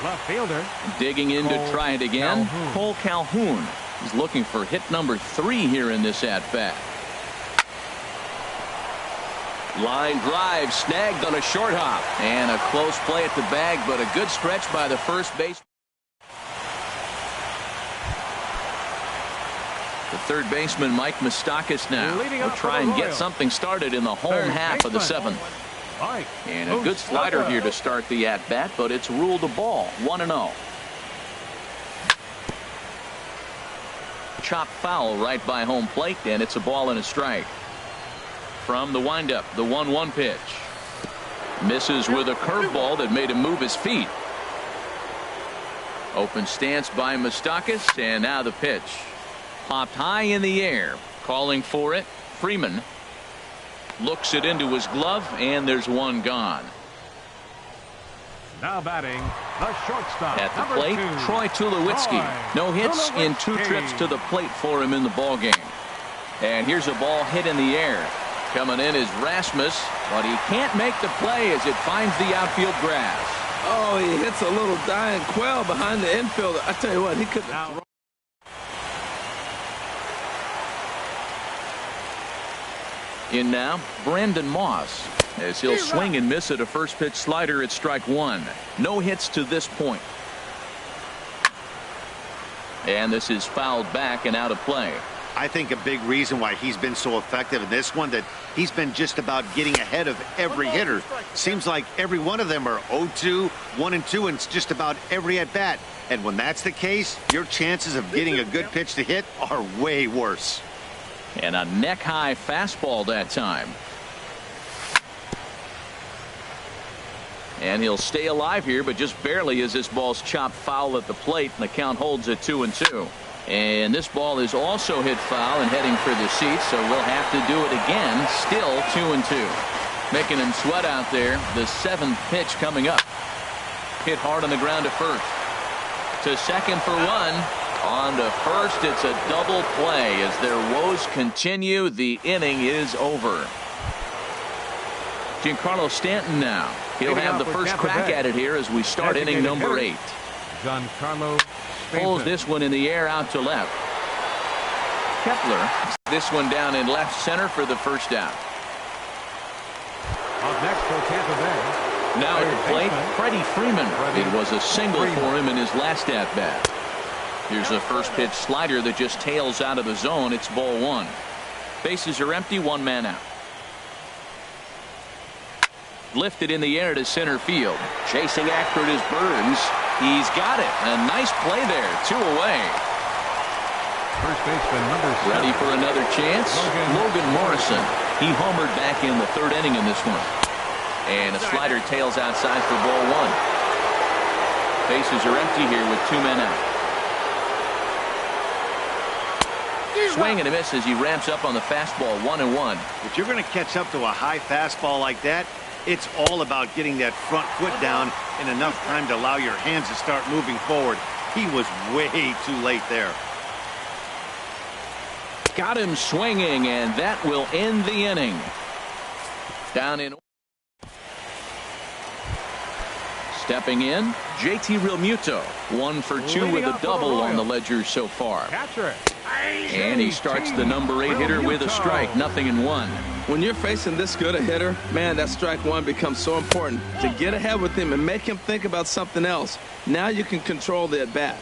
Speaker 3: Left fielder.
Speaker 1: Digging in to try it again. Cole Calhoun. He's looking for hit number 3 here in this at-bat. Line drive snagged on a short hop. And a close play at the bag, but a good stretch by the first base. The third baseman, Mike Moustakas, now will try and get something started in the home half of the 7th. And a good slider here to start the at-bat, but it's ruled a ball. 1-0. Chop foul right by home plate, and it's a ball and a strike. From the windup, the 1-1 pitch. Misses with a curveball that made him move his feet. Open stance by Moustakas, and now the pitch. Popped high in the air. Calling for it. Freeman looks it into his glove, and there's one gone.
Speaker 3: Now batting, the shortstop.
Speaker 1: At the plate, Troy Tulowitzki. No hits in 2 trips to the plate for him in the ball game. And here's a ball hit in the air. Coming in is Rasmus, but he can't make the play as it finds the outfield grass.
Speaker 2: Oh, he hits a little dying quail behind the infielder. I tell you what, he could have.
Speaker 1: In now, Brandon Moss, as he'll swing and miss at a first pitch slider at strike 1. No hits to this point. And this is fouled back and out of play.
Speaker 4: I think a big reason why he's been so effective in this one, that he's been just about getting ahead of every hitter. Seems like every one of them are 0-2, 1-2, and it's just about every at bat. And when that's the case, your chances of getting a good pitch to hit are way worse.
Speaker 1: And a neck-high fastball that time. And he'll stay alive here, but just barely as this ball's chopped foul at the plate, and the count holds at 2-2. And this ball is also hit foul and heading for the seats, so we'll have to do it again. Still 2-2. Making him sweat out there. The 7th pitch coming up. Hit hard on the ground to first. To second for 1. On to first, it's a double play. As their woes continue, the inning is over. Giancarlo Stanton now. He'll have the first crack at it here as we start inning number 8.
Speaker 3: Giancarlo
Speaker 1: pulls this one in the air out to left. Kepler, this one down in left center for the first out.
Speaker 3: Up next for Tampa Bay.
Speaker 1: Now at the plate, Freddie Freeman. It was a single for him in his last at bat. Here's a first pitch slider that just tails out of the zone. It's ball 1. Bases are empty, 1 man out. Lifted in the air to center field. Chasing after it is Burns. He's got it. A nice play there. 2 away.
Speaker 3: First baseman number 7.
Speaker 1: Ready for another chance? Logan Morrison. He homered back in the 3rd inning in this one. And a slider tails outside for ball 1. Bases are empty here with 2 men out. Swing and a miss as he ramps up on the fastball. 1-1.
Speaker 4: If you're going to catch up to a high fastball like that, it's all about getting that front foot down in enough time to allow your hands to start moving forward. He was way too late there.
Speaker 1: Got him swinging, and that will end the inning. Down in. Stepping in, JT Realmuto. 1 for 2 with a double on the ledger so far. And he starts the number 8 hitter with a strike. 0-1.
Speaker 2: When you're facing this good a hitter, man, that strike 1 becomes so important to get ahead with him and make him think about something else. Now you can control the at-bat.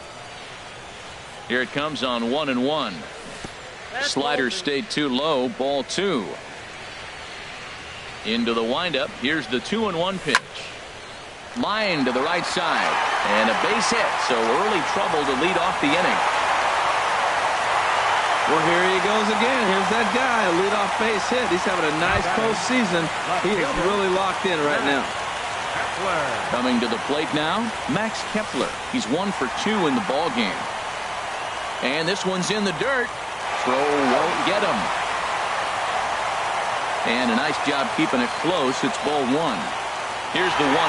Speaker 1: Here it comes on 1-1. Slider stayed too low. Ball 2. Into the windup. Here's the 2-1 pitch. Line to the right side. And a base hit. So early trouble to lead off the inning.
Speaker 2: Well, here he goes again. Here's that guy, a leadoff base hit. He's having a nice postseason. He is really locked in right now.
Speaker 1: Coming to the plate now, Max Kepler. He's 1 for 2 in the ball game. And this one's in the dirt. Throw won't get him. And a nice job keeping it close. It's ball 1. Here's the 1-0.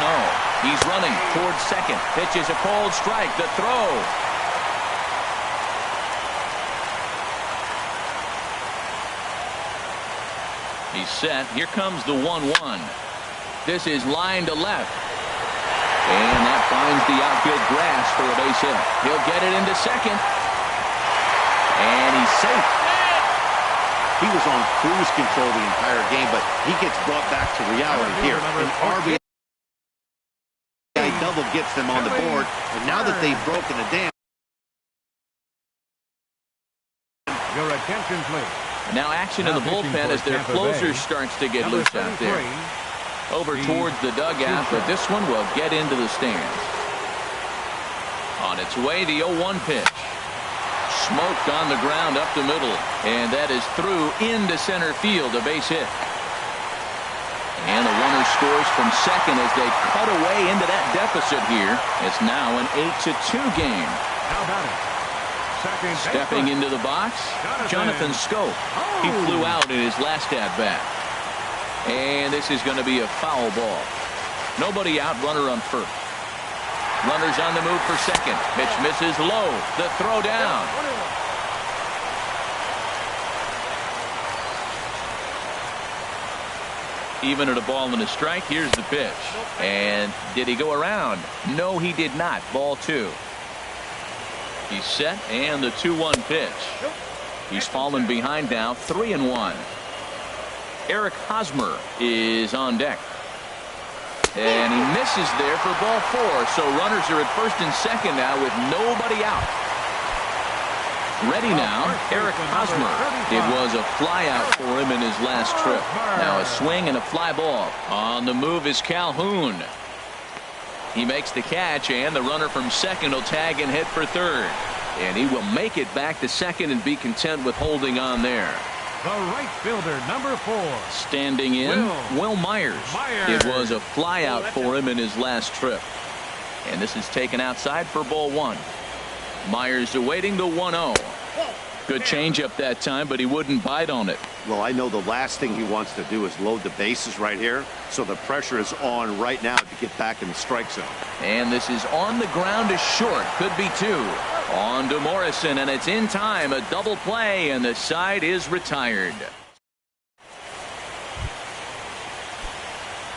Speaker 1: He's running towards second. Pitches a cold strike. The throw. He's set. Here comes the 1-1. This is line to left. And that finds the outfield grass for a base hit. He'll get it into second. And he's safe.
Speaker 4: He was on cruise control the entire game, but he gets brought back to reality here. An RBI double gets them on the board, and now that they've broken the dam.
Speaker 3: Your attention, please.
Speaker 1: Now action in the bullpen as their closer starts to get loose out there. Over towards the dugout, but this one will get into the stands. On its way, the 0-1 pitch. Smoked on the ground up the middle, and that is through into center field, a base hit. And the runner scores from second as they cut away into that deficit here. It's now an 8-2 game.
Speaker 3: How about it?
Speaker 1: Stepping into the box, Jonathan Scope. He flew out in his last at-bat. And this is going to be a foul ball. Nobody out, runner on first. Runners on the move for second. Pitch misses low. The throw down. Even at a ball and a strike, here's the pitch. And did he go around? No, he did not. Ball 2. He's set, and the 2-1 pitch. He's fallen behind now, 3-1. Eric Hosmer is on deck. And he misses there for ball 4. So runners are at first and second now with nobody out. Ready now, Eric Hosmer. It was a fly out for him in his last trip. Now a swing and a fly ball. On the move is Calhoun. He makes the catch, and the runner from second will tag and hit for third. And he will make it back to second and be content with holding on there.
Speaker 3: The right fielder, number 4.
Speaker 1: Standing in, Will Myers. It was a fly out for him in his last trip. And this is taken outside for ball 1. Myers awaiting the 1-0. Good changeup that time, but he wouldn't bite on it.
Speaker 4: Well, I know the last thing he wants to do is load the bases right here, so the pressure is on right now to get back in the strike zone.
Speaker 1: And this is on the ground to short. Could be 2. On to Morrison, and it's in time. A double play, and the side is retired.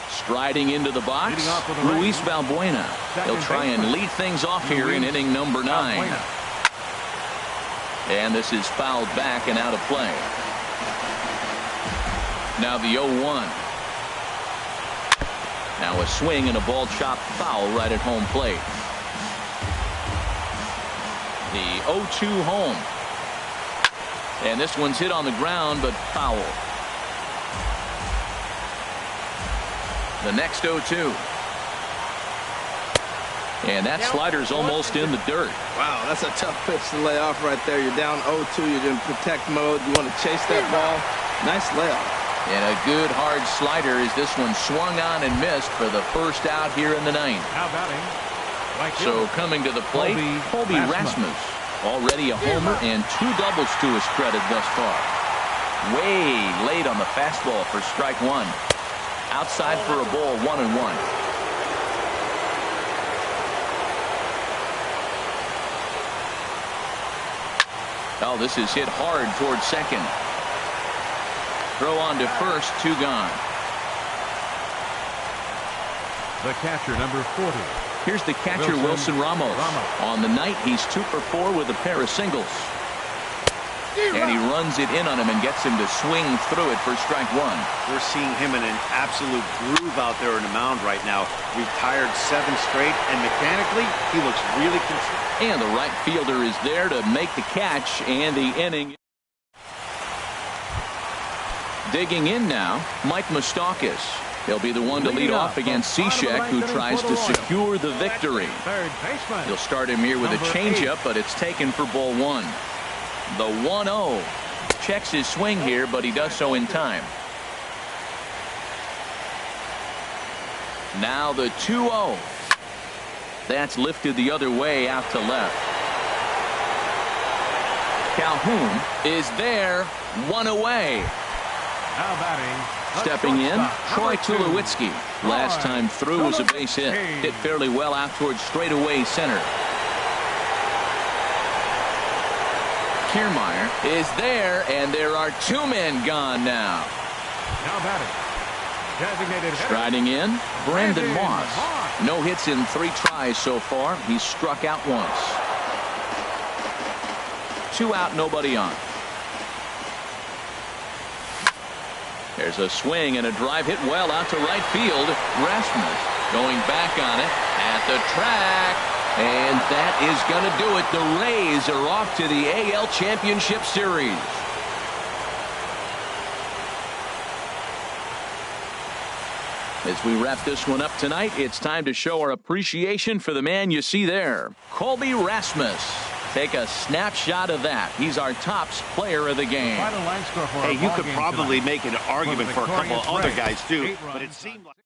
Speaker 1: Striding into the box, Luis Valbuena. He'll try and lead things off here in inning number 9. And this is fouled back and out of play. Now the 0-1. Now a swing and a ball chopped foul right at home plate. The 0-2 home. And this one's hit on the ground, but foul. The next 0-2. And that slider's almost in the dirt.
Speaker 2: Wow, that's a tough pitch to lay off right there. You're down 0-2. You're in protect mode. You want to chase that ball. Nice layoff.
Speaker 1: And a good hard slider as this one swung on and missed for the first out here in the ninth.
Speaker 3: Now batting.
Speaker 1: So coming to the plate, Colby Rasmus. Already a homer and 2 doubles to his credit thus far. Way late on the fastball for strike 1. Outside for a ball, 1-1. Oh, this is hit hard towards second. Throw on to first, 2 gone.
Speaker 3: The catcher, number 40.
Speaker 1: Here's the catcher, Wilson Ramos. On the night, he's 2 for 4 with a pair of singles. And he runs it in on him and gets him to swing through it for strike 1.
Speaker 4: We're seeing him in an absolute groove out there in the mound right now. Retired 7 straight, and mechanically, he looks really consistent.
Speaker 1: And the right fielder is there to make the catch, and the inning. Digging in now, Mike Moustakas. He'll be the one to lead off against Cishek, who tries to secure the victory. He'll start him here with a changeup, but it's taken for ball 1. The 1-0. Checks his swing here, but he does so in time. Now the 2-0. That's lifted the other way out to left. Calhoun is there, 1 away.
Speaker 3: Now batting.
Speaker 1: Stepping in, Troy Tulowitzki. Last time through was a base hit. Hit fairly well out towards straightaway center. Kiermaier is there, and there are 2 men gone now.
Speaker 3: Now batting. Designated
Speaker 1: striding in, Brandon Moss. No hits in 3 tries so far. He's struck out once. 2 out, nobody on. There's a swing and a drive hit well out to right field. Rasmus going back on it at the track. And that is going to do it. The Rays are off to the AL Championship Series. As we wrap this one up tonight, it's time to show our appreciation for the man you see there, Colby Rasmus. Take a snapshot of that. He's our tops player of the game.
Speaker 4: Hey, you could probably make an argument for a couple of other guys, too, but it seemed like